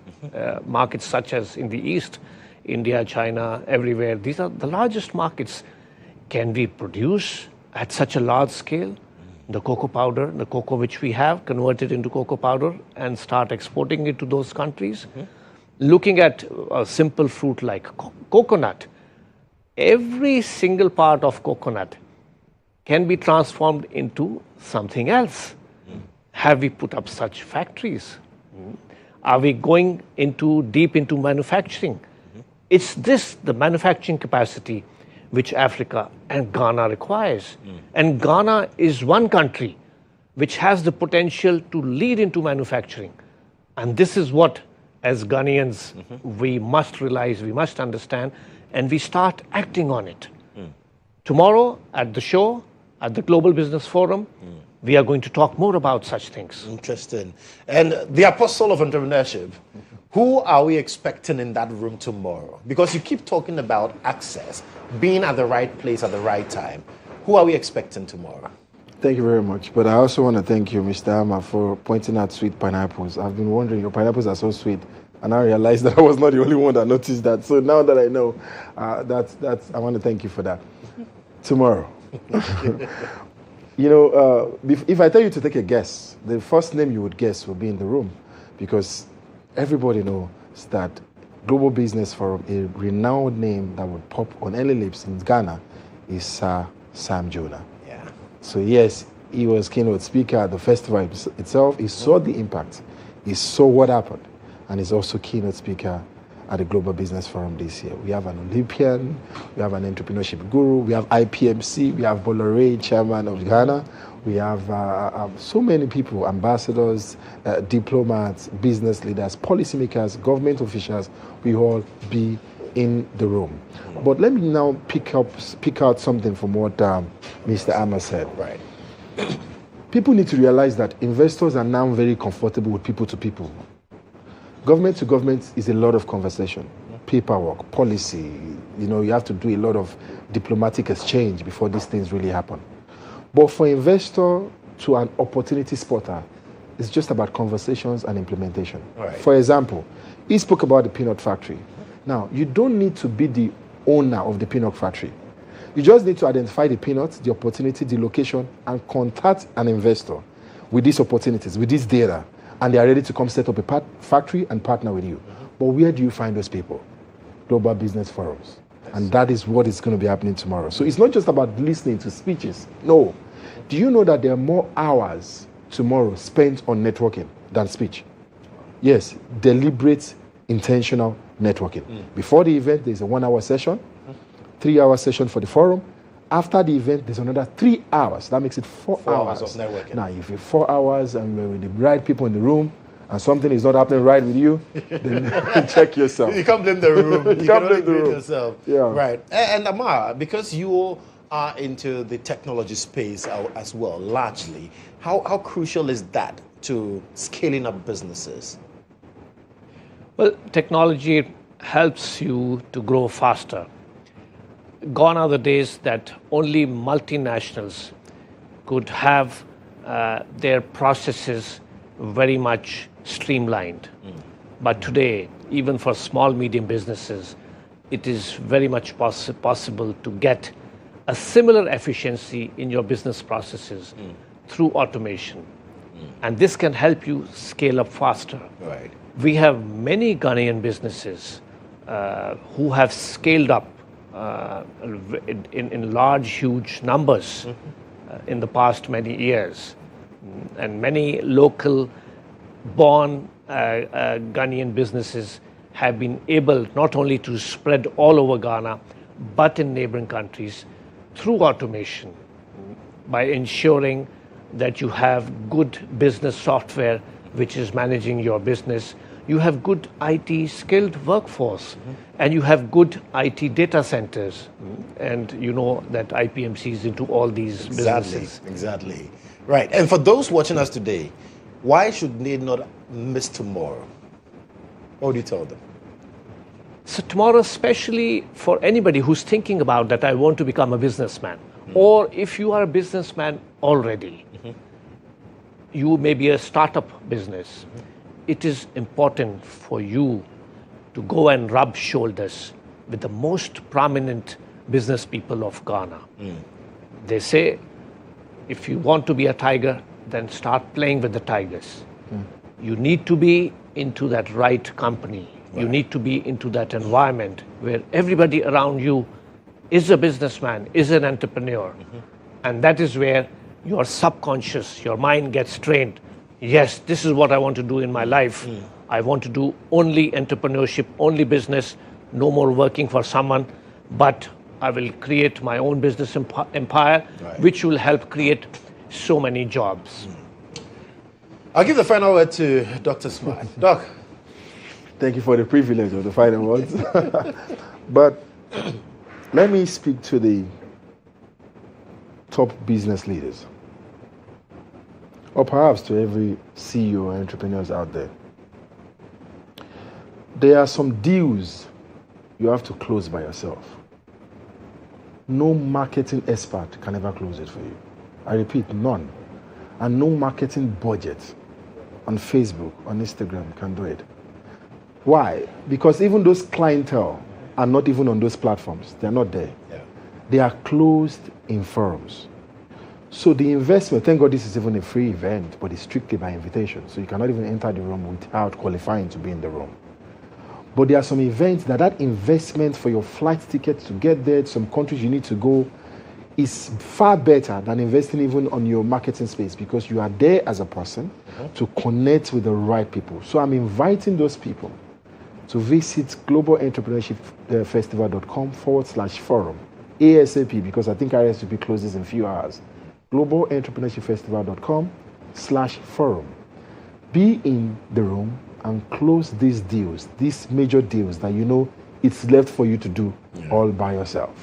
Markets such as in the East, India, China, everywhere. These are the largest markets. Can we produce at such a large scale the cocoa powder, the cocoa which we have, convert it into cocoa powder and start exporting it to those countries? Looking at a simple fruit like coconut, every single part of coconut can be transformed into something else. Have we put up such factories? Are we going deep into manufacturing? It's the manufacturing capacity, which Africa and Ghana requires. And Ghana is one country which has the potential to lead into manufacturing. And this is what, as Ghanaians, we must realize, we must understand, and we start acting on it. Tomorrow at the show, at the Global Business Forum, we are going to talk more about such things. Interesting. And the apostle of entrepreneurship, who are we expecting in that room tomorrow? Because you keep talking about access, being at the right place at the right time. Who are we expecting tomorrow? Thank you very much. But I also want to thank you, Mr. Amma, for pointing out sweet pineapples. I've been wondering, your pineapples are so sweet. And I realized that I was not the only one that noticed that. So now that I know, I want to thank you for that. Tomorrow. If I tell you to take a guess, the first name you would guess will be in the room, because everybody knows that Global Business Forum, a renowned name that would pop on any lips in Ghana, is Sir Sam Jonah. Yeah. So yes, he was keynote speaker at the festival itself. He saw the impact. He saw what happened. And he's also keynote speaker at the Global Business Forum this year. We have an Olympian, we have an entrepreneurship guru, we have IPMC, we have Bolore, chairman of Ghana. We have so many people, ambassadors, diplomats, business leaders, policymakers, government officials. We all be in the room. But let me now pick out something from what Mr. Amma said. Right. People need to realize that investors are now very comfortable with people to people. Government to government is a lot of conversation, paperwork, policy. You have to do a lot of diplomatic exchange before these things really happen. But for investor to an opportunity spotter, it's just about conversations and implementation. Right. For example, he spoke about the peanut factory. Now, you don't need to be the owner of the peanut factory. You just need to identify the peanuts, the opportunity, the location, and contact an investor with these opportunities, with this data, and they are ready to come set up a factory and partner with you. But where do you find those people? Global business forums. And that is what is going to be happening tomorrow. So it's not just about listening to speeches. No. Do you know that there are more hours tomorrow spent on networking than speech? Yes, deliberate, intentional networking. Before the event, there's a 1 hour session, 3 hour session for the forum. After the event, there's another 3 hours. That makes it 4 hours. 4 hours of networking. Now, if you're 4 hours and you're with the right people in the room, and something is not happening right with you, then check yourself. You can't blame the room. You can't blame yourself. Yeah. Right. And Amar, because you are into the technology space as well, largely, how crucial is that to scaling up businesses? Well, technology helps you to grow faster. Gone are the days that only multinationals could have their processes very much streamlined. But today, even for small, medium businesses, it is very much possible to get a similar efficiency in your business processes through automation. And this can help you scale up faster. Right. We have many Ghanaian businesses who have scaled up in large, huge numbers in the past many years. And many local born Ghanaian businesses have been able not only to spread all over Ghana, but in neighboring countries through automation, by ensuring that you have good business software which is managing your business. You have good IT skilled workforce, and you have good IT data centers. And you know that IPMC is into all these businesses. Exactly. Right. And for those watching us today, why should they not miss tomorrow? What would you tell them? So tomorrow, especially for anybody who's thinking about that, I want to become a businessman, or if you are a businessman already, you may be a startup business. It is important for you to go and rub shoulders with the most prominent business people of Ghana. They say, if you want to be a tiger, then start playing with the tigers. You need to be into that right company. Right. You need to be into that environment where everybody around you is a businessman, is an entrepreneur. And that is where your subconscious, your mind gets trained. Yes, this is what I want to do in my life. I want to do only entrepreneurship, only business, no more working for someone, but I will create my own business empire, which will help create so many jobs. I'll give the final word to Dr. Smart. Doc. Thank you for the privilege of the final words. But let me speak to the top business leaders, or perhaps to every CEO and entrepreneurs out there. There are some deals you have to close by yourself. No marketing expert can ever close it for you. I repeat, none. And no marketing budget on Facebook, on Instagram can do it. Why? Because even those clientele are not even on those platforms. They're not there. Yeah. They are closed in forums. So the investment, thank God this is even a free event, but it's strictly by invitation. So you cannot even enter the room without qualifying to be in the room. But there are some events that investment for your flight ticket to get there, to some countries you need to go, is far better than investing even on your marketing space, because you are there as a person to connect with the right people. So I'm inviting those people to visit globalentrepreneurshipfestival.com/forum ASAP, because I think RSVP closes in a few hours. globalentrepreneurshipfestival.com/forum. Be in the room and close these deals, these major deals that you know it's left for you to do all by yourself.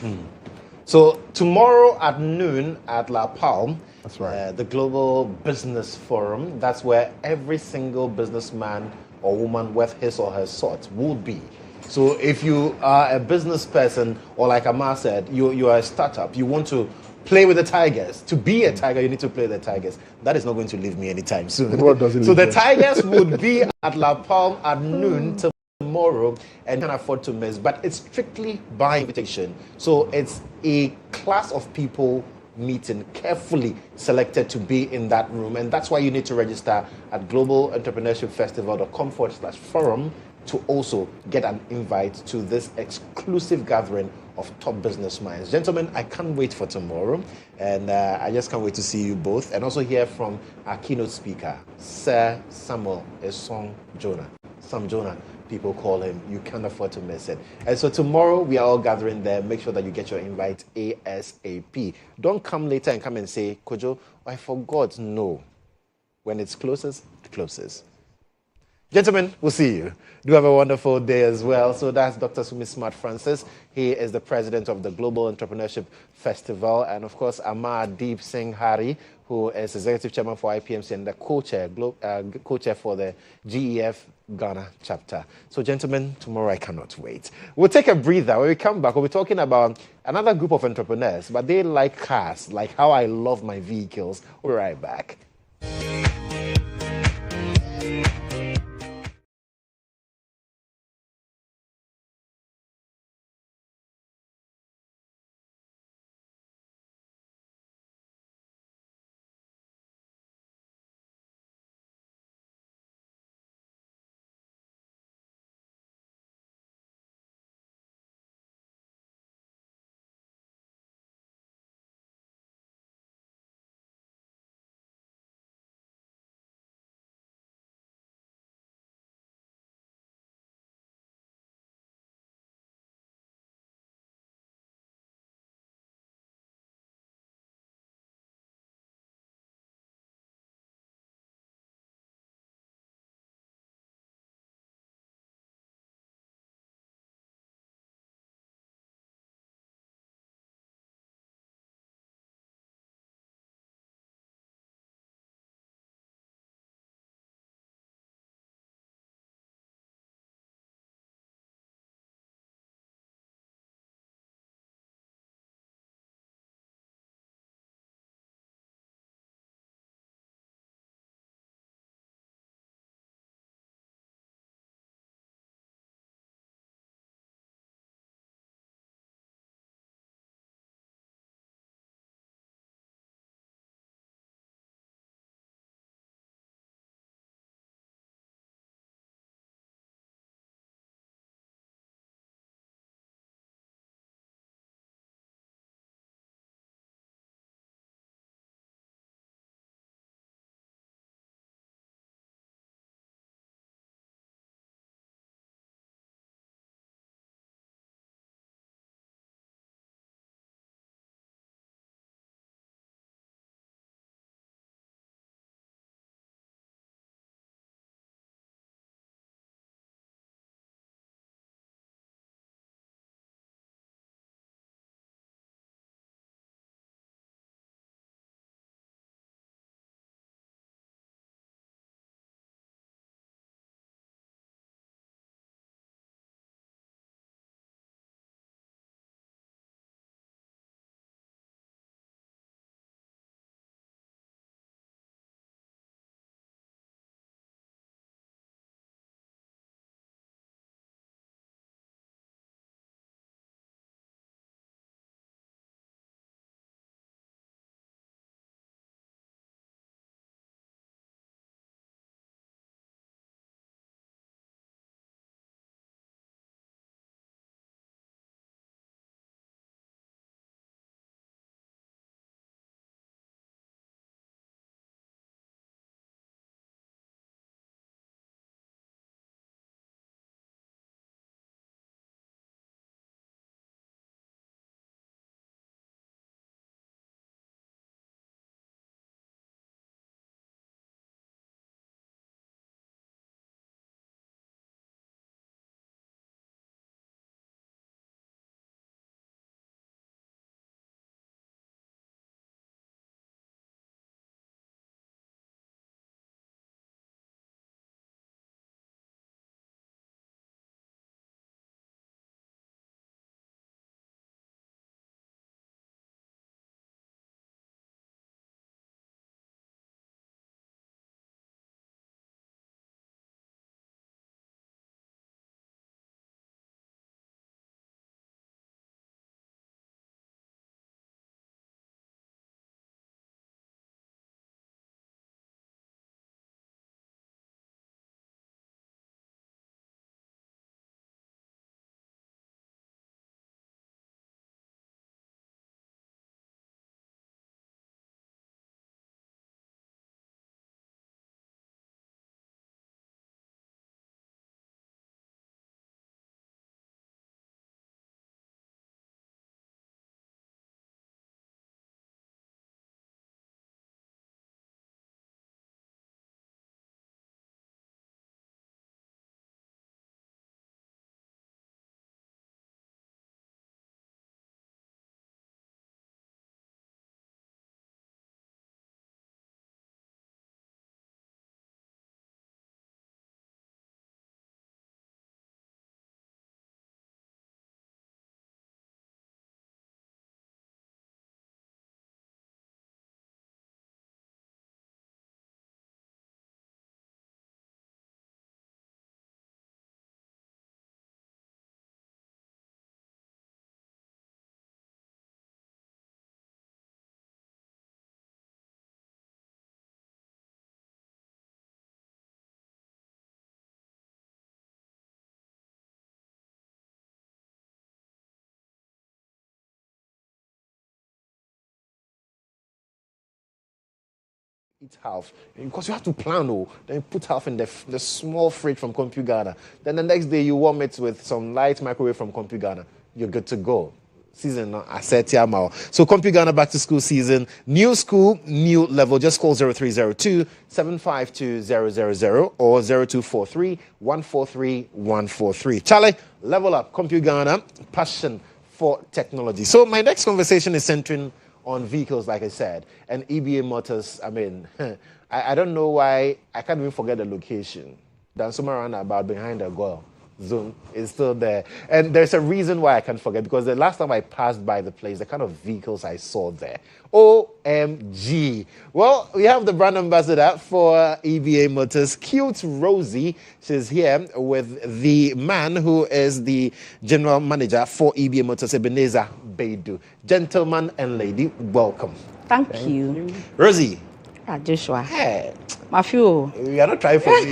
So tomorrow at noon at La Palme, that's right. The Global Business Forum, that's where every single businessman or woman worth his or her salt will be. So if you are a business person, or like Amar said, you are a startup, you want to play with the tigers. To be a tiger, you need to play the tigers. That is not going to leave me anytime soon. The world doesn't so the leave tigers would be at La Palme at noon tomorrow. tomorrow and can afford to miss, but it's strictly by invitation. So it's a class of people meeting carefully selected to be in that room, and that's why you need to register at globalentrepreneurshipfestival.com/forum to also get an invite to this exclusive gathering of top business minds. Gentlemen, I can't wait for tomorrow, and I just can't wait to see you both and also hear from our keynote speaker, Sir Samuel Esong Jonah. Sam Jonah, people call him. You can't afford to miss it. And so tomorrow we are all gathering there. Make sure that you get your invite ASAP. Don't come later and come and say, Kodjo, I forgot. No. When it's closest, it closes. Gentlemen, we'll see you. Do have a wonderful day as well. So that's Dr. Sumi Smart Francis. He is the president of the Global Entrepreneurship Festival. And of course, Amar Deep Singh Hari, who is executive chairman for IPMC and the co-chair for the GEF Ghana chapter. So gentlemen, tomorrow I cannot wait. We'll take a breather. When we come back, we'll be talking about another group of entrepreneurs, but they like cars, like how I love my vehicles. We'll be right back. eat half. Because you have to plan, then you put half in the small fridge from CompuGhana. Then the next day you warm it with some light microwave from CompuGhana. You're good to go. Season Asetiamao. So CompuGhana back to school season. New school, new level. Just call 0302-752-000 or 0243-143-143. Charlie, level up. CompuGhana, passion for technology. So my next conversation is centering on vehicles, like I said, and EBA Motors. I mean, I don't know why I can't even forget the location. There's somewhere around about behind the goal zone is still there, and there's a reason why I can't forget, because the last time I passed by the place, the kind of vehicles I saw there, OMG. Well, we have the brand ambassador for EBA Motors, cute Rosie. She's here with the man who is the general manager for EBA Motors, Ebenezer Baidu. Gentleman and lady, welcome. Thank you. Rosie. Joshua. Hey. Matthew. We are not trying for you.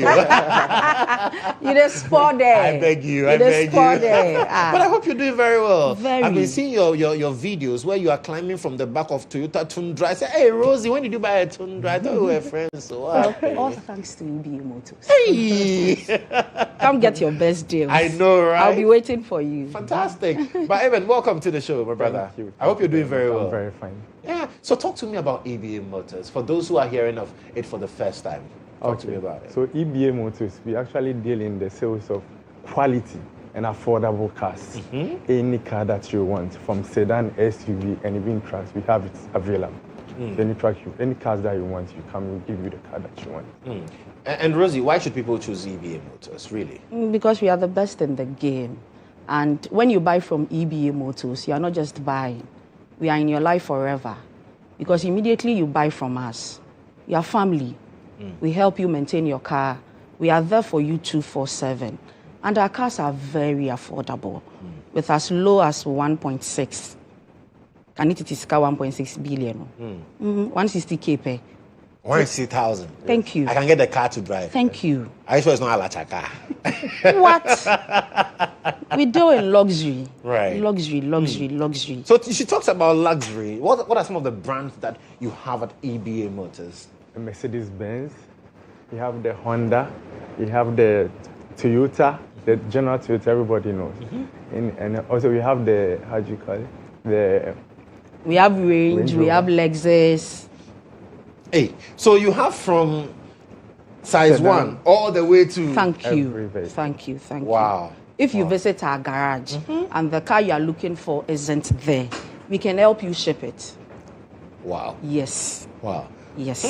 You just sport there. I beg you. I beg you. There. But I hope you're doing very well. Very. I've been seeing your videos where you are climbing from the back of Toyota Tundra. I said, hey, Rosie, when did you buy a Tundra? I thought we were friends. So all thanks to EBA Motors. Hey. Come get your best deals. I know, right? I'll be waiting for you. Fantastic. But Evan, welcome to the show, my brother. Thank you. I hope you're doing very well. I'm very fine. Yeah. So talk to me about EBA Motors for those who are hearing of it for the first time. Talk to me about it. So EBA Motors, we actually deal in the sales of quality and affordable cars. Any car that you want, from sedan, SUV, and even trucks, we have it available. Any cars that you want, you come, we'll give you the car that you want. And Rosie, why should people choose EBA Motors, really? Because we are the best in the game. And when you buy from EBA Motors, you are not just buying. We are in your life forever. Because immediately you buy from us, your family. We help you maintain your car. We are there for you 24/7. And our cars are very affordable, with as low as 1.6. Can it is 1.6 billion? 160K pay. 160,000. Thank you. I can get the car to drive. Thank you. Are you sure it's not a Lacha car? What? We do in luxury. Right. Luxury. So she talks about luxury. What are some of the brands that you have at EBA Motors? Mercedes-Benz, you have the Honda, you have the Toyota, the general Toyota everybody knows. And also we have the, how do you call it? We have Range, we have Lexus. Hey, so you have from size 1 all the way to... Thank you. Wow. If you visit our garage and the car you are looking for isn't there, we can help you ship it. Wow. Yes. Wow. Yes.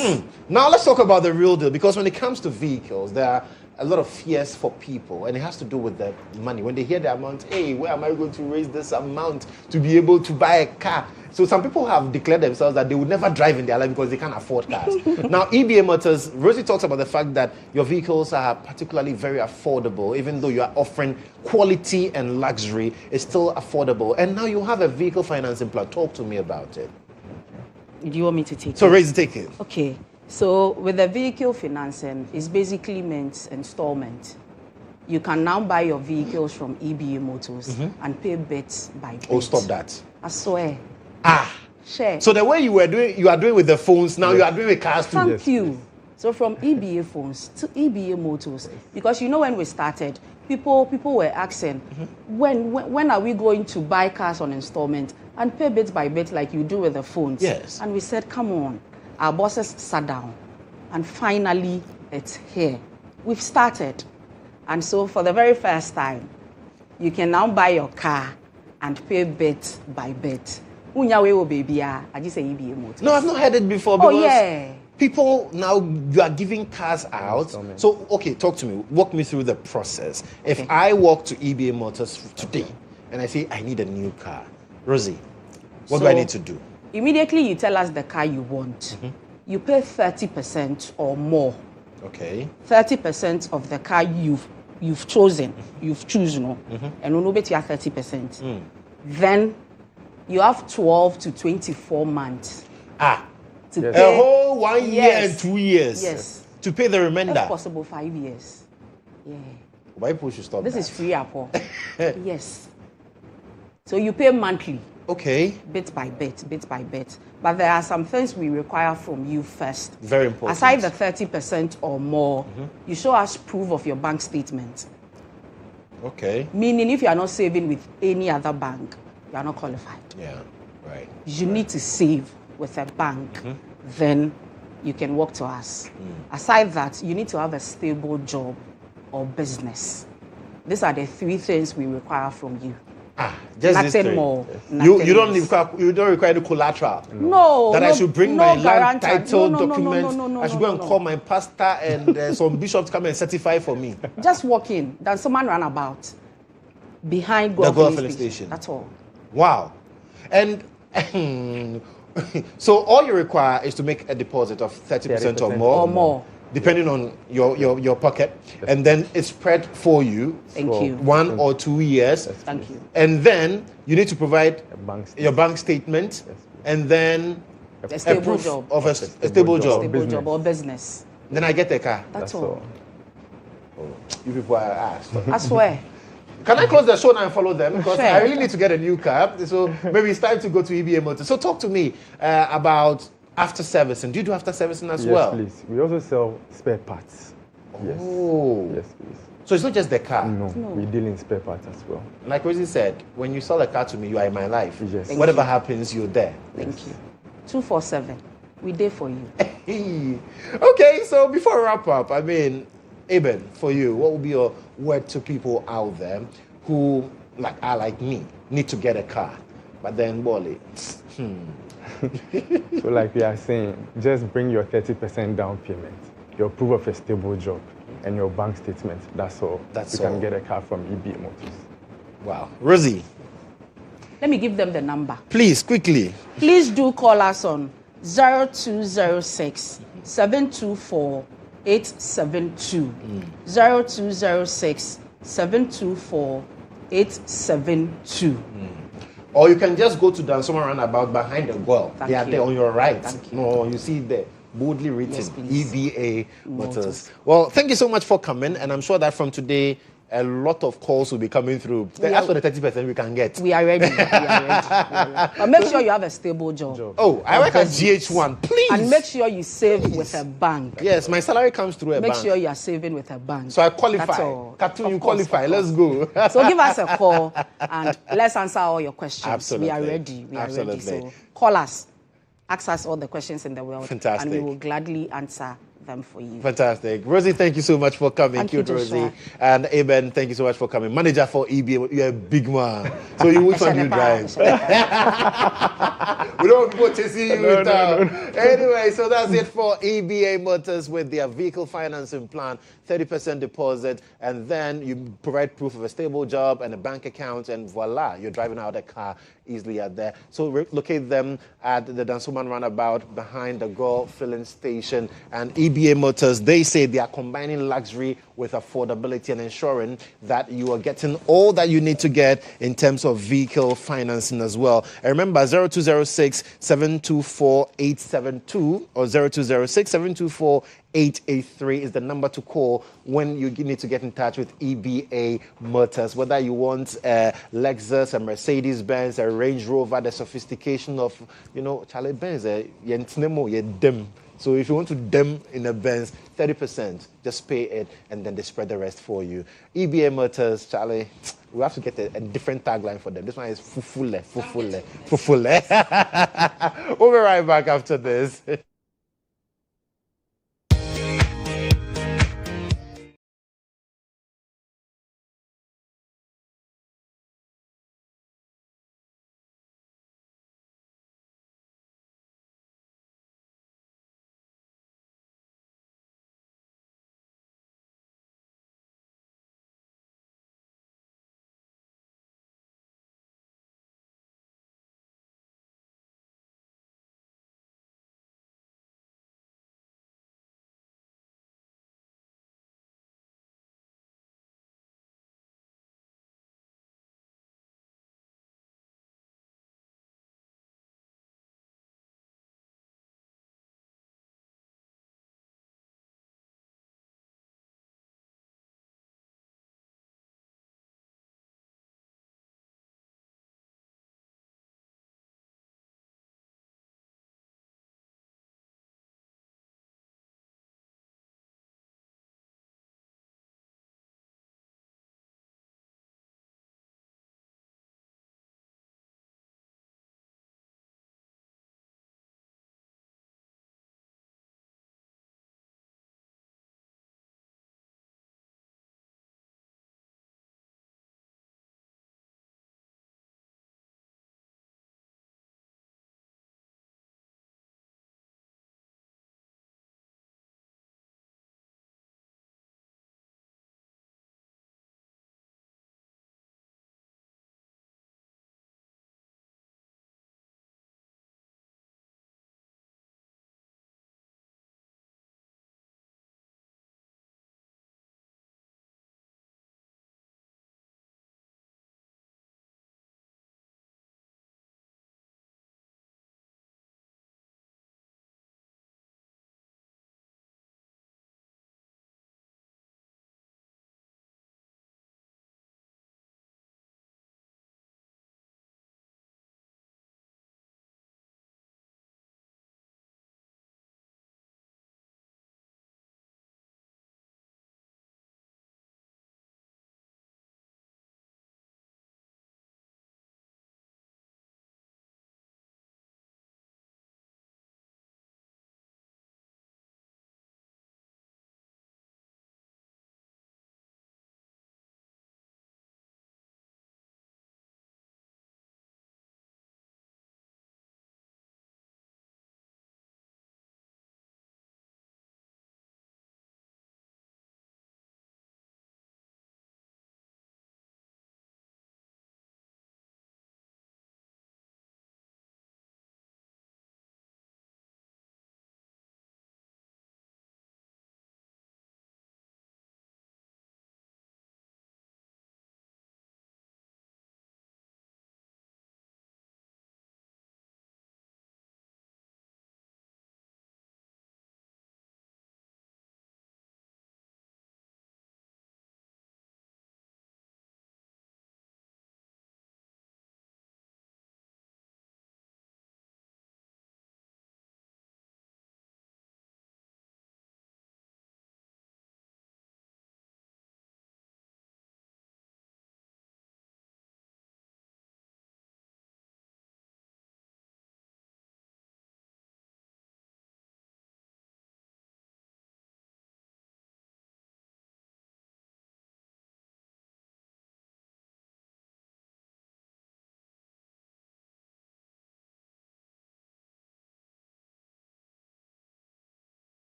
Now let's talk about the real deal, because when it comes to vehicles, there are a lot of fears for people, and it has to do with the money. When they hear the amount, hey, where am I going to raise this amount to be able to buy a car? So some people have declared themselves that they would never drive in their life because they can't afford cars. Now, EBA Motors, Rosie talks about the fact that your vehicles are particularly very affordable, even though you are offering quality and luxury, it's still affordable. And now you have a vehicle financing plan. Talk to me about it. Do you want me to take it? So Rosie, take it. Okay. So with the vehicle financing, it's basically meant installment. You can now buy your vehicles from EBA Motors and pay bit by bit. Oh, stop that. I swear. Share. So the way you are doing with the phones, now you are doing with cars too. Thank you. So from EBA phones to EBA Motors, because you know when we started, people were asking, when are we going to buy cars on installment and pay bit by bit like you do with the phones? Yes. And we said, come on. Our bosses sat down, and finally it's here. We've started. And so for the very first time, you can now buy your car and pay bit by bit. Baby, I just say EBA Motors. No, I've not heard it before. Because yeah. People now, you are giving cars out. So, okay, talk to me. Walk me through the process. If I walk to EBA Motors today and I say I need a new car, Rosie, what do I need to do? Immediately you tell us the car you want. You pay 30% or more. Okay. 30% of the car you've chosen. You've chosen, and we'll bet you have 30%. Then you have 12 to 24 months. To pay, a whole 1 year and 2 years. Yes. To pay the remainder. If possible, 5 years. Yeah. Why people should stop This that? is free, Apple. Yes. So you pay monthly. Okay. Bit by bit. But there are some things we require from you first. Very important. Aside the 30% or more, you show us proof of your bank statement. Okay. Meaning, if you are not saving with any other bank, you are not qualified. Yeah, right. You need to save with a bank, then you can walk to us. Aside that, you need to have a stable job or business. These are the 3 things we require from you. Just nothing more. You don't require the collateral. No. That I should bring my land title documents. No, I should go and call my pastor and some bishops come and certify for me. Just walk in. Then someone run about behind the filling station. That's all. Wow. And so all you require is to make a deposit of 30% or more. Or more. Depending on your pocket. And then it's spread for you. Thank you. 1 or 2 years. Thank you. And then you need to provide your bank statement. And then a stable proof job. of a stable job. Stable job or business. Then I get a car. That's all. You people are asked. I swear. Can I close the show now and follow them? Because I really need to get a new car. So maybe it's time to go to EBA Motors. So talk to me about after servicing. Do you do after servicing as well? Yes, please. We also sell spare parts. Oh. Yes, please. So it's not just the car? No, we deal in spare parts as well. Like Rosie said, when you sell a car to me, you are in my life. Yes. Whatever happens, you're there. Thank you. 247. We there for you. Okay, so before we wrap up, I mean, Eben, for you, what would be your word to people out there who, like me, need to get a car, but then, Wally, So like we are saying, just bring your 30% down payment, your proof of a stable job, and your bank statement. That's all. You can get a car from EBA Motors. Wow. Rosie. Let me give them the number. Please, quickly. Please do call us on 0206 724 872. 0206 724 872. Or you can just go to Dansoma Roundabout behind the well. They are there on your right. No, you see it there. Boldly written, yes, EBA Motors. Well, thank you so much for coming. And I'm sure that from today, a lot of calls will be coming through. That's for the 30% we can get. We are ready. But make sure you have a stable job. Oh, I work at GHOne, please. And make sure you save with a bank. Yes, my salary comes through a bank. Make sure you are saving with a bank. So I qualify. Cartoon, you qualify. Let's go. So give us a call and let's answer all your questions. Absolutely. We are ready. We are ready. So call us. Ask us all the questions in the world. Fantastic. And we will gladly answer them for you. Fantastic. Rosie, thank you so much for coming. Thank you, Rosie. And Eben, thank you so much for coming. Manager for EBA, you're a big man. So which one do you drive? We don't want people chasing you in town. Anyway, so that's it for EBA Motors with their vehicle financing plan. 30% deposit, and then you provide proof of a stable job and a bank account, and voila, you're driving out a car easily out there. So locate them at the Dansoman Roundabout behind the Gore filling station. And EBA Motors, they say they are combining luxury with affordability and ensuring that you are getting all that you need to get in terms of vehicle financing as well. And remember, 0206 724 872 or 0206 724 883 is the number to call when you need to get in touch with EBA Motors. Whether you want a Lexus, a Mercedes-Benz, a Range Rover, the sophistication of, Charlie Benz, dem. So if you want to dem in a Benz, 30%, just pay it and then they spread the rest for you. EBA Motors, Charlie, we have to get a different tagline for them. This one is fufule, fufule, fufule. We'll be right back after this.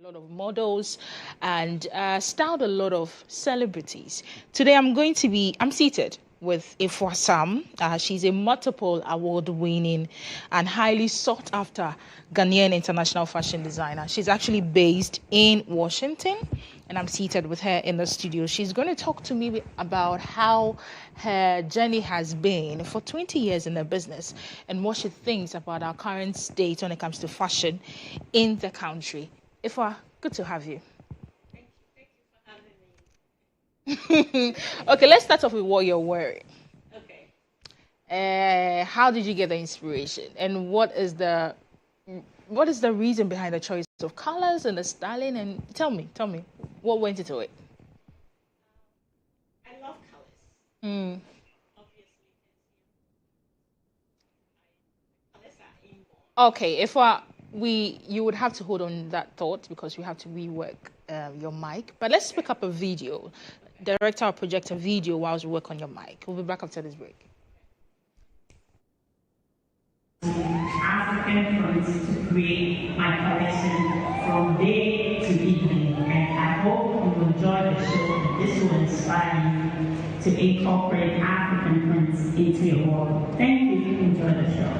a lot of models and styled a lot of celebrities. Today I'm seated with Ifwa Sam. She's a multiple award-winning and highly sought-after Ghanaian international fashion designer. She's actually based in Washington, and I'm seated with her in the studio. She's going to talk to me about how her journey has been for 20 years in the business and what she thinks about our current state when it comes to fashion in the country. Ifwa, good to have you. Okay, let's start off with what you're wearing. Okay. How did you get the inspiration, and what is the reason behind the choice of colors and the styling? And tell me, what went into it? I love colors. Obviously, colors are inborn. Okay, if you would have to hold on that thought because we have to rework your mic. But let's pick up a video. Director or project a video whilst we work on your mic. We'll be back after this break. African prints to create my collection from day to evening, and I hope you will enjoy the show. This will inspire you to incorporate African prints into your world. Thank you. Enjoy the show.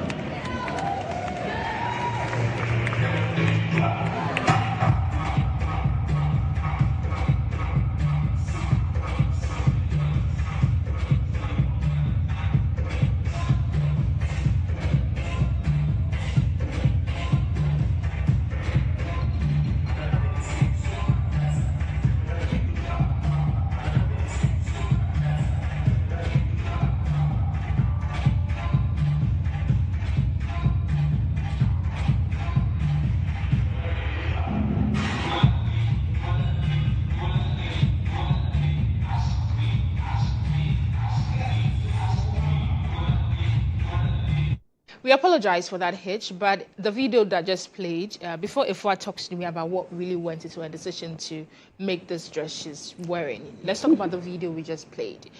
We apologize for that hitch, but the video that just played, before Ifwa talks to me about what really went into her decision to make this dress she's wearing, let's talk about the video we just played.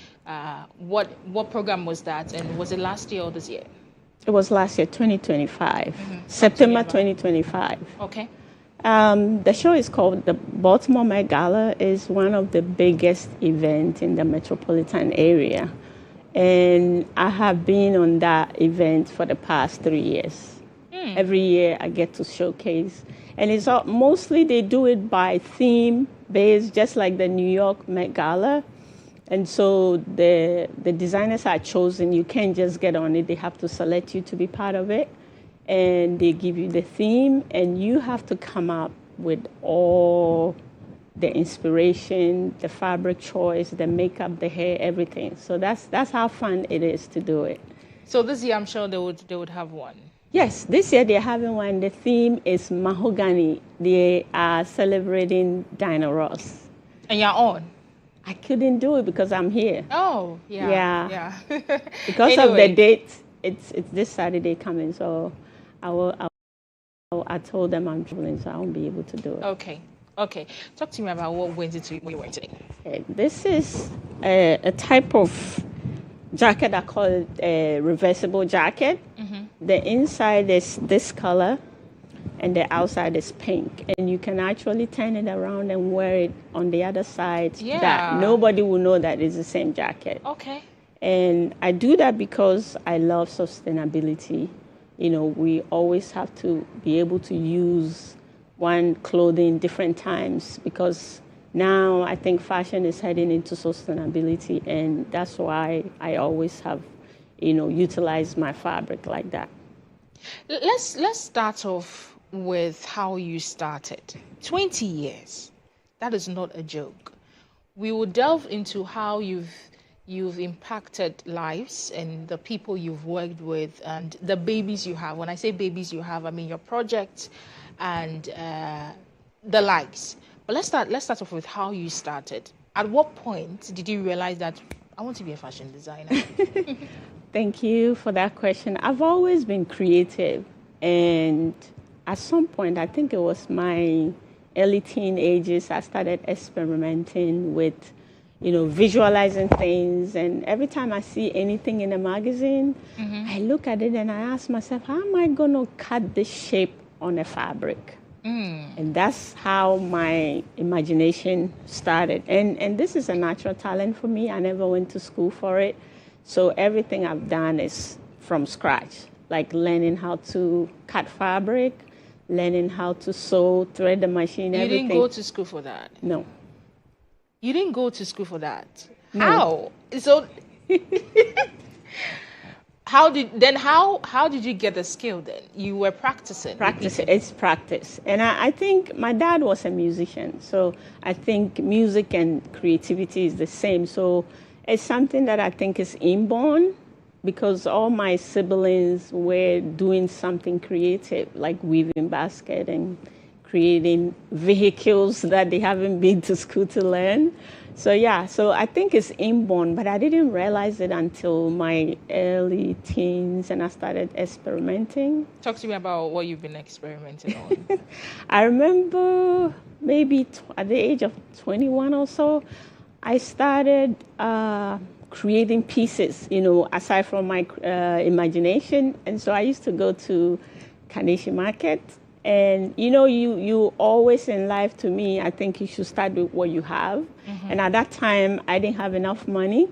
What program was that, and was it last year or this year? It was last year, 2025, September 2025. Okay. The show is called the Baltimore Met Gala. Is one of the biggest events in the metropolitan area. And I have been on that event for the past 3 years. Every year I get to showcase. And it's mostly they do it by theme based, just like the New York Met Gala. And so the designers are chosen. You can't just get on it. They have to select you to be part of it. And they give you the theme, and you have to come up with all the inspiration, the fabric choice, the makeup, the hair, everything. So that's how fun it is to do it. So this year, I'm sure they would have one. Yes, this year they're having one. The theme is mahogany. They are celebrating Diana Ross. And you're on? I couldn't do it because I'm here. Oh, yeah. Because anyway. of the date, it's this Saturday coming. So I told them I'm traveling, so I won't be able to do it. Okay. Talk to me about what went into what you're wearing today. This is a type of jacket I call it a reversible jacket. The inside is this color, and the outside is pink. And you can actually turn it around and wear it on the other side. Yeah. That nobody will know that it's the same jacket. Okay. And I do that because I love sustainability. You know, we always have to be able to use one clothing different times, because now I think fashion is heading into sustainability, and that's why I always have, utilized my fabric like that. Let's start off with how you started. 20 years. That is not a joke. We will delve into how you've impacted lives and the people you've worked with and the babies you have. When I say babies you have, I mean your projects and the likes. But let's start off with how you started. At what point did you realize that I want to be a fashion designer? Thank you for that question. I've always been creative, and at some point, I think it was my early teen ages, I started experimenting with, visualizing things. And every time I see anything in a magazine, I look at it and I ask myself, how am I going to cut this shape on a fabric? And that's how my imagination started. And this is a natural talent for me. I never went to school for it. So everything I've done is from scratch, like learning how to cut fabric, learning how to sew, thread the machine, everything. You didn't go to school for that? No. You didn't go to school for that? No. How? So... How did you get the skill then? You were practicing. It's practice. And I think my dad was a musician. So I think music and creativity is the same. So it's something that I think is inborn because all my siblings were doing something creative, like weaving basket and creating vehicles that they haven't been to school to learn. So I think it's inborn, but I didn't realize it until my early teens and I started experimenting. Talk to me about what you've been experimenting on. I remember maybe at the age of 21 or so, I started creating pieces, aside from my imagination. And so I used to go to Kaneshi Market. And, you always in life, to me, I think you should start with what you have. And at that time, I didn't have enough money.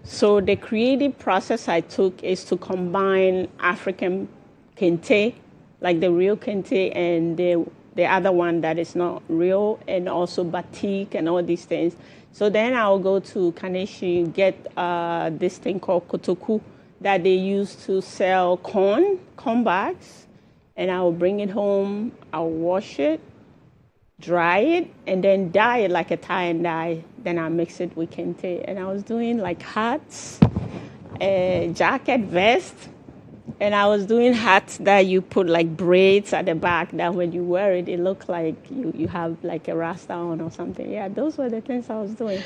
So the creative process I took is to combine African kente, like the real kente, and the other one that is not real, and also batik and all these things. So then I'll go to Kaneshi, get this thing called kotoku that they use to sell corn bags. And I will bring it home, I'll wash it, dry it, and then dye it like a tie and dye. Then I mix it with kente. And I was doing like hats, jacket, vest. And I was doing hats that you put like braids at the back that when you wear it, it looked like you have like a rasta on or something. Yeah, those were the things I was doing.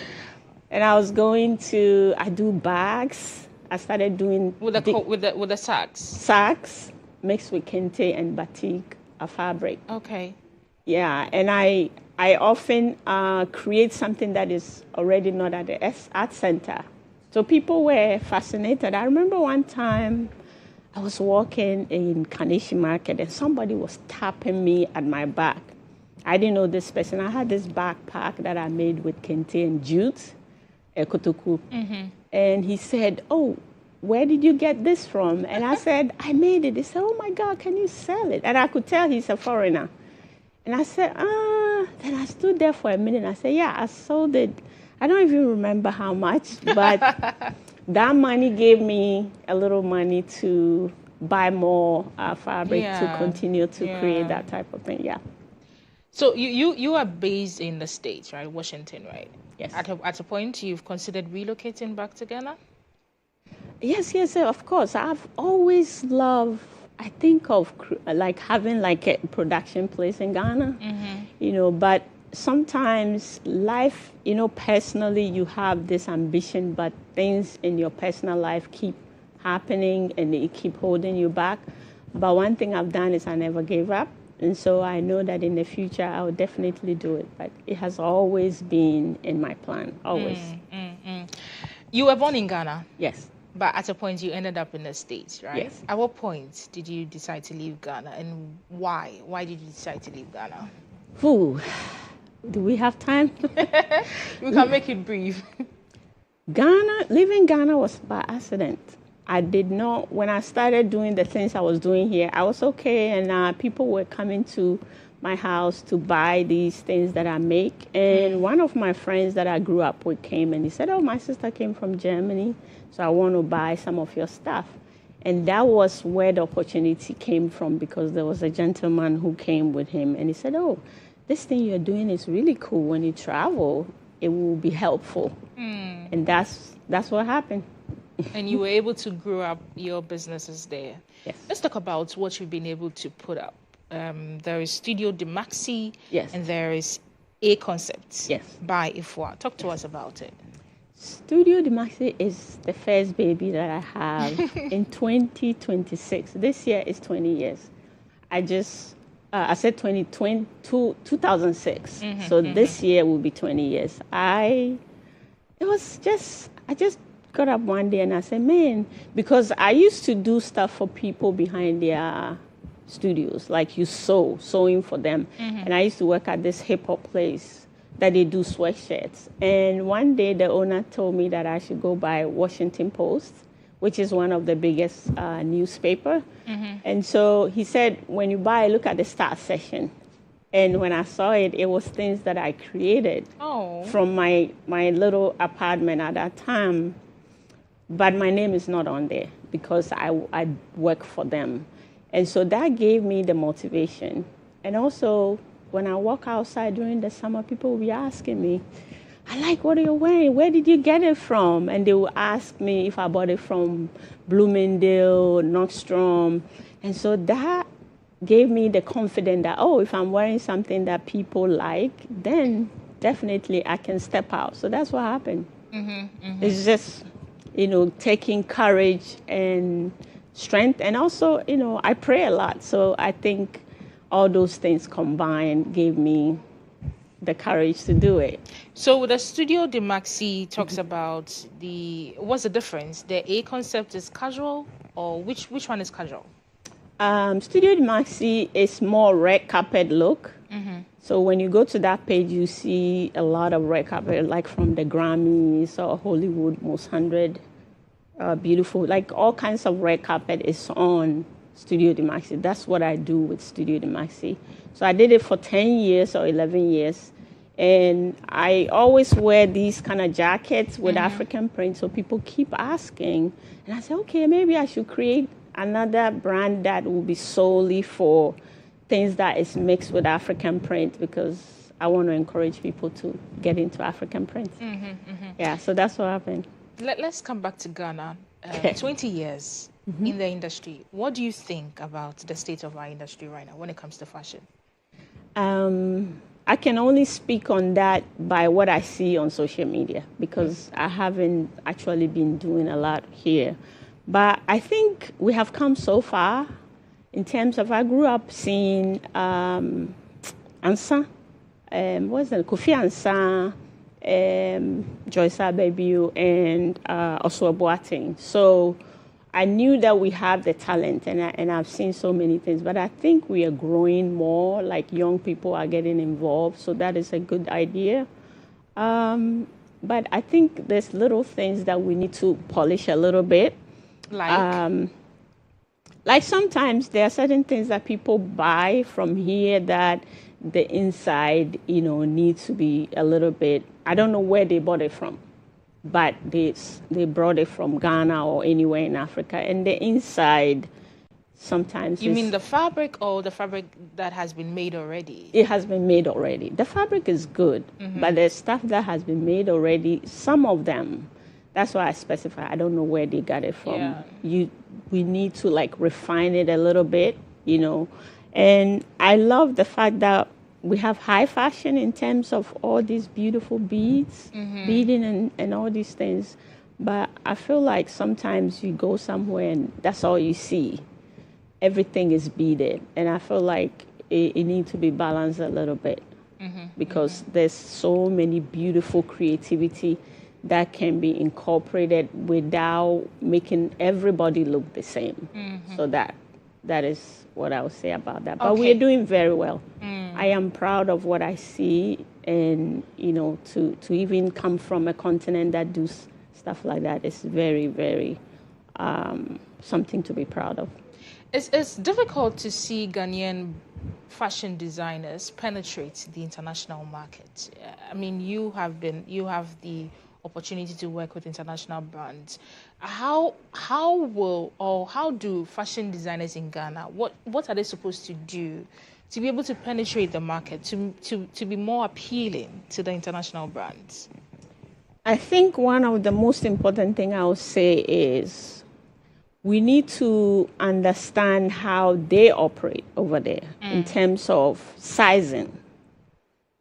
And I do bags. I started doing... With the sacks? Sacks. Mixed with kente and batik, a fabric. Okay. Yeah, and I often create something that is already not at the art center. So people were fascinated. I remember one time I was walking in Kaneshi Market and somebody was tapping me at my back. I didn't know this person. I had this backpack that I made with kente and jute, kotoku. And he said, "Oh, where did you get this from?" And I said, "I made it." He said, "Oh my God, can you sell it?" And I could tell he's a foreigner. And I said, Then I stood there for a minute and I said, "Yeah, I sold it." I don't even remember how much, but that money gave me a little money to buy more fabric to continue to create that type of thing, So you are based in the States, right? Washington, right? Yes. At a point, you've considered relocating back to Ghana? Yes, of course. I've always loved, I think of like having like a production place in Ghana, but sometimes life, personally you have this ambition, but things in your personal life keep happening and they keep holding you back. But one thing I've done is I never gave up. And so I know that in the future I will definitely do it. But it has always been in my plan, always. You were born in Ghana? Yes. But at a point, you ended up in the States, right? Yes. At what point did you decide to leave Ghana, and why? Why did you decide to leave Ghana? Ooh, do we have time? We can make it brief. Leaving Ghana was by accident. I did not, when I started doing the things I was doing here, I was okay, and people were coming to my house to buy these things that I make. And one of my friends that I grew up with came and he said, "Oh, my sister came from Germany, so I want to buy some of your stuff." And that was where the opportunity came from, because there was a gentleman who came with him and he said, "Oh, this thing you're doing is really cool. When you travel, it will be helpful." And that's what happened. And you were able to grow up your businesses there. Yes. Let's talk about what you've been able to put up. There is Studio Dimaxi, yes, and there is A Concepts, yes, by Ifwa. Talk to us about it. Studio Dimaxi is the first baby that I have in 2026. This year is 20 years. I said 2006. So this year will be 20 years. I just got up one day and I said, man, because I used to do stuff for people behind their studios, like you sewing for them. And I used to work at this hip hop place that they do sweatshirts. And one day the owner told me that I should go by Washington Post, which is one of the biggest newspaper. And so he said, when you buy, look at the start section. And when I saw it, it was things that I created from my little apartment at that time. But my name is not on there because I work for them. And so that gave me the motivation. And also, when I walk outside during the summer, people will be asking me, I like what you're wearing. Where did you get it from? And they will ask me if I bought it from Bloomingdale, Nordstrom. And so that gave me the confidence that, if I'm wearing something that people like, then definitely I can step out. So that's what happened. It's just, taking courage and strength. And also, I pray a lot. So I think all those things combined gave me the courage to do it. So the Studio de Maxi talks about what's the difference? The A concept is casual, or which one is casual? Studio de Maxi is more red carpet look. So when you go to that page, you see a lot of red carpet, like from the Grammys or Hollywood Most 100, beautiful, like all kinds of red carpet is on Studio de Maxi. That's what I do with Studio de Maxi. So I did it for 10 years or 11 years. And I always wear these kind of jackets with African print. So people keep asking. And I say, okay, maybe I should create another brand that will be solely for things that is mixed with African print, because I want to encourage people to get into African print. Yeah, so that's what happened. Let's come back to Ghana. 20 years in the industry. What do you think about the state of our industry right now when it comes to fashion? I can only speak on that by what I see on social media, because I haven't actually been doing a lot here. But I think we have come so far in terms of, I grew up seeing Ansa, Kofi Ansa, Joyce Abebiu, and Osua Boateng. So I knew that we have the talent, and I've seen so many things. But I think we are growing more, like young people are getting involved. So that is a good idea. But I think there's little things that we need to polish a little bit. Like sometimes there are certain things that people buy from here that the inside, needs to be a little bit, I don't know where they bought it from, but they brought it from Ghana or anywhere in Africa. And the inside sometimes... You mean the fabric or the fabric that has been made already? It has been made already. The fabric is good, but the stuff that has been made already, some of them, that's why I specify. I don't know where they got it from. Yeah. We need to refine it a little bit, And I love the fact that we have high fashion in terms of all these beautiful beads, beading and all these things. But I feel like sometimes you go somewhere and that's all you see. Everything is beaded. And I feel like it needs to be balanced a little bit, because there's so many beautiful creativity that can be incorporated without making everybody look the same. So that is what I would say about that. But we're doing very well. I am proud of what I see, and to even come from a continent that does stuff like that is very, very something to be proud of. It's difficult to see Ghanaian fashion designers penetrate the international market. I mean, you have the opportunity to work with international brands. How do fashion designers in Ghana, what are they supposed to do to be able to penetrate the market, to be more appealing to the international brands? I think one of the most important thing I would say is we need to understand how they operate over there in terms of sizing.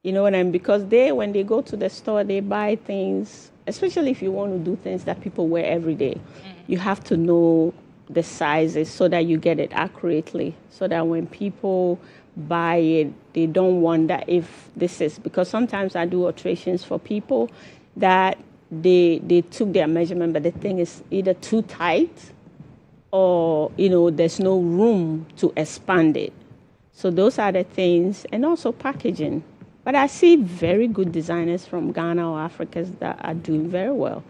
You know what I mean? Because when they go to the store, they buy things, especially if you want to do things that people wear every day. You have to know the sizes so that you get it accurately, so that when people buy it, they don't wonder if this is, because sometimes I do alterations for people that they took their measurement, but the thing is either too tight or, there's no room to expand it. So those are the things, and also packaging. But I see very good designers from Ghana or Africa that are doing very well.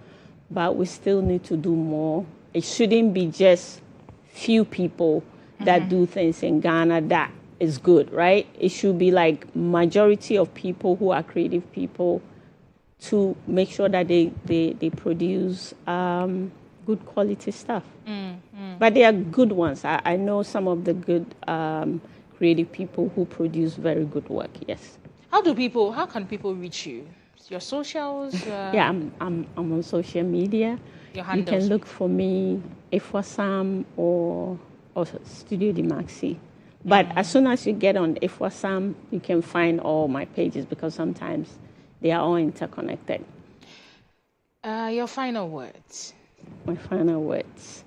But we still need to do more. It shouldn't be just few people that do things in Ghana that is good, right? It should be like majority of people who are creative people to make sure that they produce good quality stuff. But they are good ones. I know some of the good creative people who produce very good work, yes. How can people reach you? Your socials? Yeah, I'm on social media. Your handles? You can look for me, Efwasam or Studio de Maxi. But as soon as you get on Efwasam, you can find all my pages because sometimes they are all interconnected. Your final words? My final words.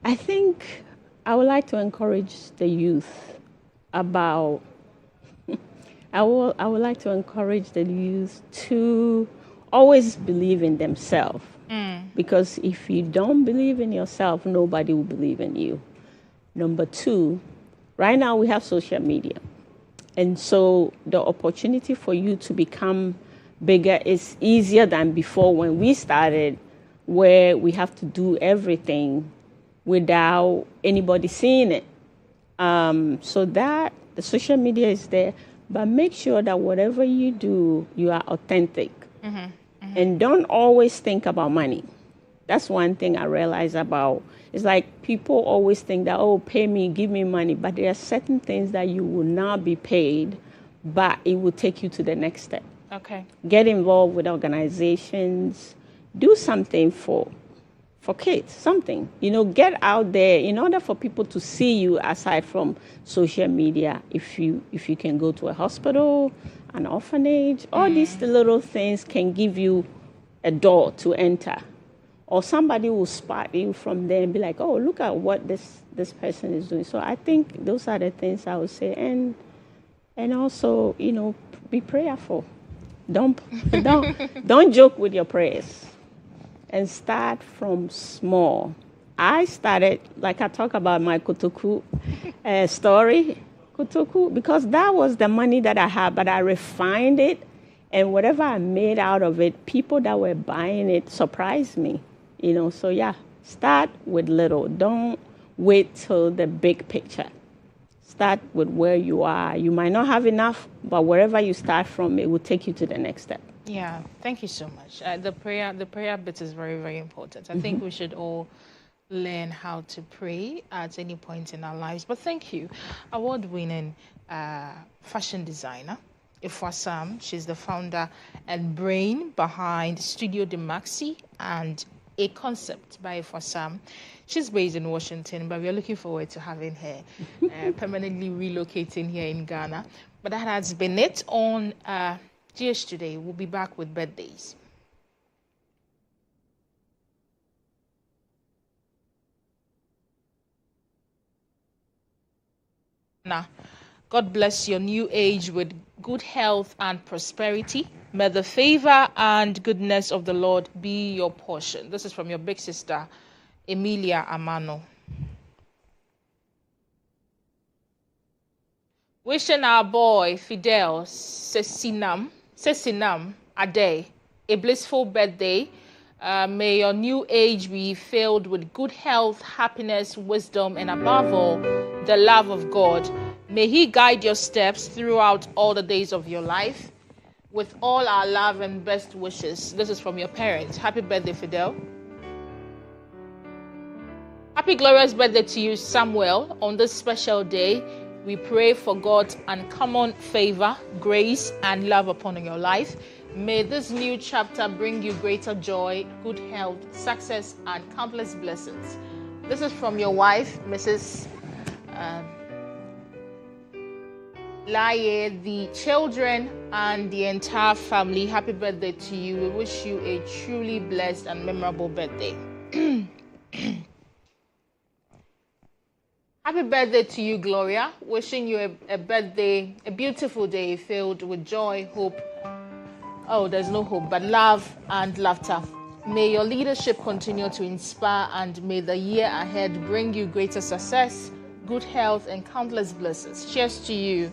I think I would like to encourage the youth about I would like to encourage the youth to always believe in themselves. Because if you don't believe in yourself, nobody will believe in you. Number two, right now we have social media. And so the opportunity for you to become bigger is easier than before when we started, where we have to do everything without anybody seeing it. So that the social media is there. But make sure that whatever you do, you are authentic. And don't always think about money. That's one thing I realize about. It's like people always think that, oh, pay me, give me money. But there are certain things that you will not be paid, but it will take you to the next step. Okay. Get involved with organizations. Do something for kids, something. Get out there in order for people to see you aside from social media. If you can go to a hospital, an orphanage, all these little things can give you a door to enter. Or somebody will spot you from there and be like, oh, look at what this person is doing. So I think those are the things I would say. And also, be prayerful. Don't joke with your prayers. And start from small. I started, like I talk about my Kotoku story, Kotoku, because that was the money that I had, but I refined it, and whatever I made out of it, people that were buying it surprised me. So yeah, start with little. Don't wait till the big picture. Start with where you are. You might not have enough, but wherever you start from, it will take you to the next step. Yeah, thank you so much. The prayer bit is very, very important. I think we should all learn how to pray at any point in our lives. But thank you, award-winning fashion designer, Efwasam. She's the founder and brain behind Studio de Maxi and A Concept by Efwasam. She's based in Washington, but we are looking forward to having her permanently relocating here in Ghana. But that has been it on GH Today. We'll be back with birthdays. Now, God bless your new age with good health and prosperity. May the favor and goodness of the Lord be your portion. This is from your big sister, Emilia Amano. Wishing our boy, Fidel Sesinam Ade, a blissful birthday. May your new age be filled with good health, happiness, wisdom, and above all, the love of God. May He guide your steps throughout all the days of your life. With all our love and best wishes. This is from your parents. Happy birthday, Fidel. Happy glorious birthday to you, Samuel. On this special day, we pray for God's uncommon favor, grace, and love upon your life. May this new chapter bring you greater joy, good health, success, and countless blessings. This is from your wife, Mrs. Laye, the children, and the entire family. Happy birthday to you. We wish you a truly blessed and memorable birthday. Happy birthday to you, Gloria. Wishing you a birthday, a beautiful day filled with joy, hope. Oh, there's no hope, but love and laughter. May your leadership continue to inspire, and may the year ahead bring you greater success, good health, and countless blessings. Cheers to you.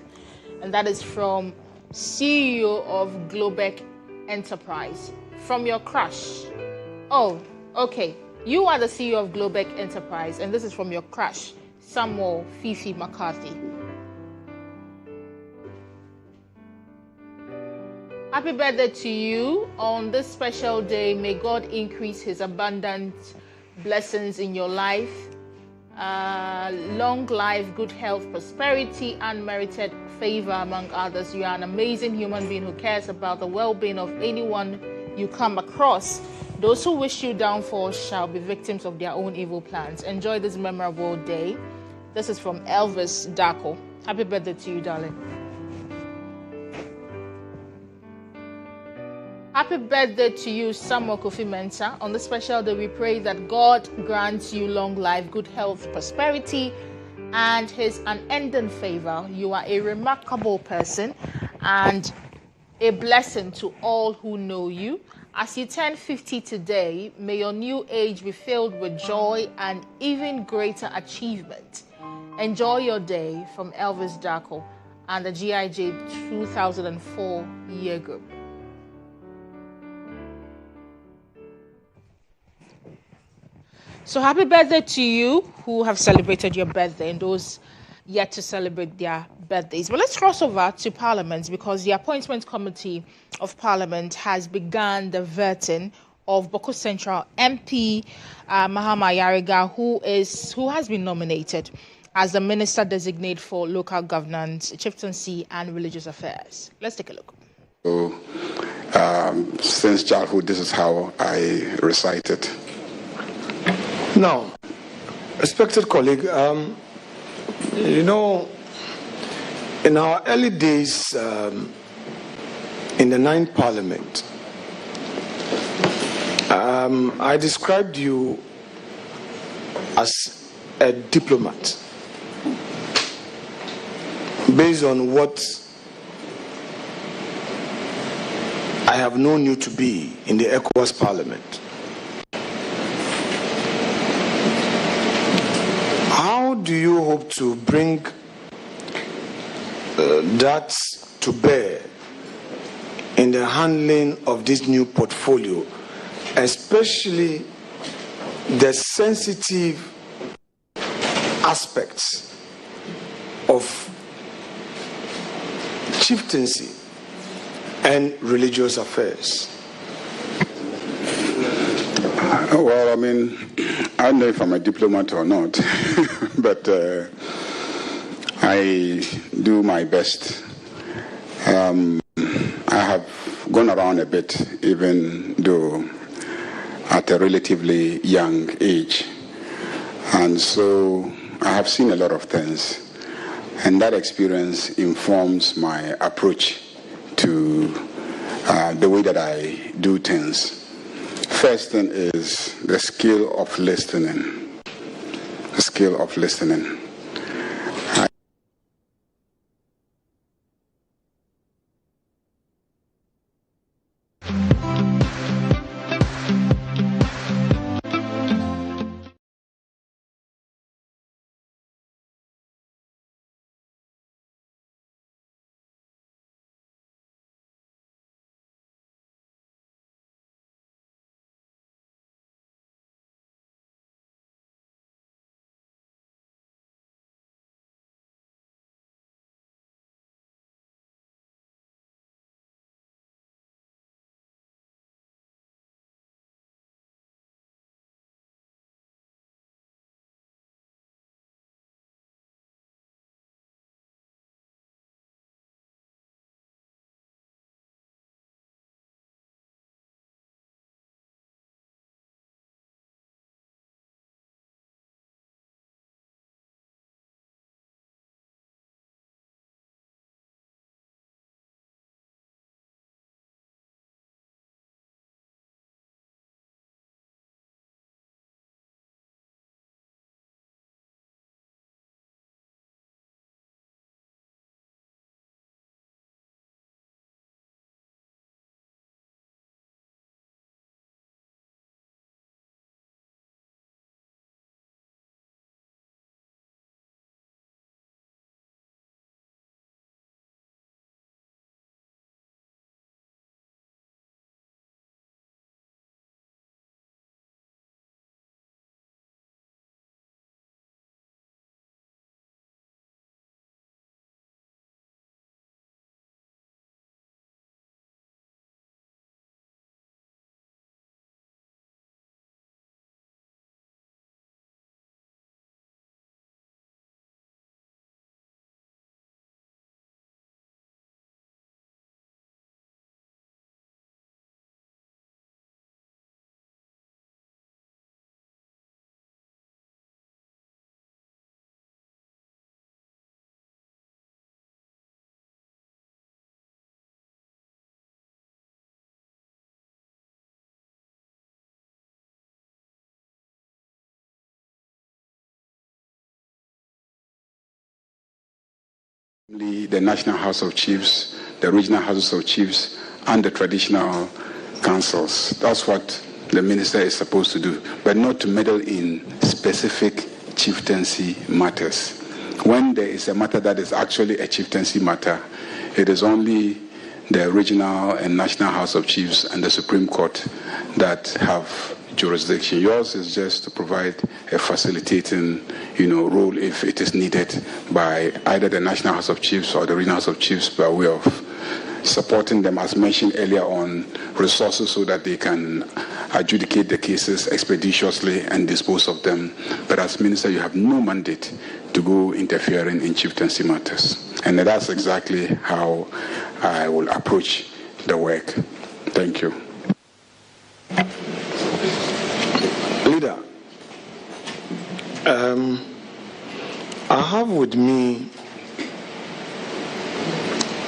And that is from CEO of Globek Enterprise. From your crush. Oh, okay. You are the CEO of Globek Enterprise, and this is from your crush, Samuel Fifi McCarthy. Happy birthday to you on this special day. May God increase his abundant blessings in your life. Long life, good health, prosperity, unmerited favor, among others. You are an amazing human being who cares about the well-being of anyone you come across. Those who wish you downfall shall be victims of their own evil plans. Enjoy this memorable day. This is from Elvis Darko. Happy birthday to you, darling. Happy birthday to you, Samuel Kofi Mensah. On this special day, we pray that God grants you long life, good health, prosperity, and his unending favor. You are a remarkable person and a blessing to all who know you. As you turn 50 today, may your new age be filled with joy and even greater achievement. Enjoy your day, from Elvis Darko and the GIJ 2004 year group. So happy birthday to you who have celebrated your birthday and those yet to celebrate their birthdays. But let's cross over to Parliament, because the Appointment Committee of Parliament has begun the vetting of Boko Central MP Mahama Yariga, who has been nominated as the Minister Designate for Local Governance, Chieftaincy and Religious Affairs. Let's take a look. So, since childhood, this is how I recite it. Now, respected colleague, you know, in our early days in the 9th Parliament, I described you as a diplomat based on what I have known you to be in the ECOWAS Parliament. How do you hope to bring that to bear in the handling of this new portfolio, especially the sensitive aspects of chieftaincy and religious affairs? Well, I mean, I don't know if I'm a diplomat or not, but I do my best. I have gone around a bit, even though at a relatively young age. And so I have seen a lot of things. And that experience informs my approach to the way that I do things. First thing is the skill of listening. The skill of listening. The National House of Chiefs, the Regional Houses of Chiefs, and the traditional councils. That's what the minister is supposed to do, but not to meddle in specific chieftaincy matters. When there is a matter that is actually a chieftaincy matter, it is only the Regional and National House of Chiefs and the Supreme Court that have jurisdiction. Yours is just to provide a facilitating, role if it is needed by either the National House of Chiefs or the Regional House of Chiefs by way of supporting them, as mentioned earlier, on resources so that they can adjudicate the cases expeditiously and dispose of them. But as minister, you have no mandate to go interfering in chieftaincy matters. And that's exactly how I will approach the work. Thank you. Leader, I have with me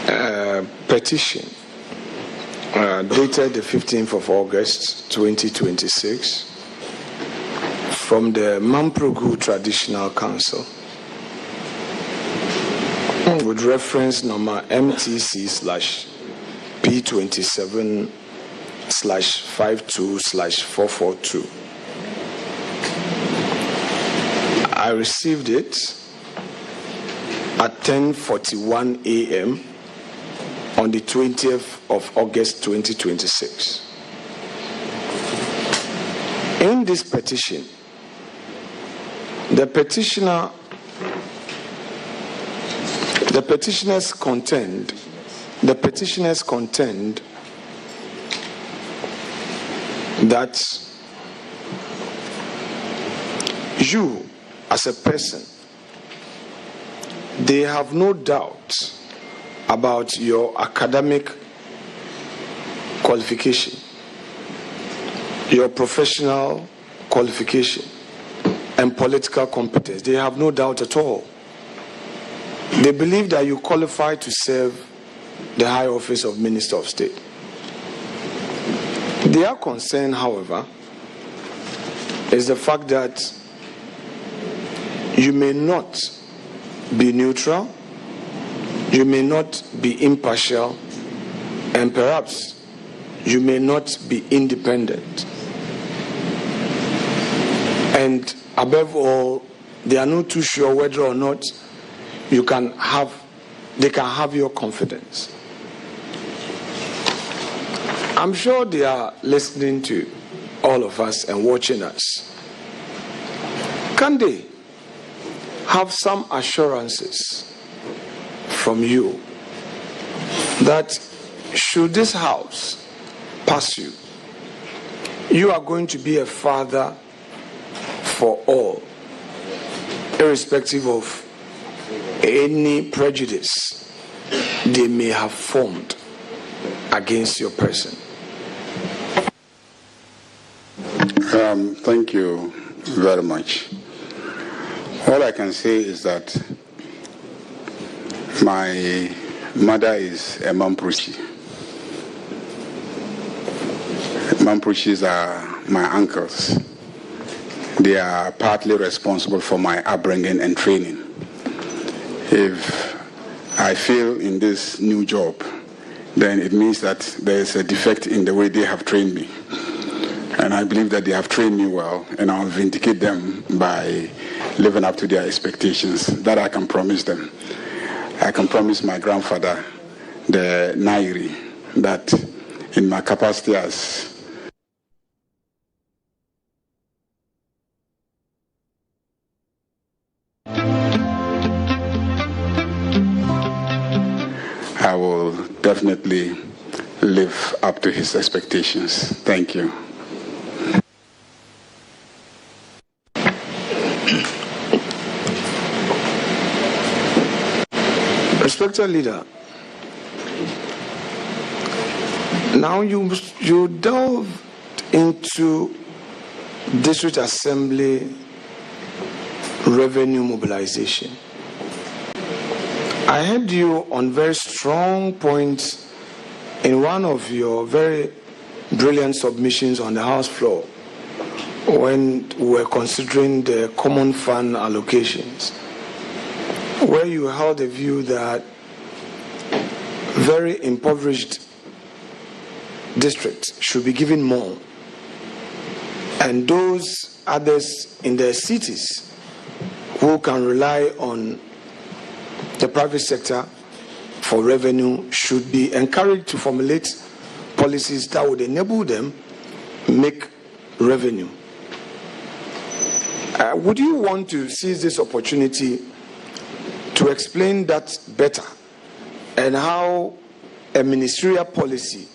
a petition dated the 15th of August 2026 from the Mamprogu Traditional Council with reference number MTC/P27/52/442. I received it at 10:41 a.m. on the 20th of August 2026. In this petition, the petitioners contend that you, as a person, they have no doubt about your academic qualification, your professional qualification, and political competence. They have no doubt at all. They believe that you qualify to serve the high office of Minister of State. Their concern, however, is the fact that you may not be neutral, you may not be impartial, and perhaps you may not be independent. And above all, they are not too sure whether or not they can have your confidence. I'm sure they are listening to all of us and watching us. Can they have some assurances from you that should this house pass you, you are going to be a father for all, irrespective of any prejudice they may have formed against your person? Thank you very much. All I can say is that my mother is a Mamprochi. Mamprochis are my uncles. They are partly responsible for my upbringing and training. If I fail in this new job, then it means that there is a defect in the way they have trained me. And I believe that they have trained me well, and I'll vindicate them by living up to their expectations. That I can promise them. I can promise my grandfather, the Nairi, that in my capacity as I will definitely live up to his expectations. Thank you. Respected leader, now you delve into district assembly revenue mobilization. I heard you on very strong points in one of your very brilliant submissions on the House floor when we were considering the common fund allocations. where you held a view that very impoverished districts should be given more, and those others in their cities who can rely on the private sector for revenue should be encouraged to formulate policies that would enable them make revenue. Would you want to seize this opportunity to explain that better, and how a ministerial policy